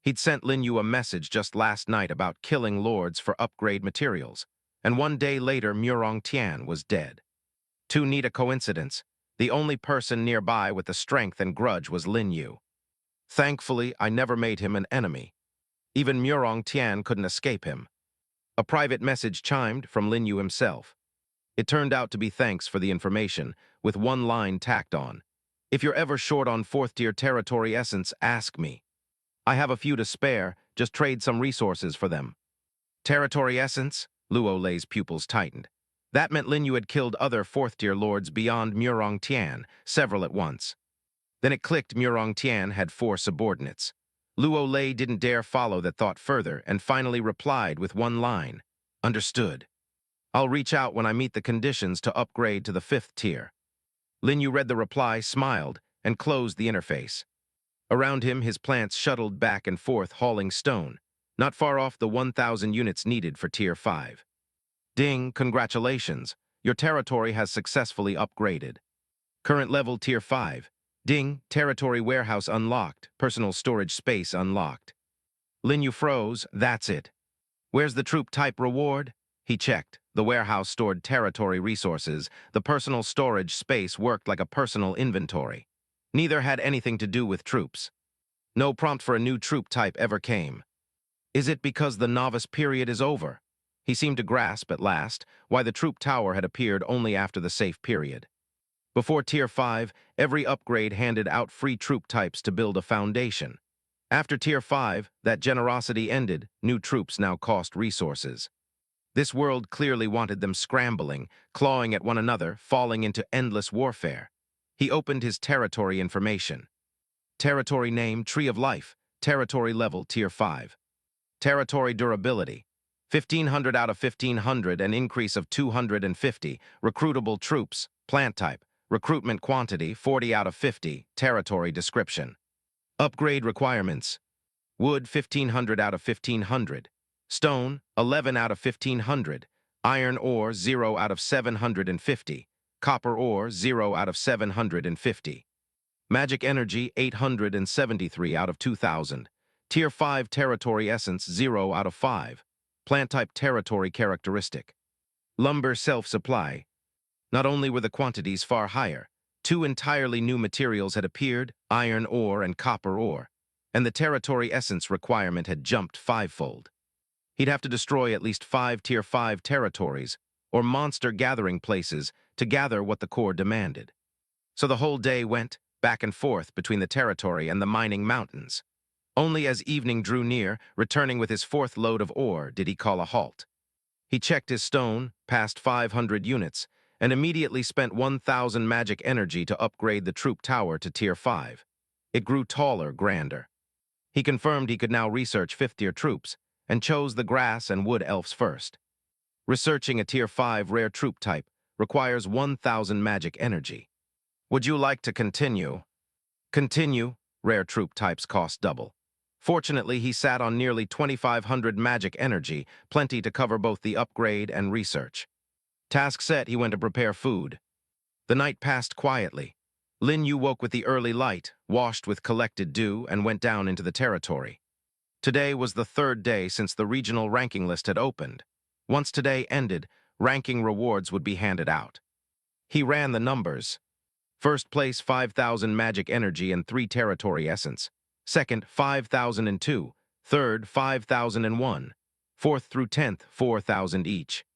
He'd sent Lin Yu a message just last night about killing lords for upgrade materials, and 1 day later Murong Tian was dead. Too neat a coincidence. The only person nearby with the strength and grudge was Lin Yu. Thankfully, I never made him an enemy. Even Murong Tian couldn't escape him. A private message chimed from Lin Yu himself. It turned out to be thanks for the information, with one line tacked on. If you're ever short on 4th-tier territory essence, ask me. I have a few to spare, just trade some resources for them. Territory essence? Luolei's pupils tightened. That meant Lin Yu had killed other 4th-tier lords beyond Murong Tian, several at once. Then it clicked Murong Tian had 4 subordinates. Luolei didn't dare follow that thought further and finally replied with one line. Understood. I'll reach out when I meet the conditions to upgrade to the 5th tier. Lin Yu read the reply, smiled, and closed the interface. Around him, his plants shuttled back and forth, hauling stone, not far off the 1,000 units needed for Tier 5. Ding, congratulations. Your territory has successfully upgraded. Current level Tier 5. Ding, territory warehouse unlocked, personal storage space unlocked. Lin Yu froze, that's it. Where's the troop type reward? He checked. The warehouse stored territory resources. The personal storage space worked like a personal inventory. Neither had anything to do with troops. No prompt for a new troop type ever came. Is it because the novice period is over? He seemed to grasp at last why the troop tower had appeared only after the safe period. Before Tier 5, every upgrade handed out free troop types to build a foundation. After Tier 5, that generosity ended, new troops now cost resources. This world clearly wanted them scrambling, clawing at one another, falling into endless warfare. He opened his territory information. Territory name, Tree of Life. Territory level, Tier 5. Territory durability. 1,500 out of 1,500, an increase of 250. Recruitable troops. Plant type. Recruitment quantity, 40 out of 50. Territory description. Upgrade requirements. Wood, 1,500 out of 1,500. Stone, 11 out of 1,500. Iron ore, 0 out of 750. Copper ore, 0 out of 750. Magic energy, 873 out of 2,000. Tier 5 territory essence, 0 out of 5. Plant type territory characteristic. Lumber self-supply. Not only were the quantities far higher, 2 entirely new materials had appeared, iron ore and copper ore, and the territory essence requirement had jumped 5-fold. He'd have to destroy at least 5 Tier 5 territories, or monster gathering places, to gather what the core demanded. So the whole day went back and forth between the territory and the mining mountains. Only as evening drew near, returning with his 4th load of ore, did he call a halt. He checked his stone, passed 500 units, and immediately spent 1,000 magic energy to upgrade the troop tower to Tier 5. It grew taller, grander. He confirmed he could now research 5th-tier troops, and chose the grass and wood elves first. Researching a Tier 5 rare troop type requires 1,000 magic energy. Would you like to continue? Continue. Rare troop types cost double. Fortunately, he sat on nearly 2,500 magic energy, plenty to cover both the upgrade and research. Task set, he went to prepare food. The night passed quietly. Lin Yu woke with the early light, washed with collected dew, and went down into the territory. Today was the 3rd day since the regional ranking list had opened. Once today ended, ranking rewards would be handed out. He ran the numbers. First place, 5,000 magic energy and 3 territory essence. Second, 5,002. Third, 5,001. Fourth through 10th, 4,000 each.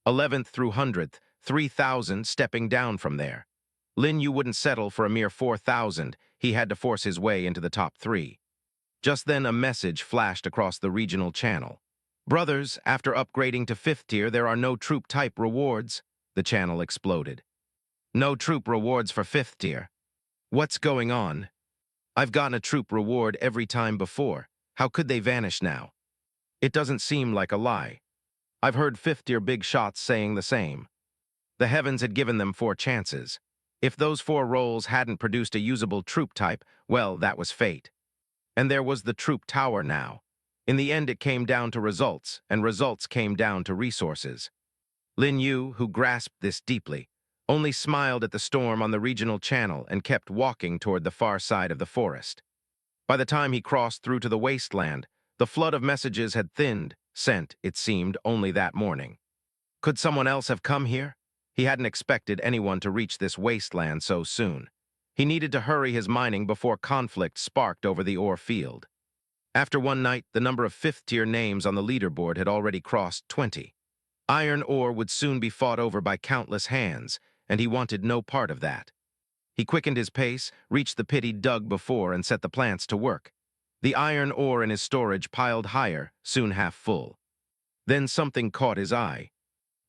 11th through 100th, 3,000 stepping down from there. Lin You wouldn't settle for a mere 4,000. He had to force his way into the top 3. Just then a message flashed across the regional channel. Brothers, after upgrading to 5th tier, there are no troop type rewards. The channel exploded. No troop rewards for 5th tier. What's going on? I've gotten a troop reward every time before. How could they vanish now? It doesn't seem like a lie. I've heard 5th tier big shots saying the same. The heavens had given them 4 chances. If those 4 rolls hadn't produced a usable troop type, well, that was fate. And there was the troop tower now. In the end, it came down to results, and results came down to resources. Lin You, who grasped this deeply, only smiled at the storm on the regional channel and kept walking toward the far side of the forest. By the time he crossed through to the wasteland, the flood of messages had thinned, sent, it seemed, only that morning. Could someone else have come here? He hadn't expected anyone to reach this wasteland so soon. He needed to hurry his mining before conflict sparked over the ore field. After one night, the number of 5th tier names on the leaderboard had already crossed 20. Iron ore would soon be fought over by countless hands, and he wanted no part of that. He quickened his pace, reached the pit he'd dug before, and set the plants to work. The iron ore in his storage piled higher, soon half full. Then something caught his eye.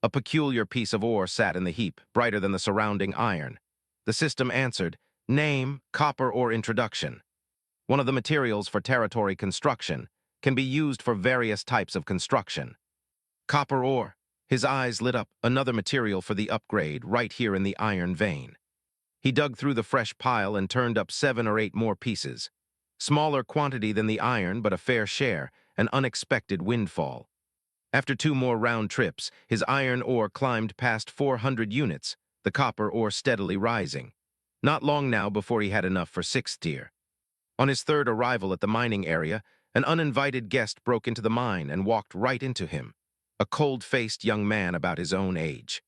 A peculiar piece of ore sat in the heap, brighter than the surrounding iron. The system answered, "Name, copper ore introduction." One of the materials for territory construction, can be used for various types of construction. Copper ore. His eyes lit up, another material for the upgrade, right here in the iron vein. He dug through the fresh pile and turned up 7 or 8 more pieces. Smaller quantity than the iron, but a fair share, an unexpected windfall. After 2 more round trips, his iron ore climbed past 400 units, the copper ore steadily rising. Not long now before he had enough for 6th tier. On his 3rd arrival at the mining area, an uninvited guest broke into the mine and walked right into him. A cold-faced young man about his own age.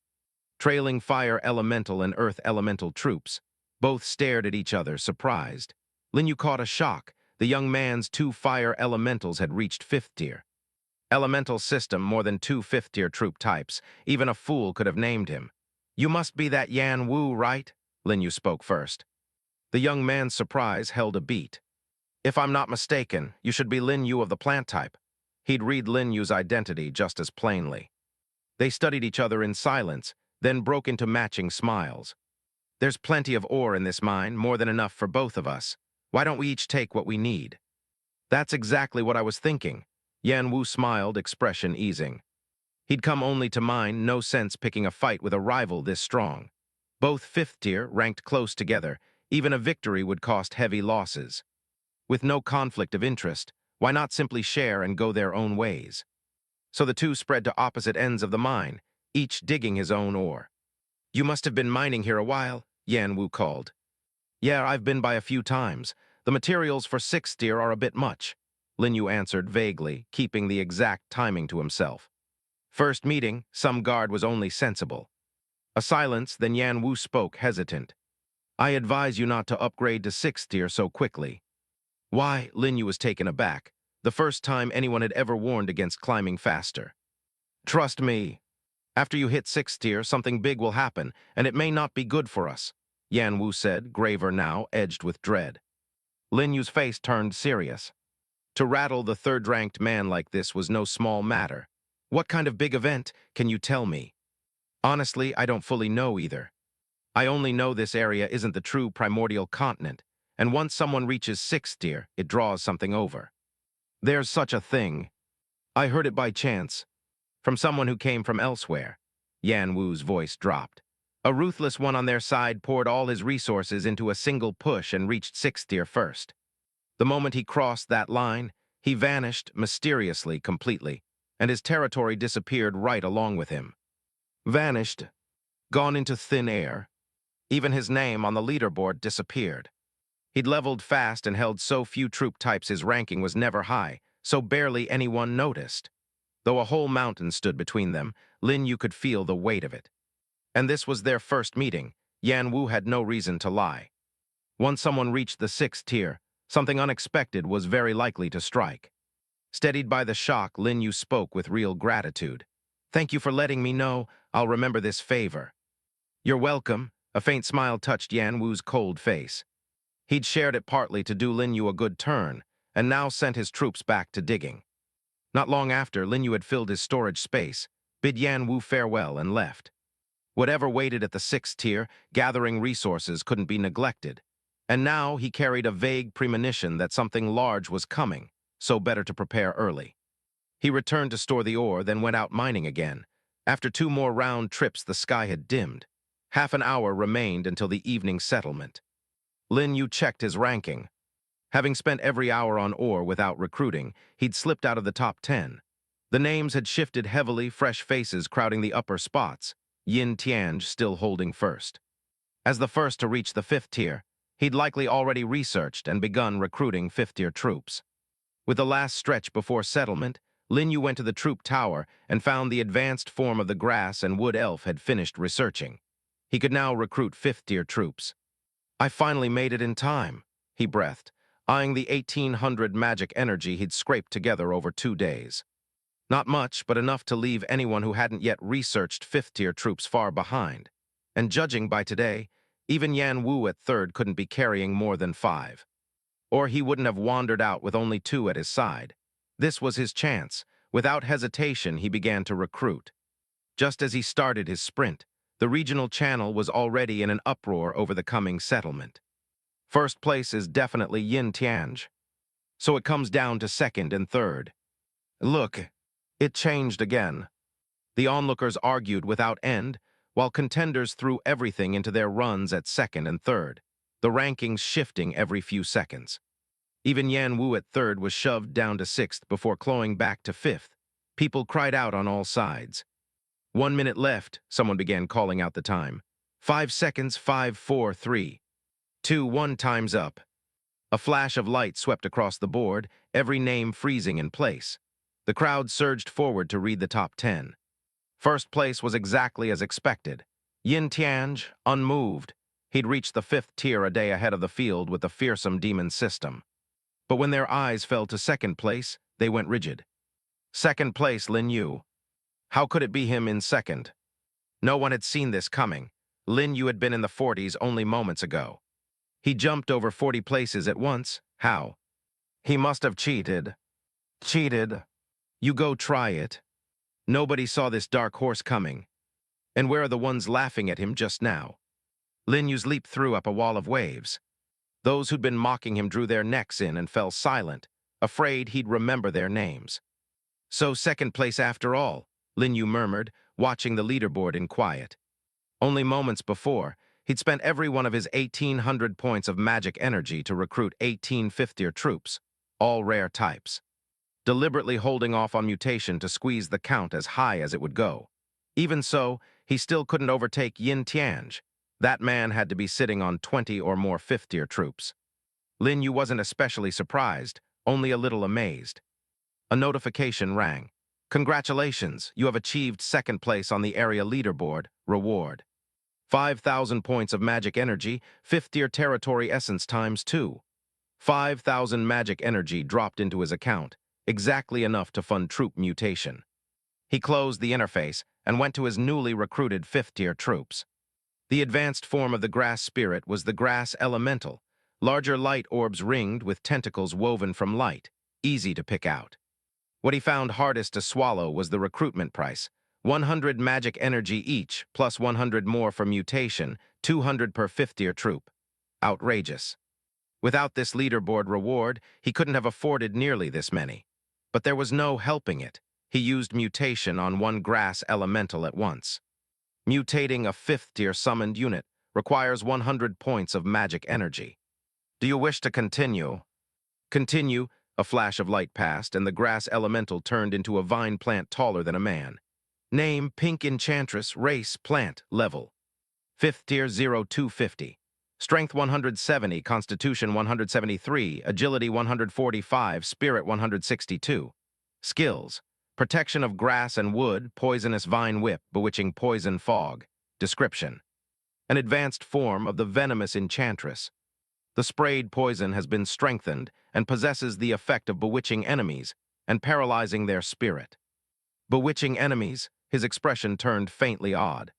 Trailing fire elemental and earth elemental troops, both stared at each other, surprised. Lin You caught a shock. The young man's 2 fire elementals had reached 5th tier. Elemental system, more than 2 5th tier troop types. Even a fool could have named him. "You must be that Yan Wu, right?" Lin You spoke first. The young man's surprise held a beat. "If I'm not mistaken, you should be Lin You of the plant type." He'd read Lin Yu's identity just as plainly. They studied each other in silence, then broke into matching smiles. "There's plenty of ore in this mine, more than enough for both of us. Why don't we each take what we need?" "That's exactly what I was thinking." Yan Wu smiled, expression easing. He'd come only to mine, no sense picking a fight with a rival this strong. Both 5th tier, ranked close together, even a victory would cost heavy losses. With no conflict of interest, why not simply share and go their own ways? So the 2 spread to opposite ends of the mine, each digging his own ore. "You must have been mining here a while," Yan Wu called. "Yeah, I've been by a few times. The materials for 6th tier are a bit much," Lin You answered vaguely, keeping the exact timing to himself. First meeting, some guard was only sensible. A silence, then Yan Wu spoke, hesitant. "I advise you not to upgrade to 6th tier so quickly." "Why?" Lin You was taken aback. The first time anyone had ever warned against climbing faster. "Trust me. After you hit 6th tier, something big will happen, and it may not be good for us," Yan Wu said, graver now, edged with dread. Lin Yu's face turned serious. To rattle the 3rd-ranked man like this was no small matter. "What kind of big event? Can you tell me?" "Honestly, I don't fully know either. I only know this area isn't the true Primordial Continent, and once someone reaches 6th tier, it draws something over. There's such a thing. I heard it by chance, from someone who came from elsewhere." Yan Wu's voice dropped. A ruthless one on their side poured all his resources into a single push and reached 6th tier first. The moment he crossed that line, he vanished mysteriously, completely, and his territory disappeared right along with him. Vanished, gone into thin air. Even his name on the leaderboard disappeared. He'd leveled fast and held so few troop types his ranking was never high, so barely anyone noticed. Though a whole mountain stood between them, Lin You could feel the weight of it. And this was their first meeting. Yan Wu had no reason to lie. Once someone reached the 6th tier, something unexpected was very likely to strike. Steadied by the shock, Lin You spoke with real gratitude. "Thank you for letting me know. I'll remember this favor." "You're welcome." A faint smile touched Yan Wu's cold face. He'd shared it partly to do Lin Yu a good turn, and now sent his troops back to digging. Not long after, Lin Yu had filled his storage space, bid Yan Wu farewell, and left. Whatever waited at the 6th tier, gathering resources couldn't be neglected. And now he carried a vague premonition that something large was coming, so better to prepare early. He returned to store the ore, then went out mining again. After 2 more round trips, the sky had dimmed. Half an hour remained until the evening settlement. Lin Yu checked his ranking. Having spent every hour on ore without recruiting, he'd slipped out of the top 10. The names had shifted heavily, fresh faces crowding the upper spots, Yin Tianj still holding first. As the first to reach the 5th tier, he'd likely already researched and begun recruiting 5th-tier troops. With the last stretch before settlement, Lin Yu went to the troop tower and found the advanced form of the grass and wood elf had finished researching. He could now recruit 5th-tier troops. "I finally made it in time," he breathed, eyeing the 1,800 magic energy he'd scraped together over 2 days. Not much, but enough to leave anyone who hadn't yet researched 5th-tier troops far behind. And judging by today, even Yan Wu at 3rd couldn't be carrying more than 5. Or he wouldn't have wandered out with only 2 at his side. This was his chance. Without hesitation, he began to recruit. Just as he started his sprint, the regional channel was already in an uproar over the coming settlement. First place is definitely Yin Tianj, so it comes down to 2nd and 3rd. Look, it changed again. The onlookers argued without end, while contenders threw everything into their runs at 2nd and 3rd, the rankings shifting every few seconds. Even Yan Wu at 3rd was shoved down to 6th before clawing back to 5th. People cried out on all sides. 1 minute left, someone began calling out the time. 5 seconds, 5, 4, 3, 2, 1, time's up. A flash of light swept across the board, every name freezing in place. The crowd surged forward to read the top 10. First place was exactly as expected. Yin Tianj, unmoved. He'd reached the 5th tier a day ahead of the field with the fearsome demon system. But when their eyes fell to 2nd place, they went rigid. 2nd place, Lin Yu. How could it be him in 2nd? No one had seen this coming. Lin Yu had been in the 40s only moments ago. He jumped over 40 places at once. How? He must have cheated. Cheated. You go try it. Nobody saw this dark horse coming. And where are the ones laughing at him just now? Lin Yu's leap threw up a wall of waves. Those who'd been mocking him drew their necks in and fell silent, afraid he'd remember their names. So 2nd place after all, Lin Yu murmured, watching the leaderboard in quiet. Only moments before, he'd spent every one of his 1,800 points of magic energy to recruit 18 5th-tier troops, all rare types, deliberately holding off on mutation to squeeze the count as high as it would go. Even so, he still couldn't overtake Yin Tianj. That man had to be sitting on 20 or more 5th-tier troops. Lin Yu wasn't especially surprised, only a little amazed. A notification rang. "Congratulations, you have achieved 2nd place on the area leaderboard. Reward. 5,000 points of magic energy, 5th-tier territory essence times 2. 5,000 magic energy dropped into his account, exactly enough to fund troop mutation. He closed the interface and went to his newly recruited 5th-tier troops. The advanced form of the grass spirit was the grass elemental, larger light orbs ringed with tentacles woven from light, easy to pick out. What he found hardest to swallow was the recruitment price, 100 magic energy each, plus 100 more for mutation, 200 per 5th-tier troop. Outrageous. Without this leaderboard reward, he couldn't have afforded nearly this many. But there was no helping it. He used mutation on one grass elemental at once. Mutating a 5th-tier summoned unit requires 100 points of magic energy. "Do you wish to continue?" "Continue." A flash of light passed, and the grass elemental turned into a vine plant taller than a man. Name, Pink Enchantress, race, plant, level. 5th tier 0250. Strength 170, Constitution 173, Agility 145, Spirit 162. Skills: Protection of grass and wood, Poisonous Vine Whip, Bewitching Poison Fog. Description: an advanced form of the venomous enchantress. The sprayed poison has been strengthened and possesses the effect of bewitching enemies and paralyzing their spirit. Bewitching enemies, his expression turned faintly odd.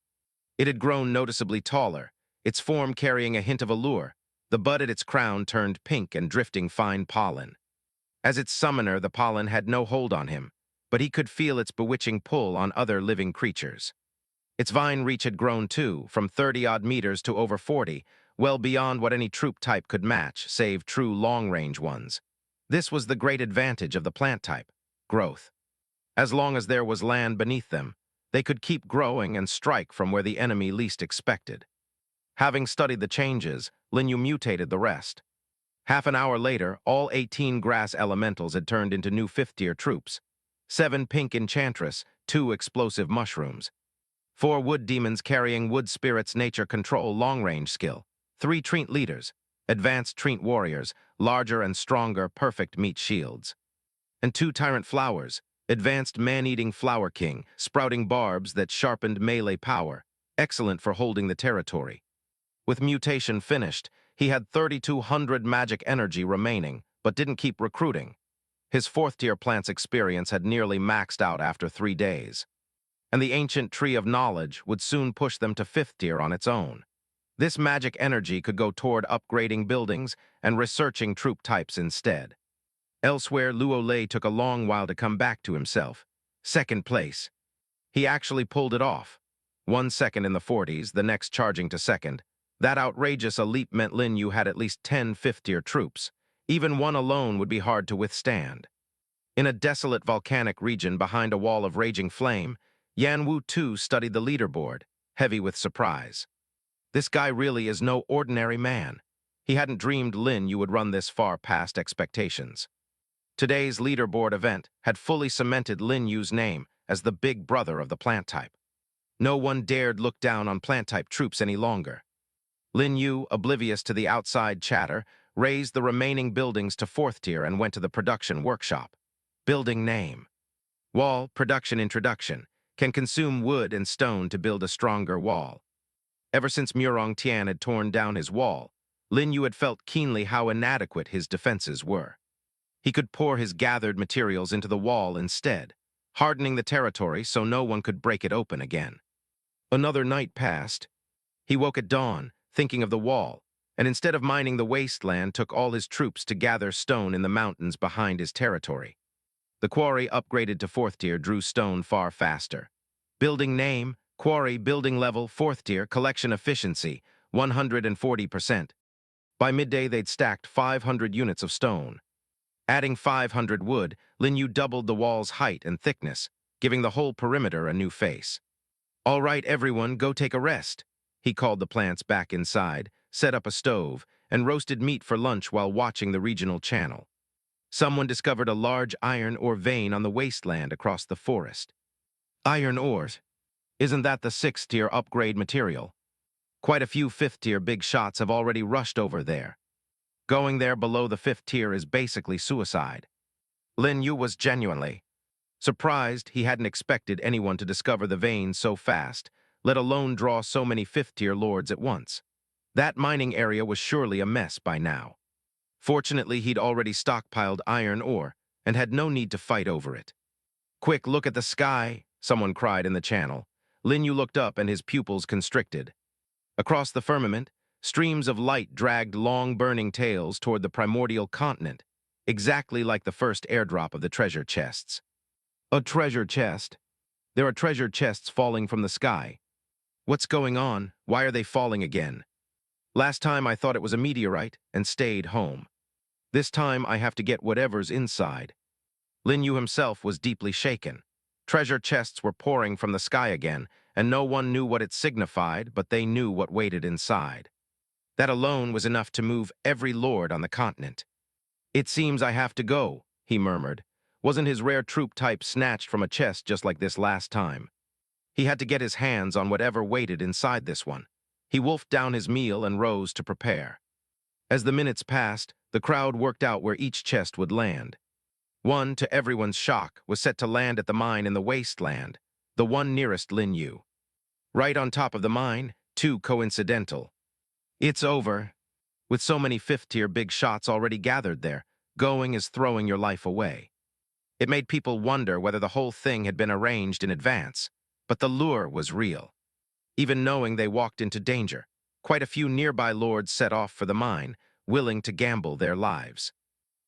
It had grown noticeably taller, its form carrying a hint of allure. The bud at its crown turned pink and drifting fine pollen. As its summoner, the pollen had no hold on him, but he could feel its bewitching pull on other living creatures. Its vine reach had grown too, from 30-odd meters to over 40, well beyond what any troop type could match, save true long-range ones. This was the great advantage of the plant type: growth. As long as there was land beneath them, they could keep growing and strike from where the enemy least expected. Having studied the changes, Lin You mutated the rest. Half an hour later, all 18 grass elementals had turned into new 5th-tier troops. 7 pink enchantress, 2 explosive mushrooms. 4 wood demons carrying wood spirits nature control long-range skill. 3 treant leaders, advanced treant warriors, larger and stronger perfect meat shields. And 2 tyrant flowers, advanced man-eating flower king, sprouting barbs that sharpened melee power, excellent for holding the territory. With mutation finished, he had 3,200 magic energy remaining, but didn't keep recruiting. His 4th-tier plant's experience had nearly maxed out after 3 days. And the ancient tree of knowledge would soon push them to 5th tier on its own. This magic energy could go toward upgrading buildings and researching troop types instead. Elsewhere, Luo took a long while to come back to himself. 2nd place. He actually pulled it off. 1 second in the 40s, the next charging to 2nd. That outrageous a leap meant Lin You had at least 10 5th-tier troops. Even one alone would be hard to withstand. In a desolate volcanic region behind a wall of raging flame, Yan Wu too studied the leaderboard, heavy with surprise. This guy really is no ordinary man. He hadn't dreamed Lin You would run this far past expectations. Today's leaderboard event had fully cemented Lin Yu's name as the big brother of the plant type. No one dared look down on plant type troops any longer. Lin You, oblivious to the outside chatter, raised the remaining buildings to 4th tier and went to the production workshop. Building name. Wall, production introduction. Can consume wood and stone to build a stronger wall. Ever since Murong Tian had torn down his wall, Lin You had felt keenly how inadequate his defenses were. He could pour his gathered materials into the wall instead, hardening the territory so no one could break it open again. Another night passed. He woke at dawn, thinking of the wall, and instead of mining the wasteland, took all his troops to gather stone in the mountains behind his territory. The quarry upgraded to 4th tier drew stone far faster. Building name, quarry building level, 4th tier, collection efficiency, 140%. By midday, they'd stacked 500 units of stone. Adding 500 wood, Lin You doubled the wall's height and thickness, giving the whole perimeter a new face. All right, everyone, go take a rest. He called the plants back inside, set up a stove, and roasted meat for lunch while watching the regional channel. Someone discovered a large iron ore vein on the wasteland across the forest. Iron ores? Isn't that the 6th tier upgrade material? Quite a few 5th tier big shots have already rushed over there. Going there below the 5th tier is basically suicide. Lin You was genuinely surprised. He hadn't expected anyone to discover the vein so fast, let alone draw so many 5th tier lords at once. That mining area was surely a mess by now. Fortunately, he'd already stockpiled iron ore and had no need to fight over it. Quick, look at the sky, someone cried in the channel. Lin You looked up and his pupils constricted. Across the firmament, streams of light dragged long burning tails toward the Primordial Continent, exactly like the first airdrop of the treasure chests. A treasure chest? There are treasure chests falling from the sky. What's going on? Why are they falling again? Last time I thought it was a meteorite and stayed home. This time I have to get whatever's inside. Lin You himself was deeply shaken. Treasure chests were pouring from the sky again, and no one knew what it signified, but they knew what waited inside. That alone was enough to move every lord on the continent. It seems I have to go, he murmured. Wasn't his rare troop type snatched from a chest just like this last time? He had to get his hands on whatever waited inside this one. He wolfed down his meal and rose to prepare. As the minutes passed, the crowd worked out where each chest would land. One, to everyone's shock, was set to land at the mine in the wasteland, the one nearest Lin You. Right on top of the mine, too coincidental. It's over. With so many fifth-tier big shots already gathered there, going is throwing your life away. It made people wonder whether the whole thing had been arranged in advance, but the lure was real. Even knowing they walked into danger, quite a few nearby lords set off for the mine, willing to gamble their lives.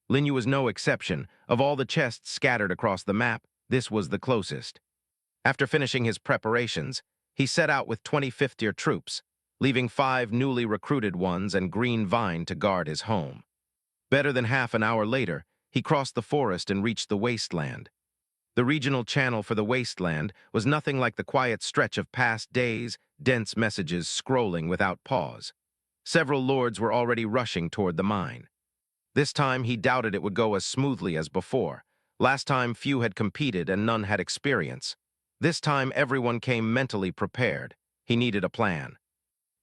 Lin You was no exception. Of all the chests scattered across the map, this was the closest. After finishing his preparations, he set out with 20 fifth-tier troops, leaving 5 newly recruited ones and Green Vine to guard his home. Better than half an hour later, he crossed the forest and reached the wasteland. The regional channel for the wasteland was nothing like the quiet stretch of past days, dense messages scrolling without pause. Several lords were already rushing toward the mine. This time he doubted it would go as smoothly as before. Last time few had competed and none had experience. This time everyone came mentally prepared. He needed a plan.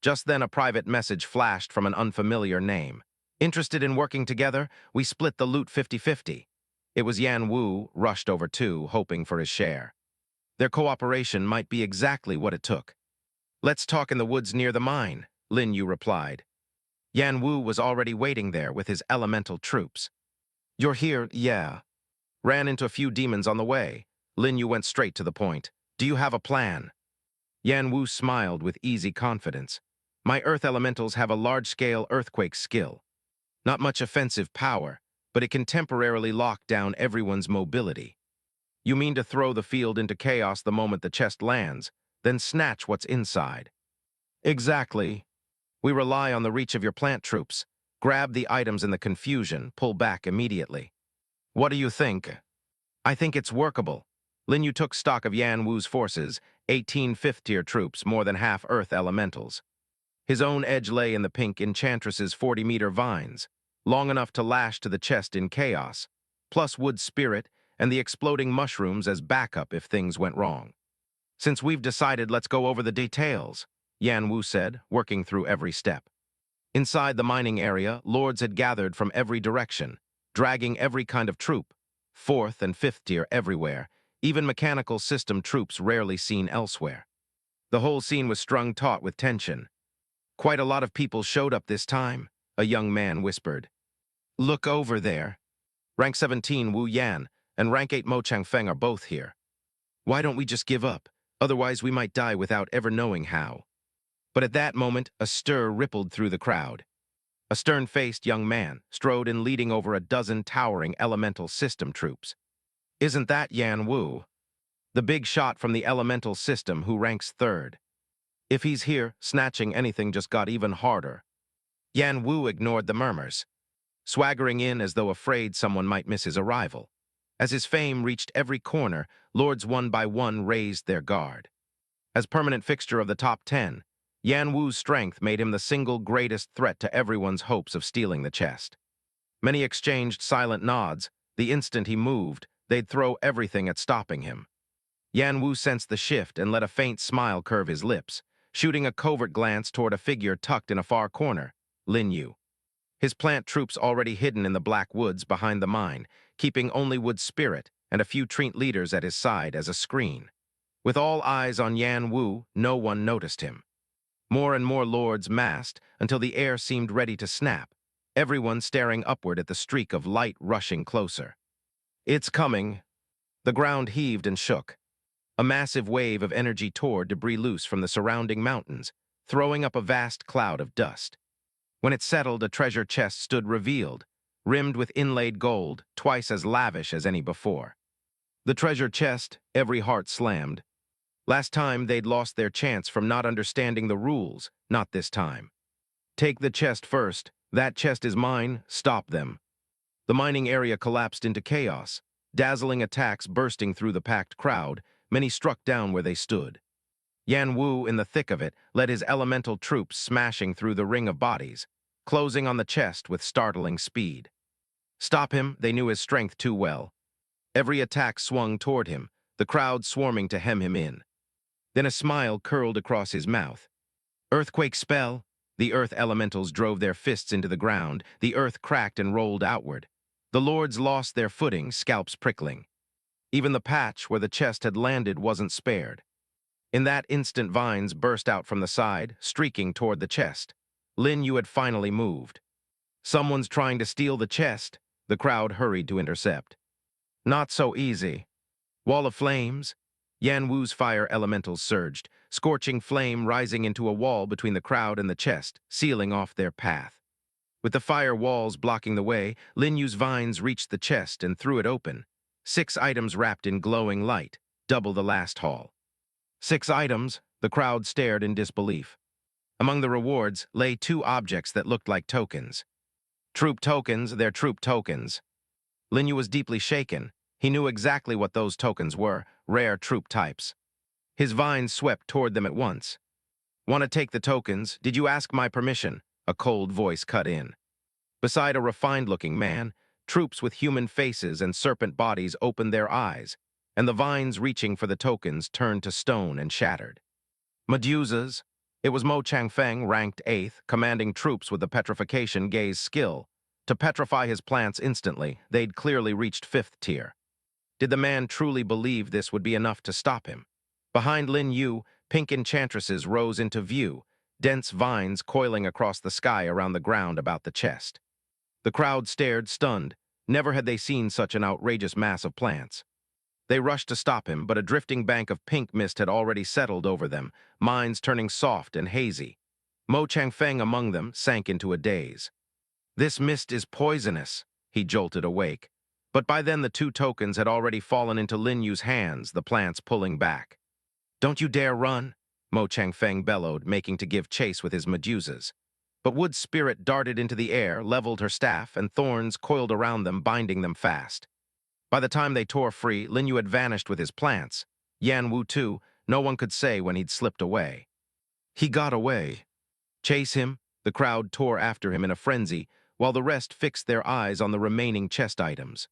Just then a private message flashed from an unfamiliar name. Interested in working together? We split the loot 50-50. It was Yan Wu, rushed over too, hoping for his share. Their cooperation might be exactly what it took. Let's talk in the woods near the mine, Lin You replied. Yan Wu was already waiting there with his elemental troops. You're here, yeah. Ran into a few demons on the way. Lin Yu went straight to the point. Do you have a plan? Yan Wu smiled with easy confidence. My earth elementals have a large-scale earthquake skill. Not much offensive power, but it can temporarily lock down everyone's mobility. You mean to throw the field into chaos the moment the chest lands, then snatch what's inside? Exactly. We rely on the reach of your plant troops. Grab the items in the confusion, pull back immediately. What do you think? I think it's workable. Lin Yu took stock of Yan Wu's forces, 18 fifth-tier troops, more than half earth elementals. His own edge lay in the pink enchantress's 40-meter vines, long enough to lash to the chest in chaos, plus wood spirit and the exploding mushrooms as backup if things went wrong. Since we've decided, let's go over the details, Yan Wu said, working through every step. Inside the mining area, lords had gathered from every direction, dragging every kind of troop, 4th and 5th tier everywhere, even mechanical system troops rarely seen elsewhere. The whole scene was strung taut with tension. Quite a lot of people showed up this time, a young man whispered. Look over there. Rank 17 Wu Yan and Rank 8 Mo Changfeng are both here. Why don't we just give up? Otherwise we might die without ever knowing how. But at that moment, a stir rippled through the crowd. A stern-faced young man strode in leading over a dozen towering elemental system troops. Isn't that Yan Wu? The big shot from the elemental system who ranks 3rd. If he's here, snatching anything just got even harder. Yan Wu ignored the murmurs, swaggering in as though afraid someone might miss his arrival. As his fame reached every corner, lords one by one raised their guard. As permanent fixture of the top 10, Yan Wu's strength made him the single greatest threat to everyone's hopes of stealing the chest. Many exchanged silent nods. The instant he moved, they'd throw everything at stopping him. Yan Wu sensed the shift and let a faint smile curve his lips, shooting a covert glance toward a figure tucked in a far corner, Lin You. His plant troops already hidden in the black woods behind the mine, keeping only wood spirit and a few treant leaders at his side as a screen. With all eyes on Yan Wu, no one noticed him. More and more lords massed until the air seemed ready to snap, everyone staring upward at the streak of light rushing closer. It's coming. The ground heaved and shook. A massive wave of energy tore debris loose from the surrounding mountains, throwing up a vast cloud of dust. When it settled, a treasure chest stood revealed, rimmed with inlaid gold, twice as lavish as any before. The treasure chest, every heart slammed. Last time, they'd lost their chance from not understanding the rules, not this time. Take the chest first. That chest is mine. Stop them. The mining area collapsed into chaos. Dazzling attacks bursting through the packed crowd, many struck down where they stood. Yan Wu, in the thick of it, led his elemental troops smashing through the ring of bodies, closing on the chest with startling speed. Stop him, they knew his strength too well. Every attack swung toward him, the crowd swarming to hem him in. Then a smile curled across his mouth. Earthquake spell. The earth elementals drove their fists into the ground. The earth cracked and rolled outward. The lords lost their footing, scalps prickling. Even the patch where the chest had landed wasn't spared. In that instant, vines burst out from the side, streaking toward the chest. Lin You had finally moved. Someone's trying to steal the chest, the crowd hurried to intercept. Not so easy. Wall of flames? Yan Wu's fire elementals surged, scorching flame rising into a wall between the crowd and the chest, sealing off their path. With the fire walls blocking the way, Lin Yu's vines reached the chest and threw it open. 6 items wrapped in glowing light, double the last haul. 6 items, the crowd stared in disbelief. Among the rewards lay 2 objects that looked like tokens. Troop tokens, they're troop tokens. Lin Yu was deeply shaken. He knew exactly what those tokens were, rare troop types. His vines swept toward them at once. Want to take the tokens? Did you ask my permission? A cold voice cut in. Beside a refined-looking man, troops with human faces and serpent bodies opened their eyes, and the vines reaching for the tokens turned to stone and shattered. Medusas. It was Mo Changfeng, ranked 8th, commanding troops with the petrification gaze skill. To petrify his plants instantly, they'd clearly reached 5th tier. Did the man truly believe this would be enough to stop him? Behind Lin Yu, pink enchantresses rose into view, dense vines coiling across the sky around the ground about the chest. The crowd stared, stunned. Never had they seen such an outrageous mass of plants. They rushed to stop him, but a drifting bank of pink mist had already settled over them, minds turning soft and hazy. Mo Changfeng among them sank into a daze. This mist is poisonous, he jolted awake. But by then the 2 tokens had already fallen into Lin Yu's hands, the plants pulling back. Don't you dare run, Mo Changfeng bellowed, making to give chase with his medusas. But Wood's spirit darted into the air, leveled her staff, and thorns coiled around them, binding them fast. By the time they tore free, Lin Yu had vanished with his plants. Yan Wu too, no one could say when he'd slipped away. He got away. Chase him? The crowd tore after him in a frenzy, while the rest fixed their eyes on the remaining chest items.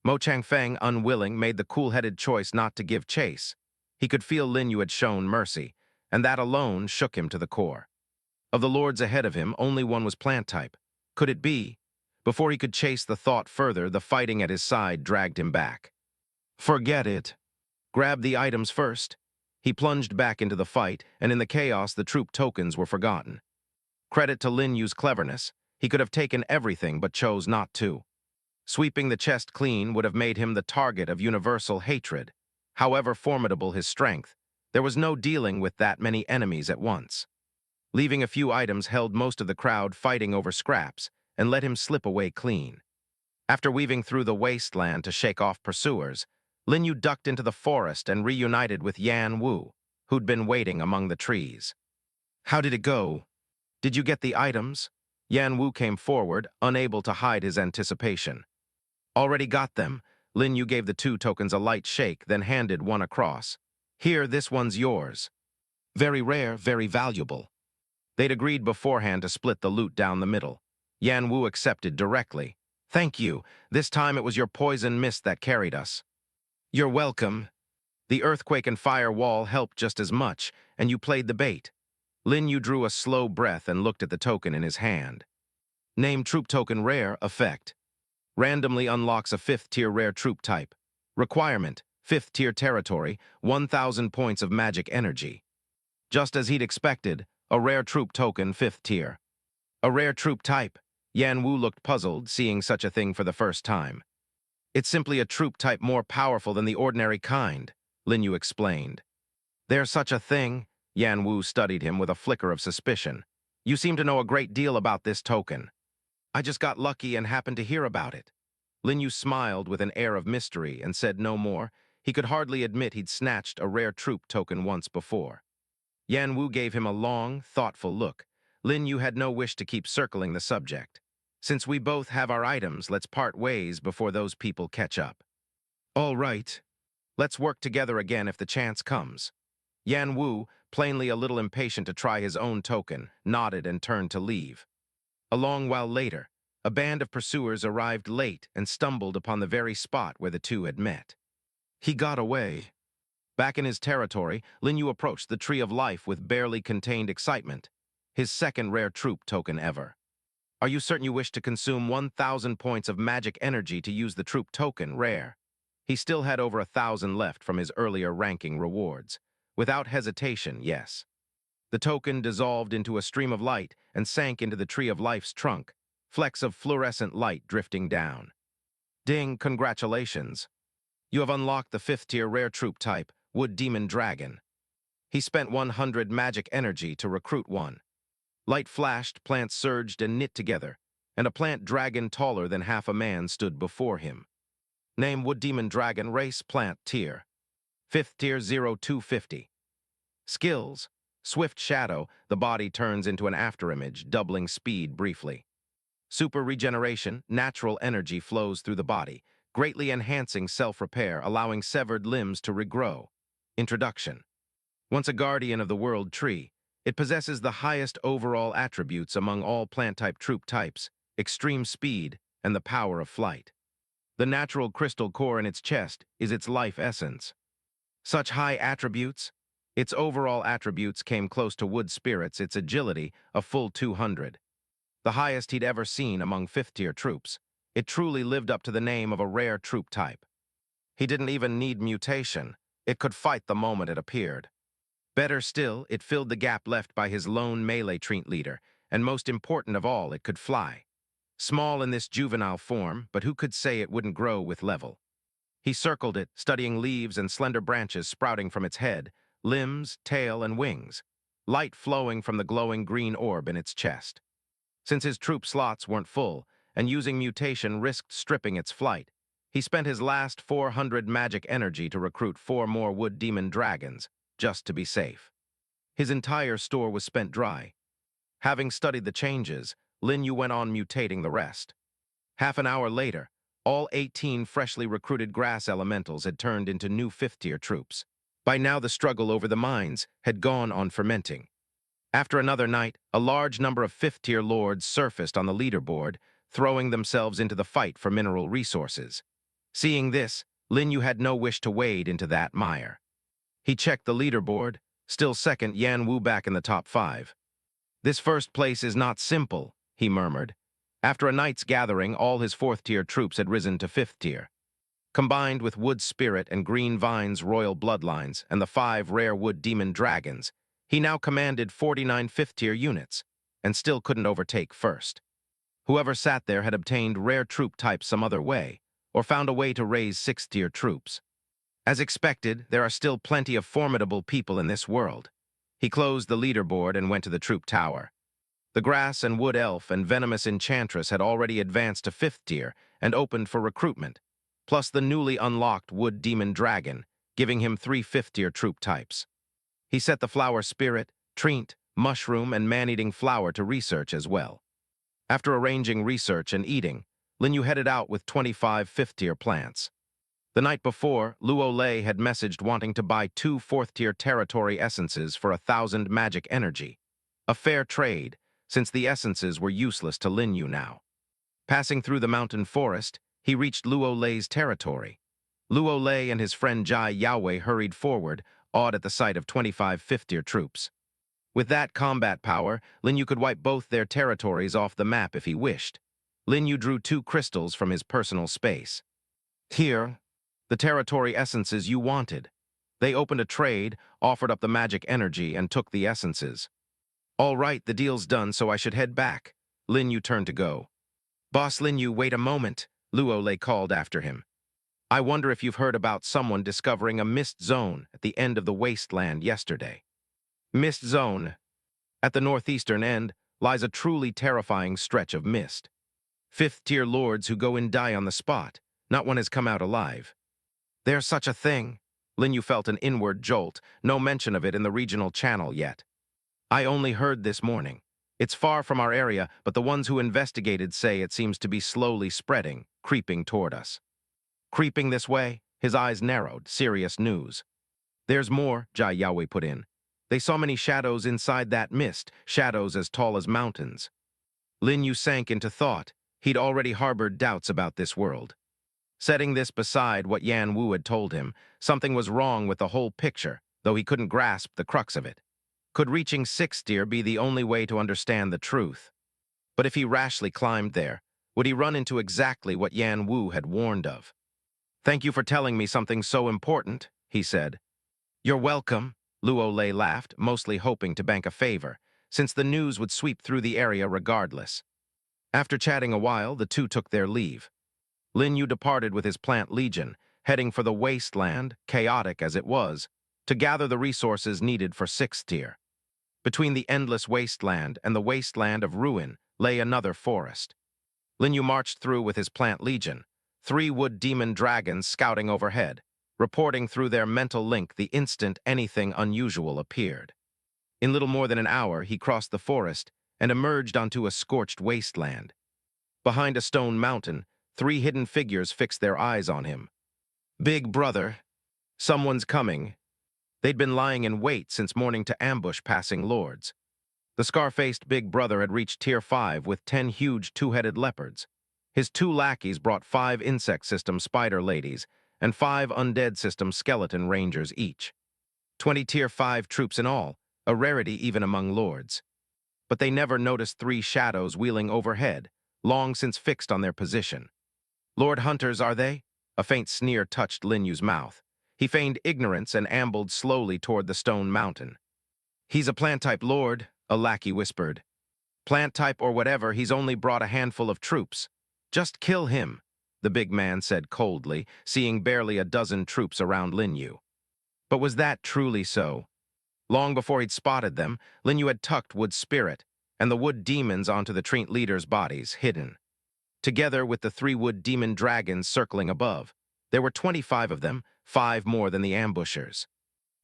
Mo Changfeng, unwilling, made the cool-headed choice not to give chase. He could feel Lin Yu had shown mercy, and that alone shook him to the core. Of the lords ahead of him, only one was plant type. Could it be? Before he could chase the thought further, the fighting at his side dragged him back. Forget it. Grab the items first. He plunged back into the fight, and in the chaos, the troop tokens were forgotten. Credit to Lin Yu's cleverness. He could have taken everything, but chose not to. Sweeping the chest clean would have made him the target of universal hatred. However formidable his strength, there was no dealing with that many enemies at once. Leaving a few items held most of the crowd fighting over scraps and let him slip away clean. After weaving through the wasteland to shake off pursuers, Lin Yu ducked into the forest and reunited with Yan Wu, who'd been waiting among the trees. How did it go? Did you get the items? Yan Wu came forward, unable to hide his anticipation. Already got them. Lin Yu gave the 2 tokens a light shake, then handed one across. Here, this one's yours. Very rare, very valuable. They'd agreed beforehand to split the loot down the middle. Yan Wu accepted directly. Thank you. This time it was your poison mist that carried us. You're welcome. The earthquake and fire wall helped just as much, and you played the bait. Lin Yu drew a slow breath and looked at the token in his hand. Name troop token rare, effect. Randomly unlocks a 5th tier rare troop type. Requirement, 5th tier territory, 1,000 points of magic energy. Just as he'd expected, a rare troop token 5th tier. A rare troop type. Yan Wu looked puzzled, seeing such a thing for the first time. It's simply a troop type more powerful than the ordinary kind, Lin Yu explained. There's such a thing? Yan Wu studied him with a flicker of suspicion. You seem to know a great deal about this token. I just got lucky and happened to hear about it. Lin Yu smiled with an air of mystery and said no more. He could hardly admit he'd snatched a rare troop token once before. Yan Wu gave him a long, thoughtful look. Lin Yu had no wish to keep circling the subject. Since we both have our items, let's part ways before those people catch up. All right. Let's work together again if the chance comes. Yan Wu, plainly a little impatient to try his own token, nodded and turned to leave. A long while later, a band of pursuers arrived late and stumbled upon the very spot where the 2 had met. He got away. Back in his territory, Lin Yu approached the Tree of Life with barely contained excitement, his 2nd rare troop token ever. Are you certain you wish to consume 1,000 points of magic energy to use the troop token, rare? He still had over 1,000 left from his earlier ranking rewards. Without hesitation, yes. The token dissolved into a stream of light and sank into the tree of life's trunk, flecks of fluorescent light drifting down. Ding, congratulations. You have unlocked the 5th-tier rare troop type, Wood Demon Dragon. He spent 100 magic energy to recruit one. Light flashed, plants surged and knit together, and a plant dragon taller than half a man stood before him. Name Wood Demon Dragon, race plant tier. 5th tier 0250. Skills. Swift shadow, the body turns into an afterimage, doubling speed briefly. Super regeneration, natural energy flows through the body, greatly enhancing self-repair, allowing severed limbs to regrow. Introduction. Once a guardian of the world tree, it possesses the highest overall attributes among all plant-type troop types, extreme speed, and the power of flight. The natural crystal core in its chest is its life essence. Such high attributes, its overall attributes came close to Wood Spirit's, its agility, a full 200. The highest he'd ever seen among 5th-tier troops. It truly lived up to the name of a rare troop type. He didn't even need mutation. It could fight the moment it appeared. Better still, it filled the gap left by his lone melee treant leader, and most important of all, it could fly. Small in this juvenile form, but who could say it wouldn't grow with level? He circled it, studying leaves and slender branches sprouting from its head, limbs, tail, and wings, light flowing from the glowing green orb in its chest. Since his troop slots weren't full, and using mutation risked stripping its flight, he spent his last 400 magic energy to recruit 4 more Wood Demon Dragons, just to be safe. His entire store was spent dry. Having studied the changes, Lin You went on mutating the rest. Half an hour later, all 18 freshly recruited grass elementals had turned into new 5th-tier troops. By now the struggle over the mines had gone on fermenting. After another night, a large number of 5th-tier lords surfaced on the leaderboard, throwing themselves into the fight for mineral resources. Seeing this, Lin Yu had no wish to wade into that mire. He checked the leaderboard, still second, Yan Wu back in the top 5. This first place is not simple, he murmured. After a night's gathering, all his 4th-tier troops had risen to 5th tier. Combined with Wood Spirit and Green Vine's royal bloodlines and the 5 rare Wood Demon Dragons, he now commanded 49 5th-tier units, and still couldn't overtake first. Whoever sat there had obtained rare troop types some other way, or found a way to raise 6th-tier troops. As expected, there are still plenty of formidable people in this world. He closed the leaderboard and went to the troop tower. The Grass and Wood Elf and Venomous Enchantress had already advanced to 5th tier and opened for recruitment, plus the newly unlocked Wood Demon Dragon, giving him 3 5th-tier troop types. He set the Flower Spirit, Treant, Mushroom, and Man-Eating Flower to research as well. After arranging research and eating, Lin Yu headed out with 25 5th-tier plants. The night before, Luo Lei had messaged wanting to buy 2 4th-tier territory essences for 1,000 magic energy. A fair trade, since the essences were useless to Lin Yu now. Passing through the mountain forest, he reached Luo Lei's territory. Luo Lei and his friend Jai Yahweh hurried forward, awed at the sight of 25 5th-tier troops. With that combat power, Lin Yu could wipe both their territories off the map if he wished. Lin Yu drew 2 crystals from his personal space. Here, the territory essences you wanted. They opened a trade, offered up the magic energy, and took the essences. All right, the deal's done, so I should head back. Lin Yu turned to go. Boss Lin Yu, wait a moment, Luo Lei called after him. I wonder if you've heard about someone discovering a mist zone at the end of the wasteland yesterday. Mist zone. At the northeastern end lies a truly terrifying stretch of mist. 5th-tier lords who go and die on the spot. Not one has come out alive. There's such a thing. Lin Yu felt an inward jolt, no mention of it in the regional channel yet. I only heard this morning. It's far from our area, but the ones who investigated say it seems to be slowly spreading, creeping toward us. Creeping this way? His eyes narrowed. Serious news. There's more, Jai Yahweh put in. They saw many shadows inside that mist, shadows as tall as mountains. Lin Yu sank into thought. He'd already harbored doubts about this world. Setting this beside what Yan Wu had told him, something was wrong with the whole picture, though he couldn't grasp the crux of it. Could reaching 6th tier be the only way to understand the truth? But if he rashly climbed there, would he run into exactly what Yan Wu had warned of? Thank you for telling me something so important, he said. You're welcome, Luo laughed, mostly hoping to bank a favor, since the news would sweep through the area regardless. After chatting a while, the two took their leave. Lin You departed with his plant legion, heading for the wasteland, chaotic as it was, to gather the resources needed for sixth tier. Between the endless wasteland and the wasteland of ruin lay another forest. Lin You marched through with his plant legion, 3 wood demon dragons scouting overhead, reporting through their mental link the instant anything unusual appeared. In little more than an hour, he crossed the forest and emerged onto a scorched wasteland. Behind a stone mountain, 3 hidden figures fixed their eyes on him. Big brother, someone's coming. They'd been lying in wait since morning to ambush passing lords. The scar-faced big brother had reached tier 5 with 10 huge two-headed leopards. His 2 lackeys brought 5 insect system spider ladies and 5 undead system skeleton rangers each. 20 tier 5 troops in all, a rarity even among lords. But they never noticed 3 shadows wheeling overhead, long since fixed on their position. Lord hunters, are they? A faint sneer touched Lin Yu's mouth. He feigned ignorance and ambled slowly toward the stone mountain. He's a plant-type lord, a lackey whispered. Plant-type or whatever, he's only brought a handful of troops. Just kill him, the big man said coldly, seeing barely a dozen troops around Lin Yu. But was that truly so? Long before he'd spotted them, Lin Yu had tucked Wood Spirit and the Wood Demons onto the Treant leaders' bodies, hidden. Together with the 3 Wood Demon dragons circling above, there were 25 of them, 5 more than the ambushers.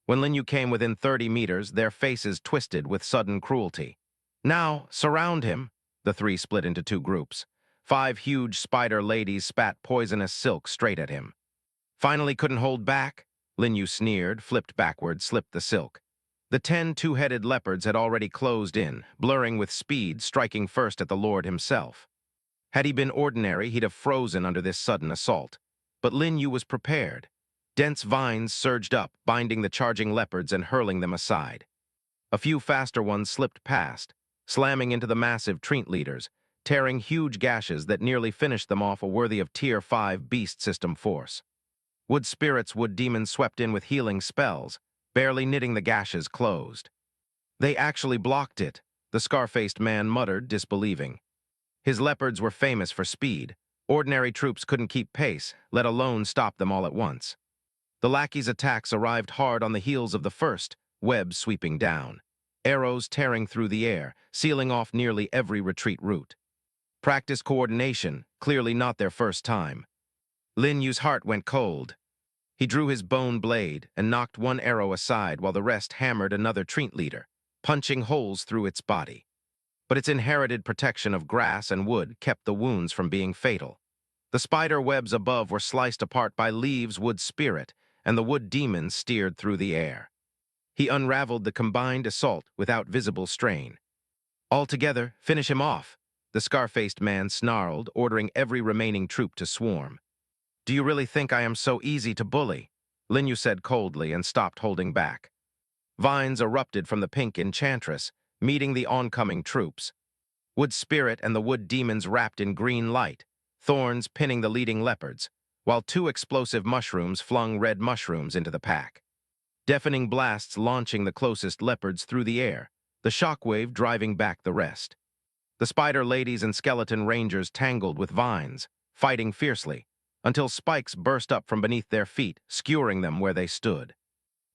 When Lin Yu came within 30 meters, their faces twisted with sudden cruelty. Now, surround him, the 3 split into 2 groups. 5 huge spider ladies spat poisonous silk straight at him. Finally couldn't hold back? Lin Yu sneered, flipped backward, slipped the silk. The 10 two-headed leopards had already closed in, blurring with speed, striking first at the Lord himself. Had he been ordinary, he'd have frozen under this sudden assault. But Lin Yu was prepared. Dense vines surged up, binding the charging leopards and hurling them aside. A few faster ones slipped past, slamming into the massive Treant leaders, tearing huge gashes that nearly finished them off a worthy of Tier 5 beast system force. Wood spirits, wood demons swept in with healing spells, barely knitting the gashes closed. They actually blocked it, the scar-faced man muttered, disbelieving. His leopards were famous for speed. Ordinary troops couldn't keep pace, let alone stop them all at once. The lackeys' attacks arrived hard on the heels of the first, webs sweeping down. Arrows tearing through the air, sealing off nearly every retreat route. Practice coordination, clearly not their first time. Lin Yu's heart went cold. He drew his bone blade and knocked 1 arrow aside while the rest hammered another Treant leader, punching holes through its body. But its inherited protection of grass and wood kept the wounds from being fatal. The spider webs above were sliced apart by Leaves' wood spirit, and the wood demons steered through the air. He unraveled the combined assault without visible strain. Altogether, finish him off, the scar-faced man snarled, ordering every remaining troop to swarm. Do you really think I am so easy to bully? Lin Yu said coldly and stopped holding back. Vines erupted from the pink enchantress, meeting the oncoming troops. Wood spirit and the wood demons wrapped in green light, thorns pinning the leading leopards, while 2 explosive mushrooms flung red mushrooms into the pack. Deafening blasts launching the closest leopards through the air, the shockwave driving back the rest. The spider ladies and skeleton rangers tangled with vines, fighting fiercely, until spikes burst up from beneath their feet, skewering them where they stood.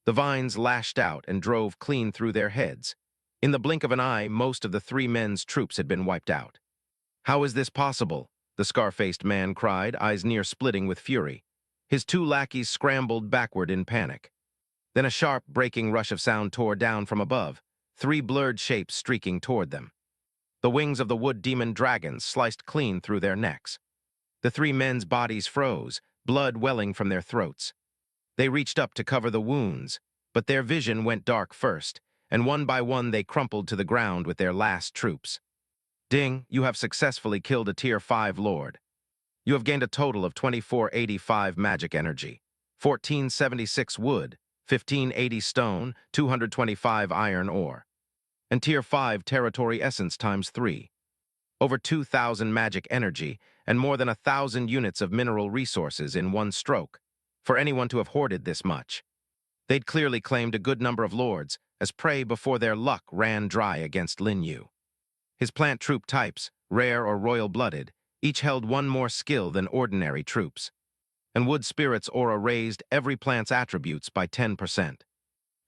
The vines lashed out and drove clean through their heads. In the blink of an eye, most of the 3 men's troops had been wiped out. How is this possible? The scar-faced man cried, eyes near splitting with fury. His 2 lackeys scrambled backward in panic. Then a sharp, breaking rush of sound tore down from above, 3 blurred shapes streaking toward them. The wings of the wood demon dragons sliced clean through their necks. The 3 men's bodies froze, blood welling from their throats. They reached up to cover the wounds, but their vision went dark first, and one by one they crumpled to the ground with their last troops. Ding, you have successfully killed a Tier 5 Lord. You have gained a total of 2485 magic energy, 1476 wood, 1580 stone, 225 iron ore, and Tier 5 territory essence times 3. Over 2,000 magic energy and more than 1,000 units of mineral resources in one stroke, for anyone to have hoarded this much. They'd clearly claimed a good number of lords as prey before their luck ran dry against Lin You. His plant troop types, rare or royal-blooded, each held one more skill than ordinary troops. And Wood Spirit's aura raised every plant's attributes by 10%.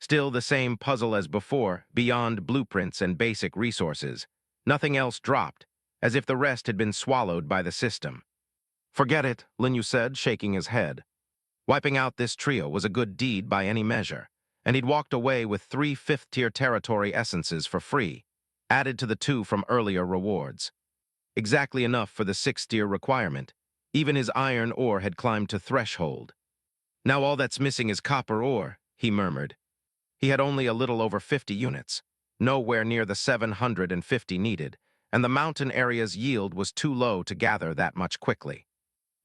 Still the same puzzle as before, beyond blueprints and basic resources. Nothing else dropped, as if the rest had been swallowed by the system. Forget it, Lin You said, shaking his head. Wiping out this trio was a good deed by any measure, and he'd walked away with 3 fifth-tier territory essences for free, added to the 2 from earlier rewards. Exactly enough for the 6th-tier requirement. Even his iron ore had climbed to threshold. Now all that's missing is copper ore, he murmured. He had only a little over 50 units, nowhere near the 750 needed, and the mountain area's yield was too low to gather that much quickly.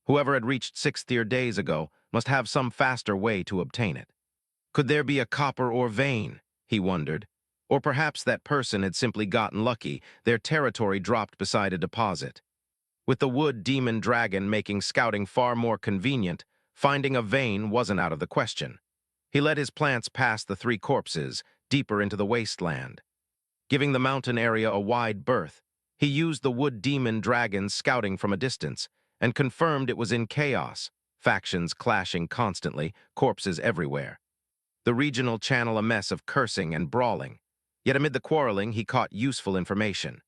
Whoever had reached 6th-tier days ago must have some faster way to obtain it. Could there be a copper ore vein, he wondered, or perhaps that person had simply gotten lucky, their territory dropped beside a deposit. With the wood demon dragon making scouting far more convenient, finding a vein wasn't out of the question. He led his plants past the 3 corpses, deeper into the wasteland. Giving the mountain area a wide berth, he used the wood demon dragon's scouting from a distance and confirmed it was in chaos, factions clashing constantly, corpses everywhere. The regional channel a mess of cursing and brawling. Yet amid the quarreling, he caught useful information.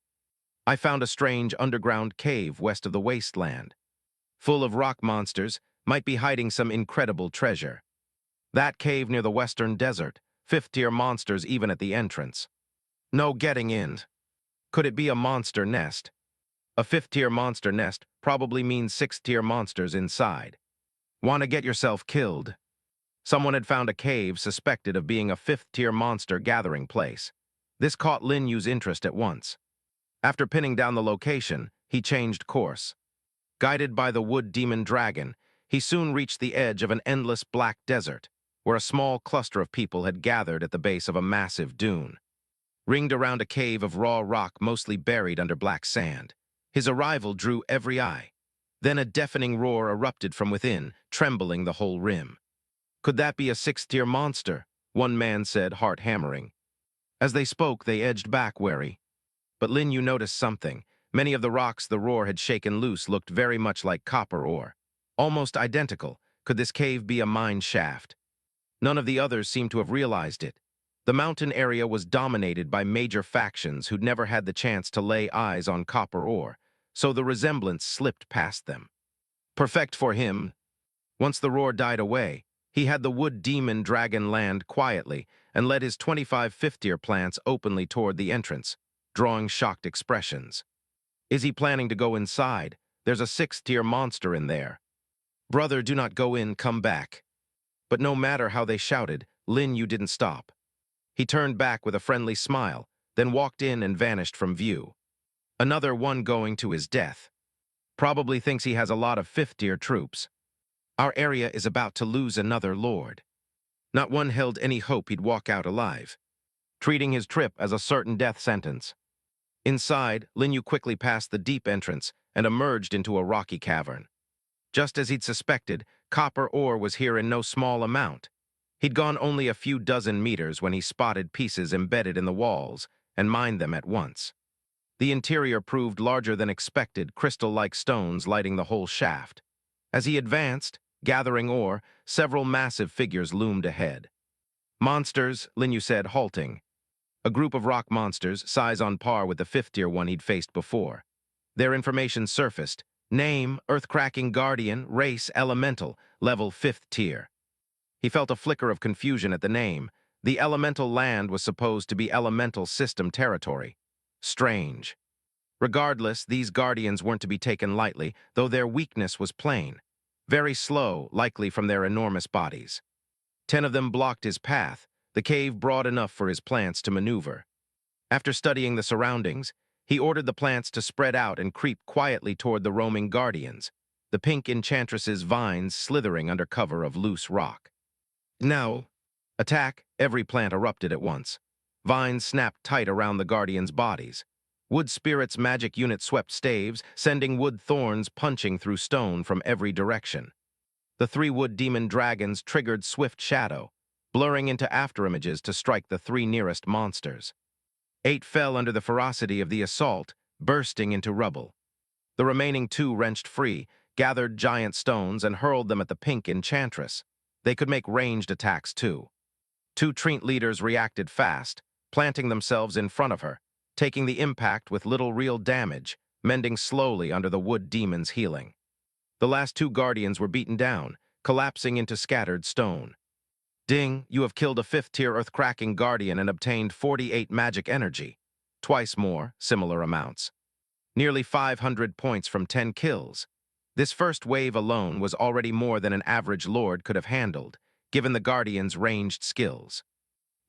I found a strange underground cave west of the wasteland. Full of rock monsters, might be hiding some incredible treasure. That cave near the western desert, 5th-tier monsters even at the entrance. No getting in. Could it be a monster nest? A 5th-tier monster nest probably means 6th-tier monsters inside. Want to get yourself killed? Someone had found a cave suspected of being a 5th-tier monster gathering place. This caught Lin Yu's interest at once. After pinning down the location, he changed course. Guided by the wood demon dragon, he soon reached the edge of an endless black desert, where a small cluster of people had gathered at the base of a massive dune. Ringed around a cave of raw rock mostly buried under black sand, his arrival drew every eye. Then a deafening roar erupted from within, trembling the whole rim. Could that be a 6th-tier monster? One man said, heart hammering. As they spoke, they edged back wary. But Lin You noticed something. Many of the rocks the roar had shaken loose looked very much like copper ore. Almost identical. Could this cave be a mine shaft? None of the others seemed to have realized it. The mountain area was dominated by major factions who'd never had the chance to lay eyes on copper ore, so the resemblance slipped past them. Perfect for him. Once the roar died away, he had the wood demon dragon land quietly and led his 25 fifth-tier plants openly toward the entrance, drawing shocked expressions. Is he planning to go inside? There's a 6th-tier monster in there. Brother, do not go in, come back. But no matter how they shouted, Lin You didn't stop. He turned back with a friendly smile, then walked in and vanished from view. Another one going to his death. Probably thinks he has a lot of 5th-tier troops. Our area is about to lose another lord. Not one held any hope he'd walk out alive, treating his trip as a certain death sentence. Inside, Lin You quickly passed the deep entrance and emerged into a rocky cavern. Just as he'd suspected, copper ore was here in no small amount. He'd gone only a few dozen meters when he spotted pieces embedded in the walls and mined them at once. The interior proved larger than expected, crystal-like stones lighting the whole shaft. As he advanced, gathering ore, several massive figures loomed ahead. Monsters, Lin You said, halting. A group of rock monsters, size on par with the 5th-tier one he'd faced before. Their information surfaced. Name, Earth-cracking Guardian, race, Elemental, level 5th tier. He felt a flicker of confusion at the name. The elemental land was supposed to be elemental system territory. Strange. Regardless, these Guardians weren't to be taken lightly, though their weakness was plain. Very slow, likely from their enormous bodies. 10 of them blocked his path, the cave broad enough for his plants to maneuver. After studying the surroundings, he ordered the plants to spread out and creep quietly toward the roaming Guardians, the pink enchantress's vines slithering under cover of loose rock. Now, attack! Every plant erupted at once. Vines snapped tight around the Guardians' bodies. Wood Spirit's magic unit swept staves, sending wood thorns punching through stone from every direction. The 3 wood demon dragons triggered swift shadow. blurring into afterimages to strike the three nearest monsters. 8 fell under the ferocity of the assault, bursting into rubble. The remaining 2 wrenched free, gathered giant stones, and hurled them at the pink enchantress. They could make ranged attacks too. 2 Treant leaders reacted fast, planting themselves in front of her, taking the impact with little real damage, mending slowly under the wood demon's healing. The last 2 guardians were beaten down, collapsing into scattered stone. Ding, you have killed a 5th-tier earth-cracking guardian and obtained 48 magic energy. Twice more, similar amounts. Nearly 500 points from 10 kills. This first wave alone was already more than an average lord could have handled, given the guardian's ranged skills.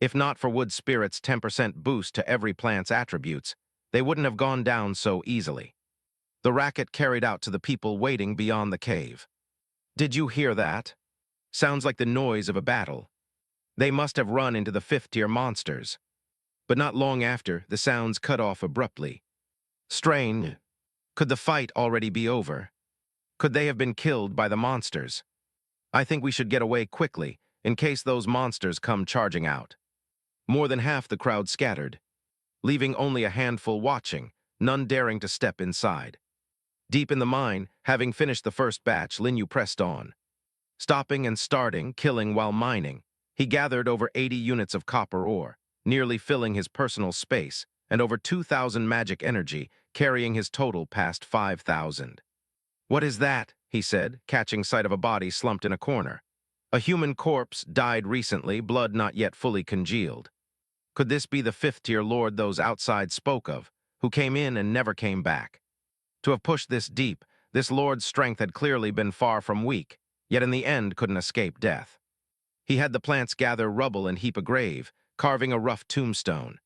If not for Wood Spirit's 10% boost to every plant's attributes, they wouldn't have gone down so easily. The racket carried out to the people waiting beyond the cave. Did you hear that? Sounds like the noise of a battle. They must have run into the 5th-tier monsters. But not long after, the sounds cut off abruptly. Strange. Could the fight already be over? Could they have been killed by the monsters? I think we should get away quickly, in case those monsters come charging out. More than half the crowd scattered, leaving only a handful watching, none daring to step inside. Deep in the mine, having finished the first batch, Lin You pressed on. Stopping and starting, killing while mining, he gathered over 80 units of copper ore, nearly filling his personal space, and over 2,000 magic energy, carrying his total past 5,000. "What is that?" he said, catching sight of a body slumped in a corner. A human corpse, died recently, blood not yet fully congealed. Could this be the 5th-tier lord those outside spoke of, who came in and never came back? To have pushed this deep, this lord's strength had clearly been far from weak, yet in the end couldn't escape death. He had the plants gather rubble and heap a grave, carving a rough tombstone.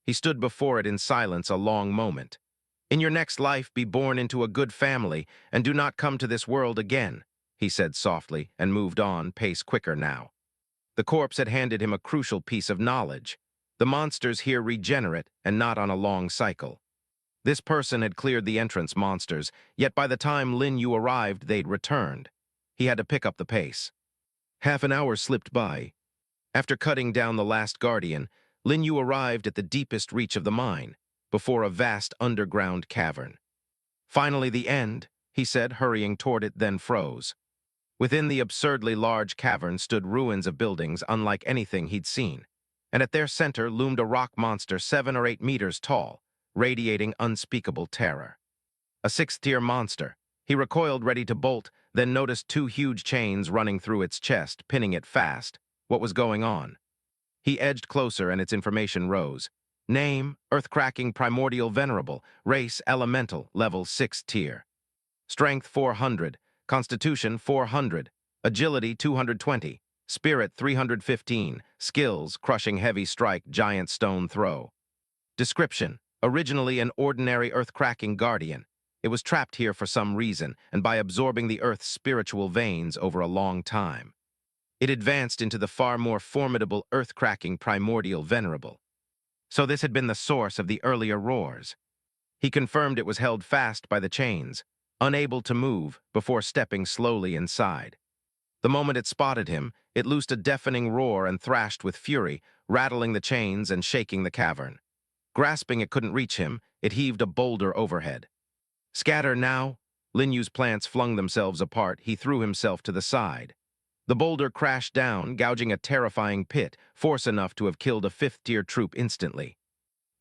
He stood before it in silence a long moment. "In your next life, be born into a good family, and do not come to this world again," he said softly, and moved on, pace quicker now. The corpse had handed him a crucial piece of knowledge. The monsters here regenerate, and not on a long cycle. This person had cleared the entrance monsters, yet by the time Lin You arrived, they'd returned. He had to pick up the pace. Half an hour slipped by. After cutting down the last guardian, Lin You arrived at the deepest reach of the mine, before a vast underground cavern. "Finally the end," he said, hurrying toward it, then froze. Within the absurdly large cavern stood ruins of buildings unlike anything he'd seen, and at their center loomed a rock monster 7 or 8 meters tall, radiating unspeakable terror. A 6th-tier monster. He recoiled, ready to bolt, then noticed 2 huge chains running through its chest, pinning it fast. What was going on? He edged closer, and its information rose. Name, Earth-cracking Primordial Venerable. Race, Elemental, level 6 tier. Strength, 400. Constitution, 400. Agility, 220. Spirit, 315. Skills, Crushing Heavy Strike, Giant Stone Throw. Description: originally an ordinary earth-cracking guardian, it was trapped here for some reason, and by absorbing the Earth's spiritual veins over a long time. It advanced into the far more formidable earth-cracking Primordial Venerable. So this had been the source of the earlier roars. He confirmed it was held fast by the chains, unable to move, before stepping slowly inside. The moment it spotted him, it loosed a deafening roar and thrashed with fury, rattling the chains and shaking the cavern. Grasping it couldn't reach him, it heaved a boulder overhead. "Scatter now!" Lin Yu's plants flung themselves apart. He threw himself to the side. The boulder crashed down, gouging a terrifying pit, force enough to have killed a 5th-tier troop instantly.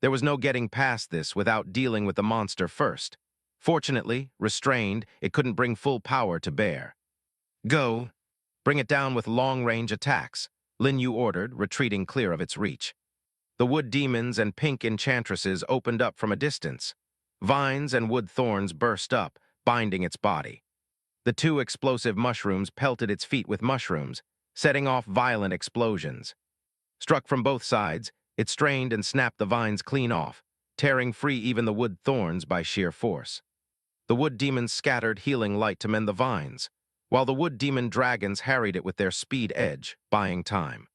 There was no getting past this without dealing with the monster first. Fortunately, restrained, it couldn't bring full power to bear. "Go! Bring it down with long-range attacks," Lin Yu ordered, retreating clear of its reach. The wood demons and pink enchantresses opened up from a distance. Vines and wood thorns burst up, binding its body. The 2 explosive mushrooms pelted its feet with mushrooms, setting off violent explosions. Struck from both sides, it strained and snapped the vines clean off, tearing free even the wood thorns by sheer force. The wood demons scattered healing light to mend the vines, while the wood demon dragons harried it with their speed edge, buying time.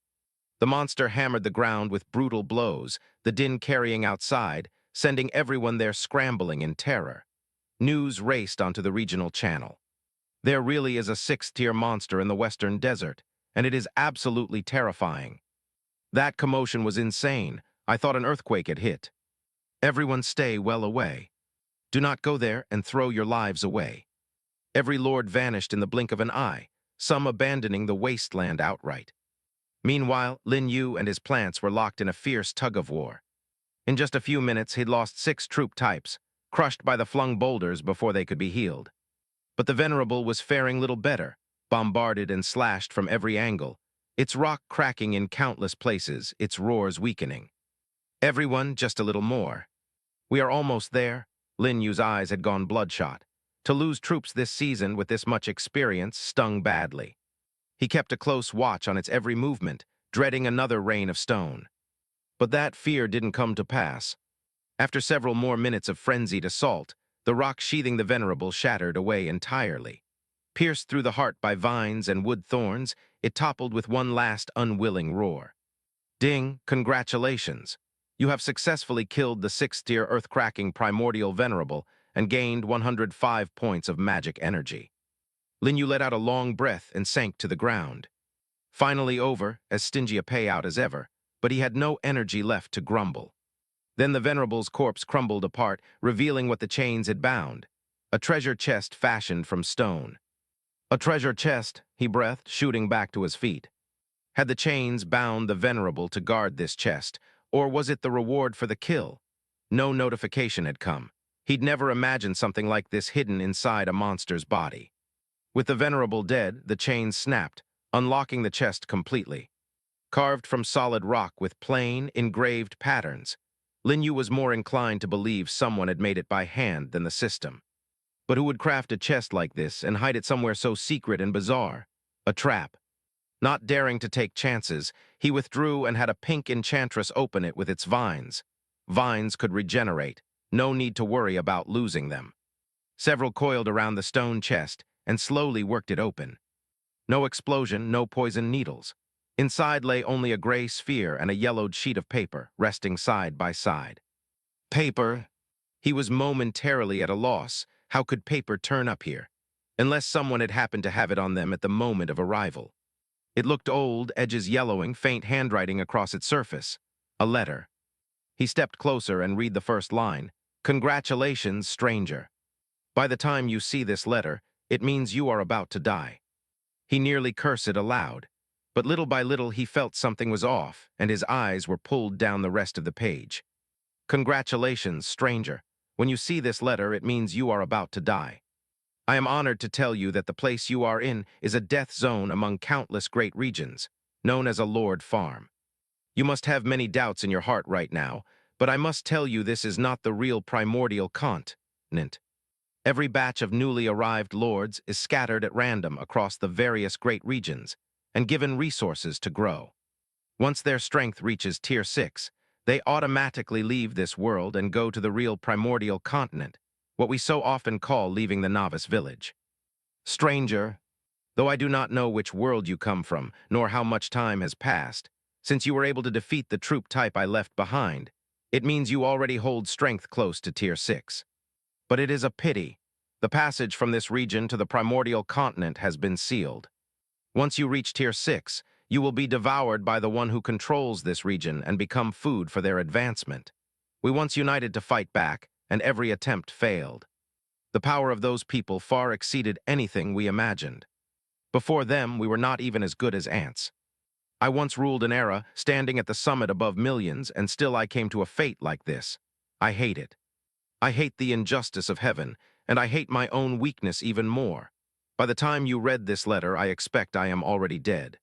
The monster hammered the ground with brutal blows, the din carrying outside, sending everyone there scrambling in terror. News raced onto the regional channel. There really is a 6th-tier monster in the western desert, and it is absolutely terrifying. That commotion was insane. I thought an earthquake had hit. Everyone stay well away. Do not go there and throw your lives away. Every lord vanished in the blink of an eye, some abandoning the wasteland outright. Meanwhile, Lin You and his plants were locked in a fierce tug-of-war. In just a few minutes, he'd lost 6 troop types, crushed by the flung boulders before they could be healed. But the Venerable was faring little better, bombarded and slashed from every angle, its rock cracking in countless places, its roars weakening. Everyone just a little more. We are almost there. Lin Yu's eyes had gone bloodshot. To lose troops this season with this much experience stung badly. He kept a close watch on its every movement, dreading another rain of stone. But that fear didn't come to pass. After several more minutes of frenzied assault, the rock sheathing the Venerable shattered away entirely. Pierced through the heart by vines and wood thorns, it toppled with one last unwilling roar. Ding, congratulations! You have successfully killed the 6th-tier earth-cracking Primordial Venerable and gained 105 points of magic energy. Lin You let out a long breath and sank to the ground. Finally over, as stingy a payout as ever, but he had no energy left to grumble. Then the Venerable's corpse crumbled apart, revealing what the chains had bound. A treasure chest fashioned from stone. A treasure chest, he breathed, shooting back to his feet. Had the chains bound the Venerable to guard this chest, or was it the reward for the kill? No notification had come. He'd never imagined something like this hidden inside a monster's body. With the Venerable dead, the chains snapped, unlocking the chest completely. Carved from solid rock with plain, engraved patterns, Lin You was more inclined to believe someone had made it by hand than the system. But who would craft a chest like this and hide it somewhere so secret and bizarre? A trap. Not daring to take chances, he withdrew and had a pink enchantress open it with its vines. Vines could regenerate, no need to worry about losing them. Several coiled around the stone chest and slowly worked it open. No explosion, no poison needles. Inside lay only a gray sphere and a yellowed sheet of paper, resting side by side. Paper? He was momentarily at a loss. How could paper turn up here? Unless someone had happened to have it on them at the moment of arrival. It looked old, edges yellowing, faint handwriting across its surface. A letter. He stepped closer and read the first line. Congratulations, stranger. By the time you see this letter, it means you are about to die. He nearly cursed it aloud. But little by little he felt something was off, and his eyes were pulled down the rest of the page. Congratulations, stranger. When you see this letter, it means you are about to die. I am honored to tell you that the place you are in is a death zone among countless great regions, known as a Lord Farm. You must have many doubts in your heart right now, but I must tell you this is not the real Primordial Continent. Every batch of newly arrived lords is scattered at random across the various great regions and given resources to grow. Once their strength reaches Tier 6, they automatically leave this world and go to the real Primordial Continent, what we so often call leaving the novice village. Stranger, though I do not know which world you come from, nor how much time has passed, since you were able to defeat the troop type I left behind, it means you already hold strength close to Tier 6. But it is a pity. The passage from this region to the Primordial Continent has been sealed. Once you reach Tier 6, you will be devoured by the one who controls this region and become food for their advancement. We once united to fight back, and every attempt failed. The power of those people far exceeded anything we imagined. Before them, we were not even as good as ants. I once ruled an era, standing at the summit above millions, and still I came to a fate like this. I hate it. I hate the injustice of heaven, and I hate my own weakness even more. By the time you read this letter, I expect I am already dead.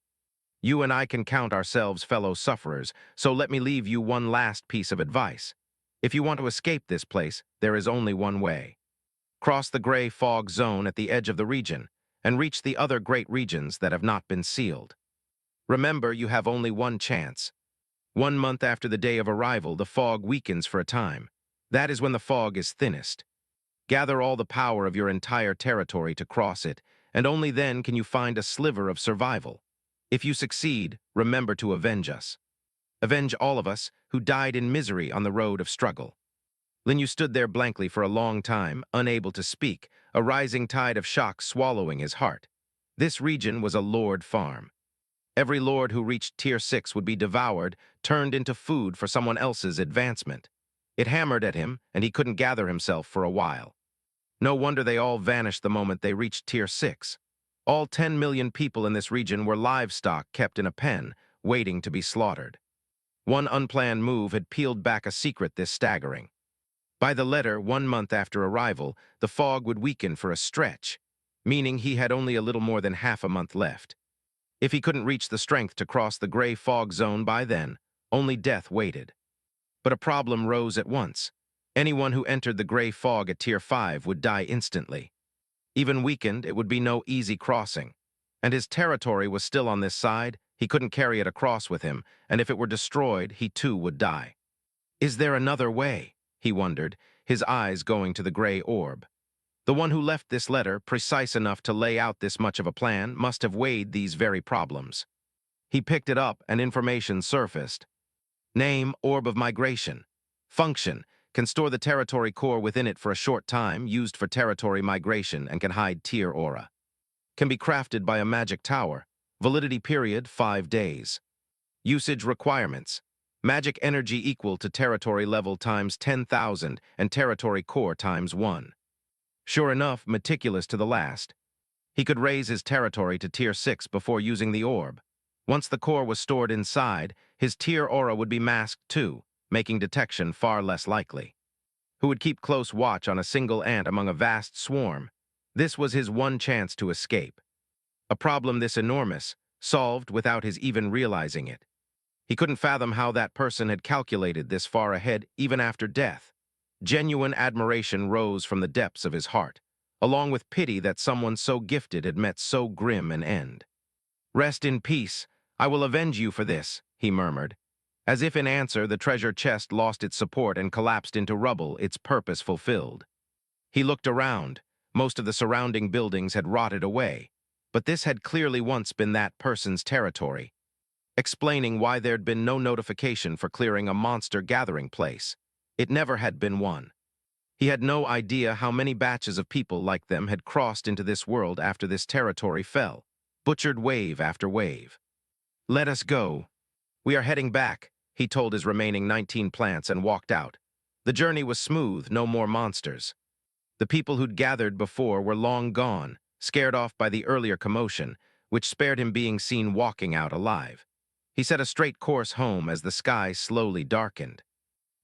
You and I can count ourselves fellow sufferers, so let me leave you one last piece of advice. If you want to escape this place, there is only one way. Cross the gray fog zone at the edge of the region, and reach the other great regions that have not been sealed. Remember, you have only one chance. 1 month after the day of arrival, the fog weakens for a time. That is when the fog is thinnest. Gather all the power of your entire territory to cross it, and only then can you find a sliver of survival. If you succeed, remember to avenge us. Avenge all of us who died in misery on the road of struggle. Lin You stood there blankly for a long time, unable to speak, a rising tide of shock swallowing his heart. This region was a Lord Farm. Every lord who reached Tier 6 would be devoured, turned into food for someone else's advancement. It hammered at him, and he couldn't gather himself for a while. No wonder they all vanished the moment they reached Tier 6. All 10 million people in this region were livestock kept in a pen, waiting to be slaughtered. One unplanned move had peeled back a secret this staggering. By the letter, 1 month after arrival, the fog would weaken for a stretch, meaning he had only a little more than half a month left. If he couldn't reach the strength to cross the gray fog zone by then, only death waited. But a problem rose at once. Anyone who entered the gray fog at Tier 5 would die instantly. Even weakened, it would be no easy crossing. And his territory was still on this side, he couldn't carry it across with him, and if it were destroyed, he too would die. Is there another way? He wondered, his eyes going to the gray orb. The one who left this letter, precise enough to lay out this much of a plan, must have weighed these very problems. He picked it up, and information surfaced. Name, Orb of Migration. Function, can store the territory core within it for a short time, used for territory migration, and can hide tier aura. Can be crafted by a magic tower. Validity period, 5 days. Usage requirements. Magic energy equal to territory level times 10,000 and territory core times 1. Sure enough, meticulous to the last. He could raise his territory to Tier 6 before using the orb. Once the core was stored inside, his tier aura would be masked too, making detection far less likely. Who would keep close watch on a single ant among a vast swarm? This was his one chance to escape. A problem this enormous, solved without his even realizing it. He couldn't fathom how that person had calculated this far ahead even after death. Genuine admiration rose from the depths of his heart, along with pity that someone so gifted had met so grim an end. "Rest in peace. I will avenge you for this," he murmured. As if in answer, the treasure chest lost its support and collapsed into rubble, its purpose fulfilled. He looked around. Most of the surrounding buildings had rotted away, but this had clearly once been that person's territory, explaining why there'd been no notification for clearing a monster gathering place. It never had been one. He had no idea how many batches of people like them had crossed into this world after this territory fell, butchered wave after wave. "Let us go. We are heading back," he told his remaining 19 plants and walked out. The journey was smooth, no more monsters. The people who'd gathered before were long gone, scared off by the earlier commotion, which spared him being seen walking out alive. He set a straight course home as the sky slowly darkened.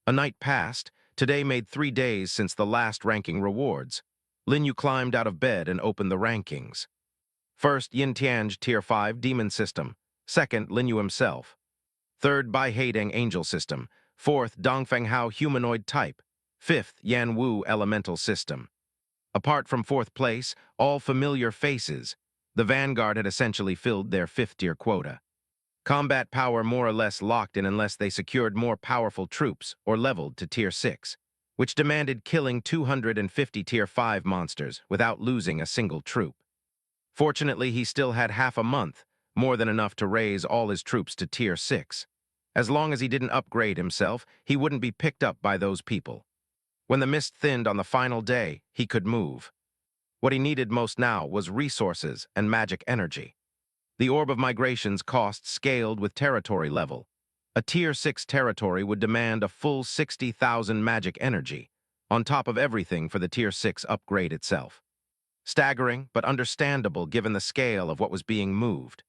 A night passed. Today made 3 days since the last ranking rewards. Lin You climbed out of bed and opened the rankings. First, Yin Tianj Tier 5 Demon System. Second, Lin You himself. Third, Bai Heideng Angel System. Fourth, Dongfeng Hao Humanoid Type. Fifth, Yan Wu Elemental System. Apart from fourth place, all familiar faces. The Vanguard had essentially filled their 5th-tier quota. Combat power more or less locked in unless they secured more powerful troops or leveled to Tier 6, which demanded killing 250 Tier 5 monsters without losing a single troop. Fortunately, he still had half a month, more than enough to raise all his troops to Tier 6. As long as he didn't upgrade himself, he wouldn't be picked up by those people. When the mist thinned on the final day, he could move. What he needed most now was resources and magic energy. The Orb of Migration's cost scaled with territory level. A Tier 6 territory would demand a full 60,000 magic energy, on top of everything for the Tier 6 upgrade itself. Staggering, but understandable given the scale of what was being moved.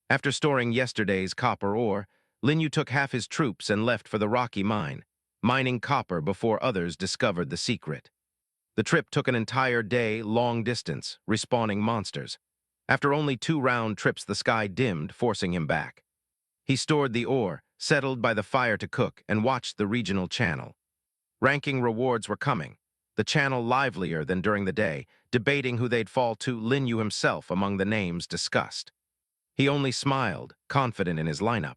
After storing yesterday's copper ore, Lin Yu took half his troops and left for the Rocky Mine, mining copper before others discovered the secret. The trip took an entire day, long distance, respawning monsters. After only 2 round trips, the sky dimmed, forcing him back. He stored the ore, settled by the fire to cook, and watched the regional channel. Ranking rewards were coming, the channel livelier than during the day, debating who they'd fall to, Lin You himself among the names discussed. He only smiled, confident in his lineup.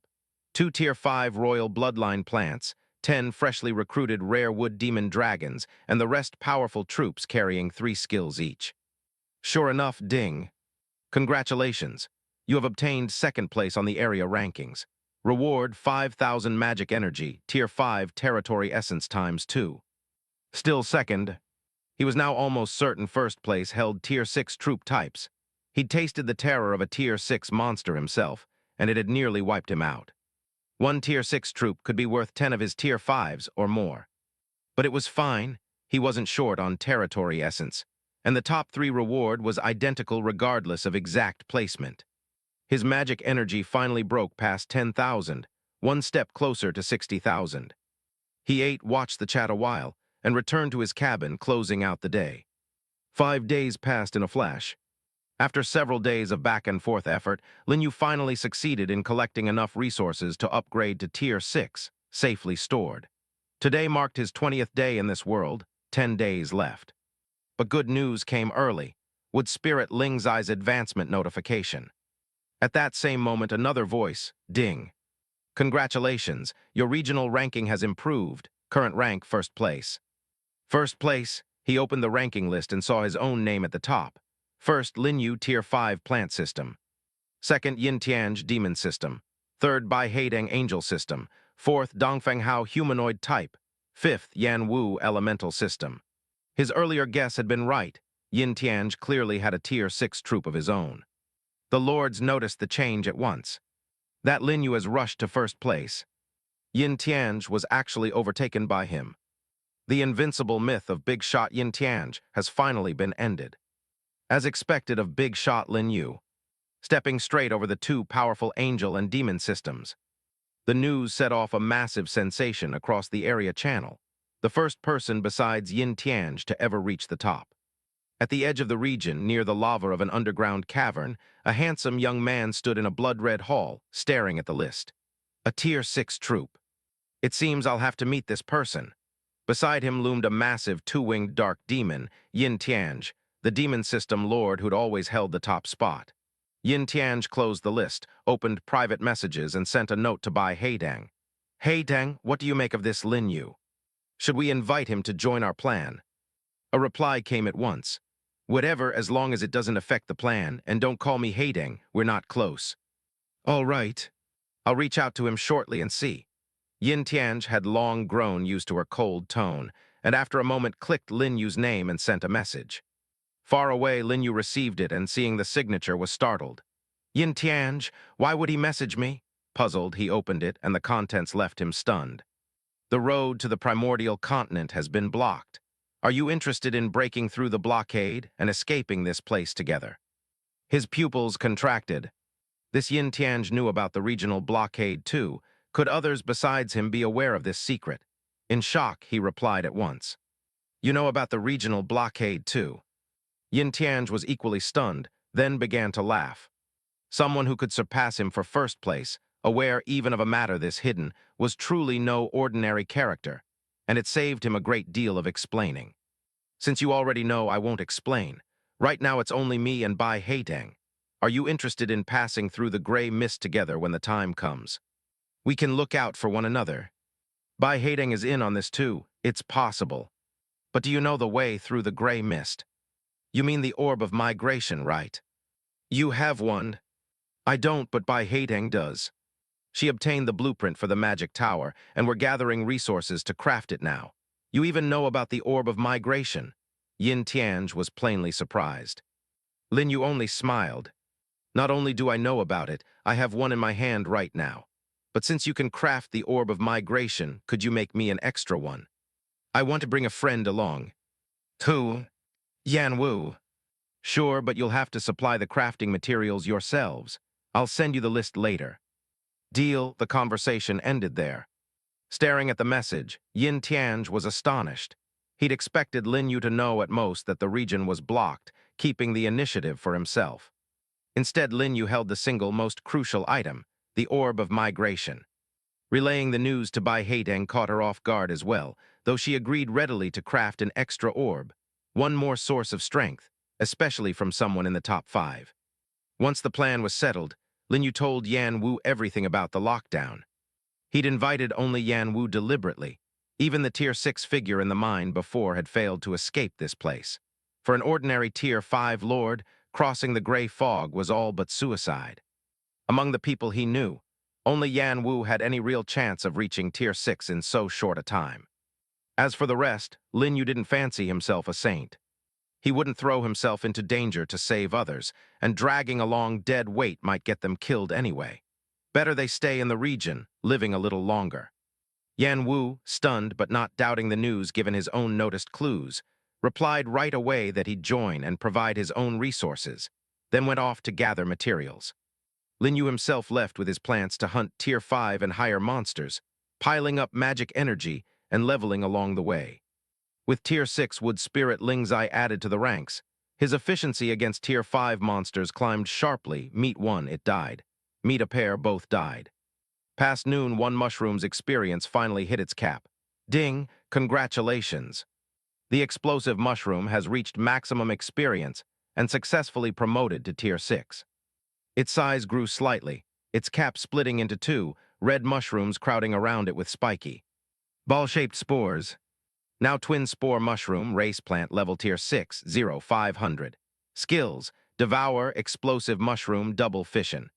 2 Tier 5 royal bloodline plants, 10 freshly recruited rare wood demon dragons, and the rest powerful troops carrying 3 skills each. Sure enough, ding. Congratulations. You have obtained 2nd place on the area rankings. Reward 5,000 magic energy, Tier 5 territory essence times 2. Still 2nd. He was now almost certain 1st place held Tier 6 troop types. He'd tasted the terror of a Tier 6 monster himself, and it had nearly wiped him out. One Tier 6 troop could be worth 10 of his Tier 5s or more. But it was fine. He wasn't short on territory essence, and the top 3 reward was identical regardless of exact placement. His magic energy finally broke past 10,000, one step closer to 60,000. He ate, watched the chat a while, and returned to his cabin, closing out the day. 5 days passed in a flash. After several days of back-and-forth effort, Lin You finally succeeded in collecting enough resources to upgrade to Tier 6, safely stored. Today marked his 20th day in this world, 10 days left. But good news came early, with Spirit Lingzai's advancement notification. At that same moment, another voice, ding. Congratulations, your regional ranking has improved, current rank first place. First place, he opened the ranking list and saw his own name at the top. First, Lin You Tier 5 Plant System. Second, Yin Tianj Demon System. Third, Bai Heideng Angel System. Fourth, Dongfeng Hao Humanoid Type. Fifth, Yan Wu Elemental System. His earlier guess had been right. Yin Tianj clearly had a Tier 6 troop of his own. The lords noticed the change at once. That Lin Yu has rushed to first place. Yin Tianj was actually overtaken by him. The invincible myth of big shot Yin Tianj has finally been ended. As expected of big shot Lin Yu, stepping straight over the 2 powerful angel and demon systems. The news set off a massive sensation across the area channel, the first person besides Yin Tianj to ever reach the top. At the edge of the region, near the lava of an underground cavern, a handsome young man stood in a blood-red hall, staring at the list. A Tier 6 troop. It seems I'll have to meet this person. Beside him loomed a massive 2-winged dark demon, Yin Tianj, the demon system lord who'd always held the top spot. Yin Tianj closed the list, opened private messages, and sent a note to Bai Heideng. Heideng, what do you make of this Lin Yu? Should we invite him to join our plan? A reply came at once. Whatever, as long as it doesn't affect the plan, and don't call me Heideng, we're not close. All right. I'll reach out to him shortly and see. Yin Tianj had long grown used to her cold tone, and after a moment clicked Lin Yu's name and sent a message. Far away, Lin Yu received it, and seeing the signature was startled. Yin Tianj, why would he message me? Puzzled, he opened it, and the contents left him stunned. The road to the Primordial Continent has been blocked. Are you interested in breaking through the blockade and escaping this place together? His pupils contracted. This Yin Tianj knew about the regional blockade too. Could others besides him be aware of this secret? In shock, he replied at once. You know about the regional blockade too? Yin Tianj was equally stunned, then began to laugh. Someone who could surpass him for first place, aware even of a matter this hidden, was truly no ordinary character, and it saved him a great deal of explaining. Since you already know, I won't explain. Right now it's only me and Bai Heideng. Are you interested in passing through the gray mist together when the time comes? We can look out for one another. Bai Heideng is in on this too. It's possible. But do you know the way through the gray mist? You mean the orb of migration, right? You have one. I don't, but Bai Heideng does. She obtained the blueprint for the magic tower, and we're gathering resources to craft it now. You even know about the orb of migration. Yin Tianj was plainly surprised. Lin Yu only smiled. Not only do I know about it, I have one in my hand right now. But since you can craft the orb of migration, could you make me an extra one? I want to bring a friend along. Who? Yan Wu. Sure, but you'll have to supply the crafting materials yourselves. I'll send you the list later. Deal. The conversation ended there. Staring at the message, Yin Tianj was astonished. He'd expected Lin Yu to know at most that the region was blocked, keeping the initiative for himself. Instead, Lin Yu held the single most crucial item, the orb of migration. Relaying the news to Bai Heideng caught her off guard as well, though she agreed readily to craft an extra orb, one more source of strength, especially from someone in the top 5. Once the plan was settled, Lin Yu told Yan Wu everything about the lockdown. He'd invited only Yan Wu deliberately. Even the Tier 6 figure in the mine before had failed to escape this place. For an ordinary Tier 5 lord, crossing the gray fog was all but suicide. Among the people he knew, only Yan Wu had any real chance of reaching Tier 6 in so short a time. As for the rest, Lin Yu didn't fancy himself a saint. He wouldn't throw himself into danger to save others, and dragging along dead weight might get them killed anyway. Better they stay in the region, living a little longer. Yan Wu, stunned but not doubting the news given his own noticed clues, replied right away that he'd join and provide his own resources, then went off to gather materials. Lin Yu himself left with his plants to hunt Tier 5 and higher monsters, piling up magic energy and leveling along the way. With Tier 6 wood spirit Ling's Eye added to the ranks, his efficiency against Tier 5 monsters climbed sharply. Meet one, it died. Meet a pair, both died. Past noon, one mushroom's experience finally hit its cap. Ding, congratulations. The explosive mushroom has reached maximum experience and successfully promoted to Tier 6. Its size grew slightly, its cap splitting into two, red mushrooms crowding around it with spiky, ball-shaped spores. Now twin spore mushroom, race plant, level Tier 6, 500. Skills, devour, explosive mushroom, double fission.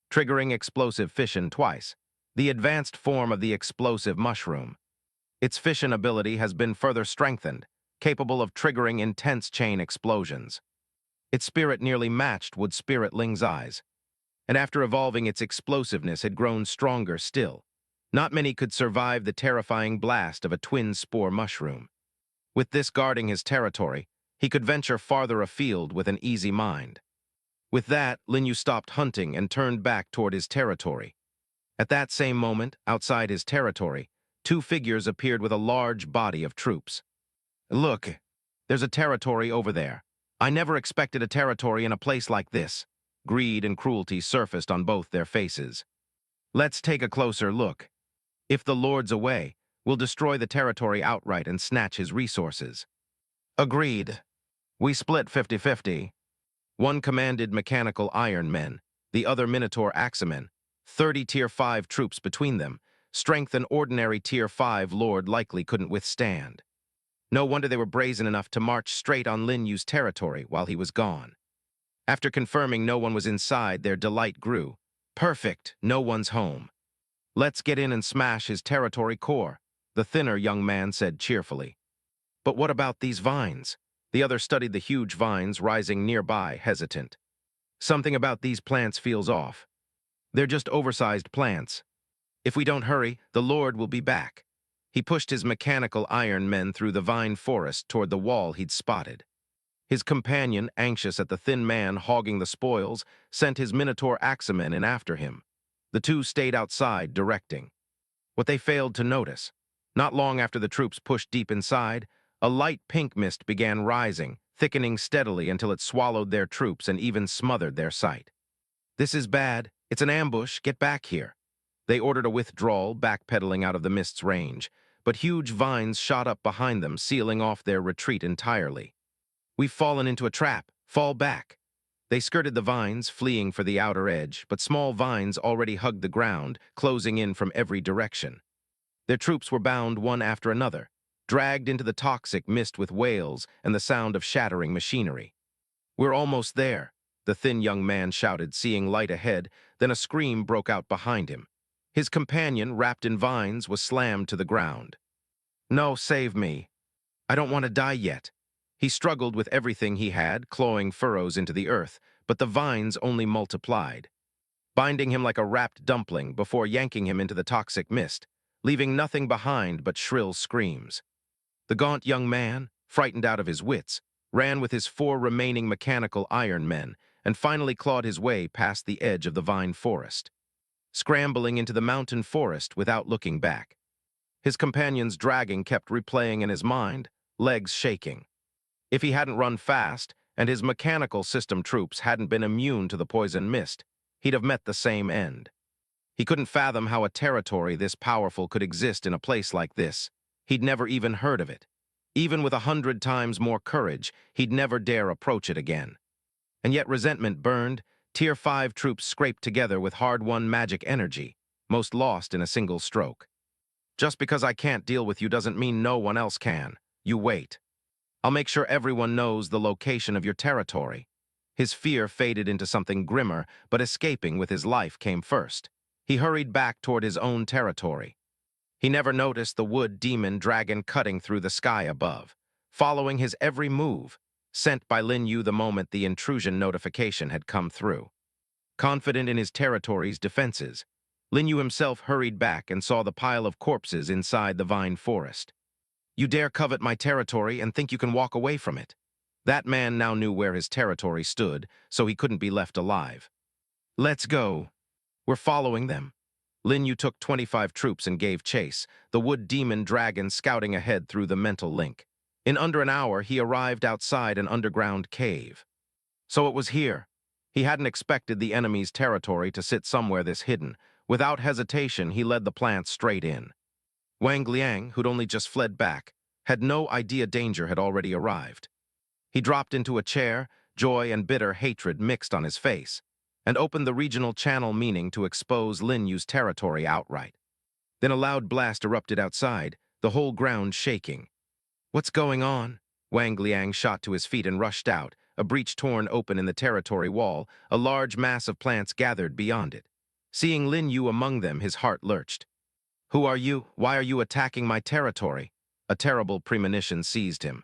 Triggering explosive fission twice. The advanced form of the explosive mushroom. Its fission ability has been further strengthened, capable of triggering intense chain explosions. Its spirit nearly matched would spirit Ling's Eyes, and after evolving its explosiveness had grown stronger still. Not many could survive the terrifying blast of a twin spore mushroom. With this guarding his territory, he could venture farther afield with an easy mind. With that, Lin Yu stopped hunting and turned back toward his territory. At that same moment, outside his territory, two figures appeared with a large body of troops. Look, there's a territory over there. I never expected a territory in a place like this. Greed and cruelty surfaced on both their faces. Let's take a closer look. If the Lord's away, we'll destroy the territory outright and snatch his resources. Agreed. We split 50-50. One commanded mechanical iron men, the other Minotaur axemen, 30 Tier 5 troops between them, strength an ordinary Tier 5 lord likely couldn't withstand. No wonder they were brazen enough to march straight on Lin Yu's territory while he was gone. After confirming no one was inside, their delight grew. Perfect, no one's home. Let's get in and smash his territory core, the thinner young man said cheerfully. But what about these vines? The other studied the huge vines rising nearby, hesitant. Something about these plants feels off. They're just oversized plants. If we don't hurry, the Lord will be back. He pushed his mechanical iron men through the vine forest toward the wall he'd spotted. His companion, anxious at the thin man hogging the spoils, sent his Minotaur axemen in after him. The two stayed outside, directing. What they failed to notice, not long after the troops pushed deep inside, a light pink mist began rising, thickening steadily until it swallowed their troops and even smothered their sight. This is bad. It's an ambush. Get back here. They ordered a withdrawal, backpedaling out of the mist's range, but huge vines shot up behind them, sealing off their retreat entirely. We've fallen into a trap. Fall back. They skirted the vines, fleeing for the outer edge, but small vines already hugged the ground, closing in from every direction. Their troops were bound one after another, dragged into the toxic mist with wails and the sound of shattering machinery. We're almost there, the thin young man shouted, seeing light ahead, then a scream broke out behind him. His companion, wrapped in vines, was slammed to the ground. No, save me. I don't want to die yet. He struggled with everything he had, clawing furrows into the earth, but the vines only multiplied, binding him like a wrapped dumpling before yanking him into the toxic mist, leaving nothing behind but shrill screams. The gaunt young man, frightened out of his wits, ran with his 4 remaining mechanical iron men and finally clawed his way past the edge of the vine forest, scrambling into the mountain forest without looking back. His companion's dragging kept replaying in his mind, legs shaking. If he hadn't run fast, and his mechanical system troops hadn't been immune to the poison mist, he'd have met the same end. He couldn't fathom how a territory this powerful could exist in a place like this. He'd never even heard of it. Even with 100 times more courage, he'd never dare approach it again. And yet resentment burned, Tier 5 troops scraped together with hard-won magic energy, most lost in a single stroke. Just because I can't deal with you doesn't mean no one else can. You wait. I'll make sure everyone knows the location of your territory. His fear faded into something grimmer, but escaping with his life came first. He hurried back toward his own territory. He never noticed the wood demon dragon cutting through the sky above, following his every move, sent by Lin Yu the moment the intrusion notification had come through. Confident in his territory's defenses, Lin Yu himself hurried back and saw the pile of corpses inside the vine forest. You dare covet my territory and think you can walk away from it. That man now knew where his territory stood, so he couldn't be left alive. Let's go. We're following them. Lin Yu took 25 troops and gave chase, the wood demon dragon scouting ahead through the mental link. In under an hour, he arrived outside an underground cave. So it was here. He hadn't expected the enemy's territory to sit somewhere this hidden. Without hesitation, he led the plant straight in. Wang Liang, who'd only just fled back, had no idea danger had already arrived. He dropped into a chair, joy and bitter hatred mixed on his face, and opened the regional channel meaning to expose Lin Yu's territory outright. Then a loud blast erupted outside, the whole ground shaking. What's going on? Wang Liang shot to his feet and rushed out, a breach torn open in the territory wall, a large mass of plants gathered beyond it. Seeing Lin Yu among them, his heart lurched. Who are you? Why are you attacking my territory? A terrible premonition seized him.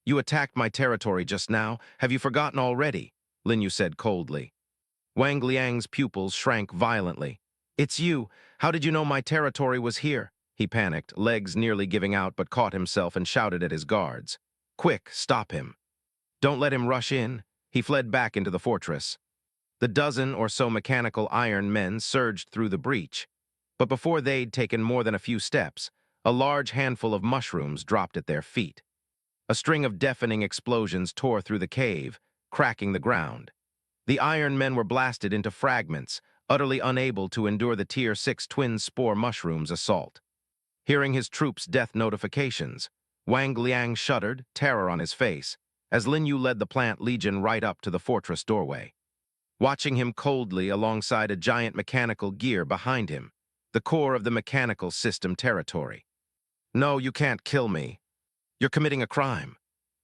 You attacked my territory just now. Have you forgotten already? Lin Yu said coldly. Wang Liang's pupils shrank violently. It's you. How did you know my territory was here? He panicked, legs nearly giving out, but caught himself and shouted at his guards. Quick, stop him. Don't let him rush in. He fled back into the fortress. The dozen or so mechanical iron men surged through the breach. But before they'd taken more than a few steps, a large handful of mushrooms dropped at their feet. A string of deafening explosions tore through the cave, cracking the ground. The iron men were blasted into fragments, utterly unable to endure the Tier 6 twin spore mushrooms' assault. Hearing his troops' death notifications, Wang Liang shuddered, terror on his face, as Lin Yu led the plant legion right up to the fortress doorway. Watching him coldly alongside a giant mechanical gear behind him, the core of the mechanical system territory. No, you can't kill me. You're committing a crime.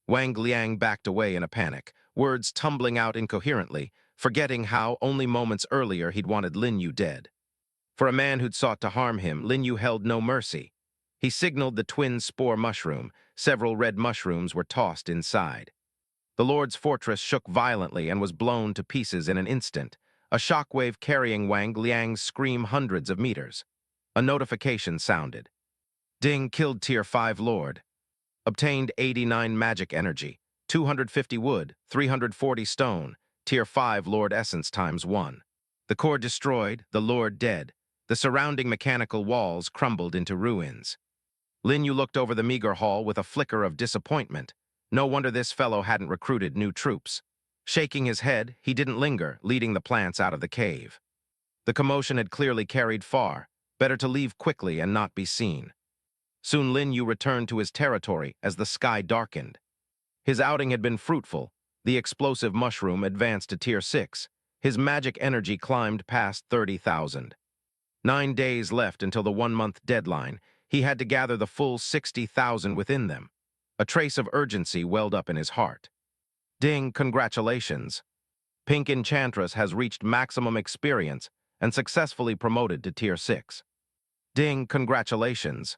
Wang Liang backed away in a panic, words tumbling out incoherently, forgetting how only moments earlier he'd wanted Lin Yu dead. For a man who'd sought to harm him, Lin Yu held no mercy. He signaled the twin spore mushroom. Several red mushrooms were tossed inside. The Lord's fortress shook violently and was blown to pieces in an instant, a shockwave carrying Wang Liang's scream hundreds of meters. A notification sounded. Ding, killed Tier 5 Lord. Obtained 89 magic energy, 250 wood, 340 stone, Tier 5 Lord Essence ×1. The core destroyed, the Lord dead. The surrounding mechanical walls crumbled into ruins. Lin Yu looked over the meager hall with a flicker of disappointment. No wonder this fellow hadn't recruited new troops. Shaking his head, he didn't linger, leading the plants out of the cave. The commotion had clearly carried far. Better to leave quickly and not be seen. Soon Lin Yu returned to his territory as the sky darkened. His outing had been fruitful. The explosive mushroom advanced to Tier 6. His magic energy climbed past 30,000. 9 days left until the 1-month deadline. He had to gather the full 60,000 within them. A trace of urgency welled up in his heart. Ding, congratulations. Pink Enchantress has reached maximum experience and successfully promoted to Tier 6. Ding, congratulations.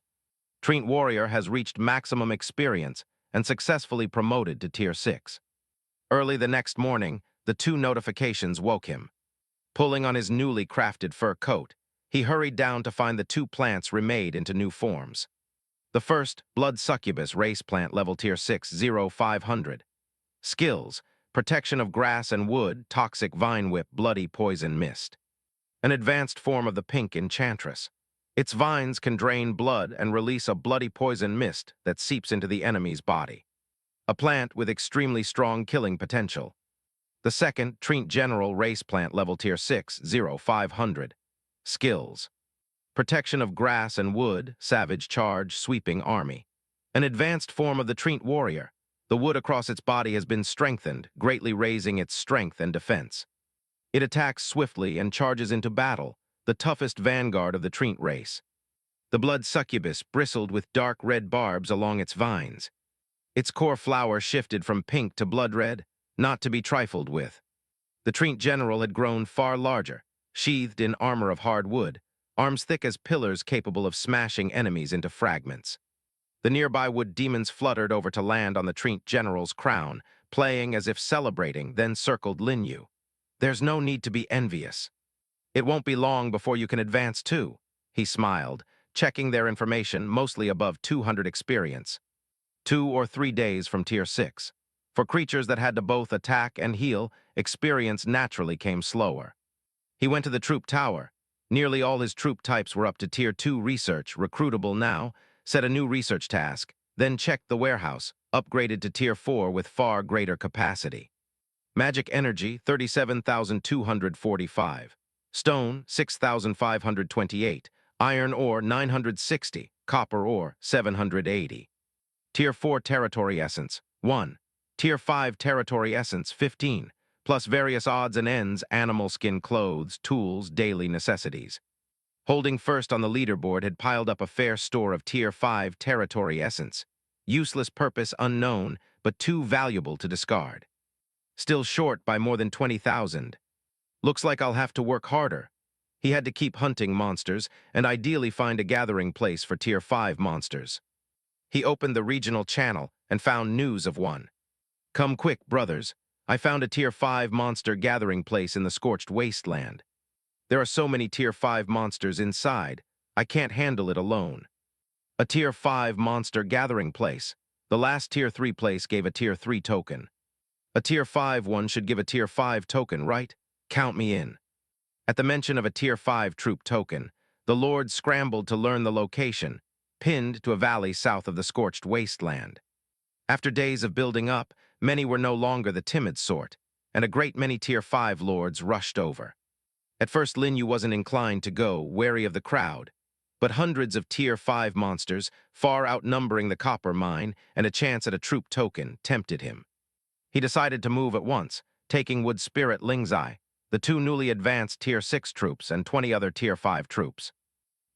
Treant Warrior has reached maximum experience and successfully promoted to Tier 6. Early the next morning, the 2 notifications woke him. Pulling on his newly crafted fur coat, he hurried down to find the 2 plants remade into new forms. The first, Blood Succubus race plant level Tier 6, 0500. Skills, protection of grass and wood, toxic vine whip, bloody poison mist. An advanced form of the Pink Enchantress. Its vines can drain blood and release a bloody poison mist that seeps into the enemy's body. A plant with extremely strong killing potential. The second, Treant General race plant level Tier 6, 0500. Skills. Protection of grass and wood, savage charge, sweeping army. An advanced form of the Treant Warrior. The wood across its body has been strengthened, greatly raising its strength and defense. It attacks swiftly and charges into battle, the toughest vanguard of the Treant race. The Blood Succubus bristled with dark red barbs along its vines. Its core flower shifted from pink to blood red, not to be trifled with. The Treant General had grown far larger, sheathed in armor of hard wood, arms thick as pillars capable of smashing enemies into fragments. The nearby wood demons fluttered over to land on the Treant General's crown, playing as if celebrating, then circled Lin Yu. There's no need to be envious. It won't be long before you can advance too, he smiled, checking their information mostly above 200 experience. 2 or 3 days from Tier 6. For creatures that had to both attack and heal, experience naturally came slower. He went to the troop tower. Nearly all his troop types were up to Tier 2 research, recruitable now, set a new research task, then checked the warehouse, upgraded to Tier 4 with far greater capacity. Magic energy, 37,245. Stone, 6,528. Iron ore, 960. Copper ore, 780. Tier 4 territory essence, 1. Tier 5 territory essence, 15. Plus various odds and ends, animal skin clothes, tools, daily necessities. Holding first on the leaderboard had piled up a fair store of Tier 5 territory essence. Useless purpose unknown, but too valuable to discard. Still short by more than 20,000. Looks like I'll have to work harder. He had to keep hunting monsters and ideally find a gathering place for Tier 5 monsters. He opened the regional channel and found news of one. Come quick, brothers. I found a Tier 5 monster gathering place in the scorched wasteland. There are so many Tier 5 monsters inside, I can't handle it alone. A Tier 5 monster gathering place. The last Tier 3 place gave a Tier 3 token. A Tier 5 one should give a Tier 5 token, right? Count me in. At the mention of a Tier 5 troop token, the Lord scrambled to learn the location, pinned to a valley south of the scorched wasteland. After days of building up, many were no longer the timid sort, and a great many Tier 5 lords rushed over. At first Lin You wasn't inclined to go, wary of the crowd, but hundreds of Tier 5 monsters, far outnumbering the copper mine, and a chance at a troop token, tempted him. He decided to move at once, taking Wood Spirit Lingzai, the 2 newly advanced Tier 6 troops and 20 other Tier 5 troops.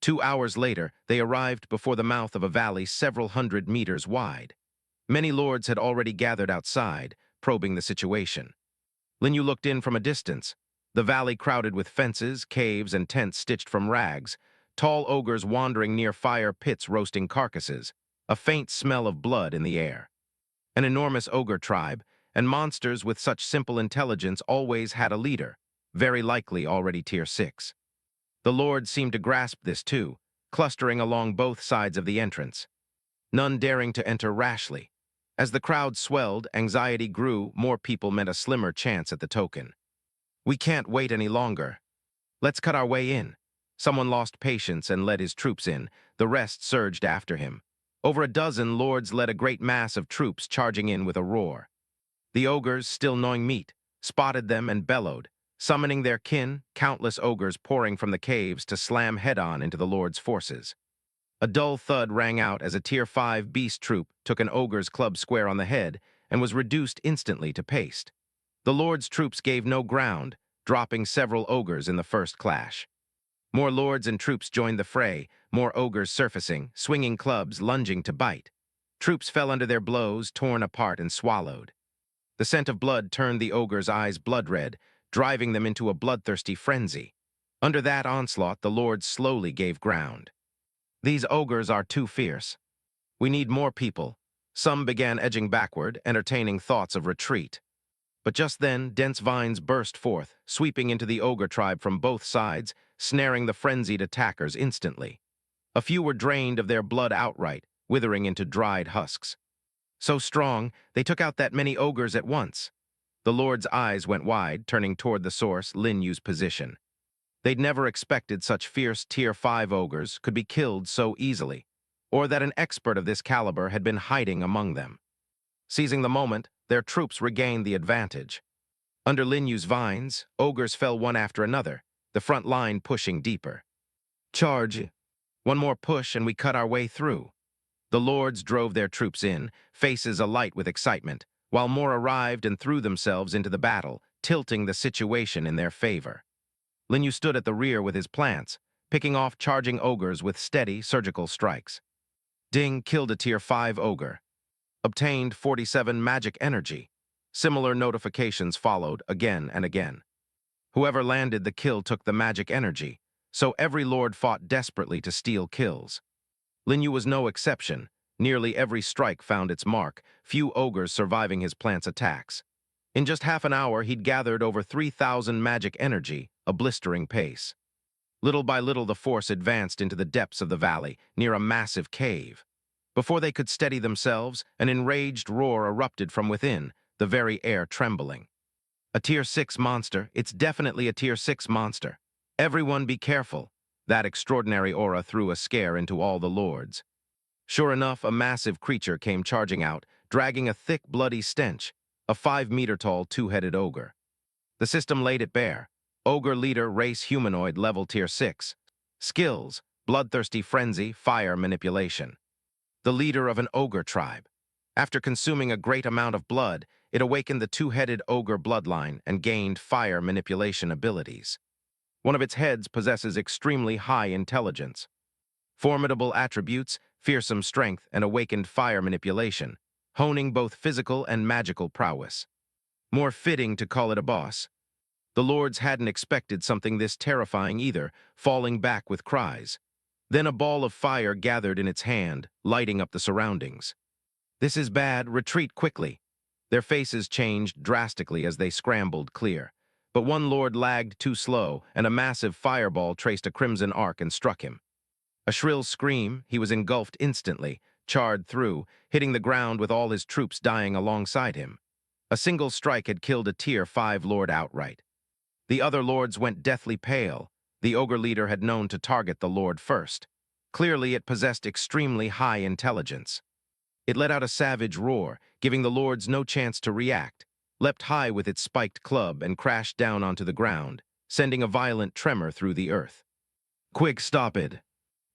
2 hours later, they arrived before the mouth of a valley several hundred meters wide. Many lords had already gathered outside, probing the situation. Lin You looked in from a distance, the valley crowded with fences, caves, and tents stitched from rags, tall ogres wandering near fire pits roasting carcasses, a faint smell of blood in the air. An enormous ogre tribe, and monsters with such simple intelligence always had a leader, very likely already Tier 6. The lords seemed to grasp this too, clustering along both sides of the entrance. None daring to enter rashly. As the crowd swelled, anxiety grew, more people meant a slimmer chance at the token. We can't wait any longer. Let's cut our way in. Someone lost patience and led his troops in. The rest surged after him. Over a dozen lords led a great mass of troops charging in with a roar. The ogres, still gnawing meat, spotted them and bellowed, summoning their kin, countless ogres pouring from the caves to slam head-on into the lord's forces. A dull thud rang out as a Tier 5 beast troop took an ogre's club square on the head and was reduced instantly to paste. The lord's troops gave no ground, dropping several ogres in the first clash. More lords and troops joined the fray, more ogres surfacing, swinging clubs, lunging to bite. Troops fell under their blows, torn apart and swallowed. The scent of blood turned the ogres' eyes blood-red, driving them into a bloodthirsty frenzy. Under that onslaught, the lords slowly gave ground. These ogres are too fierce. We need more people. Some began edging backward, entertaining thoughts of retreat. But just then, dense vines burst forth, sweeping into the ogre tribe from both sides, snaring the frenzied attackers instantly. A few were drained of their blood outright, withering into dried husks. So strong, they took out that many ogres at once. The lord's eyes went wide, turning toward the source, Lin Yu's position. They'd never expected such fierce Tier 5 ogres could be killed so easily, or that an expert of this caliber had been hiding among them. Seizing the moment, their troops regained the advantage. Under Lin Yu's vines, ogres fell one after another, the front line pushing deeper. Charge! One more push and we cut our way through. The lords drove their troops in, faces alight with excitement, while more arrived and threw themselves into the battle, tilting the situation in their favor. Lin Yu stood at the rear with his plants, picking off charging ogres with steady, surgical strikes. Ding killed a Tier 5 ogre. Obtained 47 magic energy. Similar notifications followed again and again. Whoever landed the kill took the magic energy, so every lord fought desperately to steal kills. Lin Yu was no exception. Nearly every strike found its mark, few ogres surviving his plant's attacks. In just half an hour, he'd gathered over 3,000 magic energy, a blistering pace. Little by little, the force advanced into the depths of the valley, near a massive cave. Before they could steady themselves, an enraged roar erupted from within, the very air trembling. A Tier 6 monster, it's definitely a Tier 6 monster. Everyone be careful. That extraordinary aura threw a scare into all the lords. Sure enough, a massive creature came charging out, dragging a thick, bloody stench, a 5-meter-tall two-headed ogre. The system laid it bare. Ogre leader, race humanoid, level Tier 6. Skills: bloodthirsty frenzy, fire manipulation. The leader of an ogre tribe. After consuming a great amount of blood, it awakened the two-headed ogre bloodline and gained fire manipulation abilities. One of its heads possesses extremely high intelligence. Formidable attributes: fearsome strength and awakened fire manipulation, honing both physical and magical prowess. More fitting to call it a boss. The lords hadn't expected something this terrifying either, falling back with cries. Then a ball of fire gathered in its hand, lighting up the surroundings. "This is bad, retreat quickly." Their faces changed drastically as they scrambled clear. But one lord lagged too slow, and a massive fireball traced a crimson arc and struck him. A shrill scream, he was engulfed instantly, charred through, hitting the ground with all his troops dying alongside him. A single strike had killed a Tier 5 lord outright. The other lords went deathly pale. The ogre leader had known to target the lord first. Clearly, it possessed extremely high intelligence. It let out a savage roar, giving the lords no chance to react, leapt high with its spiked club and crashed down onto the ground, sending a violent tremor through the earth. "Quick, stop it.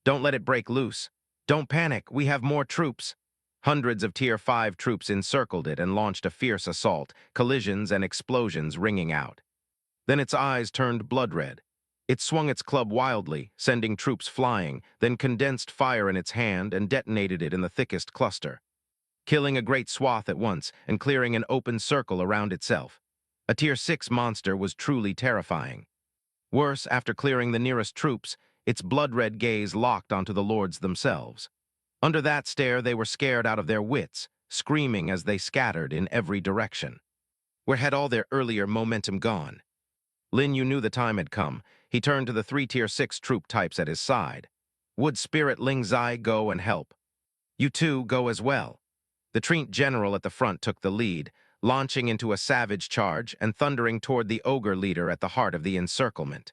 Don't let it break loose. Don't panic, we have more troops." Hundreds of Tier 5 troops encircled it and launched a fierce assault, collisions and explosions ringing out. Then its eyes turned blood red. It swung its club wildly, sending troops flying, then condensed fire in its hand and detonated it in the thickest cluster, killing a great swath at once and clearing an open circle around itself. A Tier 6 monster was truly terrifying. Worse, after clearing the nearest troops, its blood-red gaze locked onto the lords themselves. Under that stare, they were scared out of their wits, screaming as they scattered in every direction. Where had all their earlier momentum gone? Lin You knew the time had come. He turned to the 3 Tier 6 troop types at his side. "Would Spirit Ling Zai go and help? You two go as well." The Treant general at the front took the lead, launching into a savage charge and thundering toward the ogre leader at the heart of the encirclement.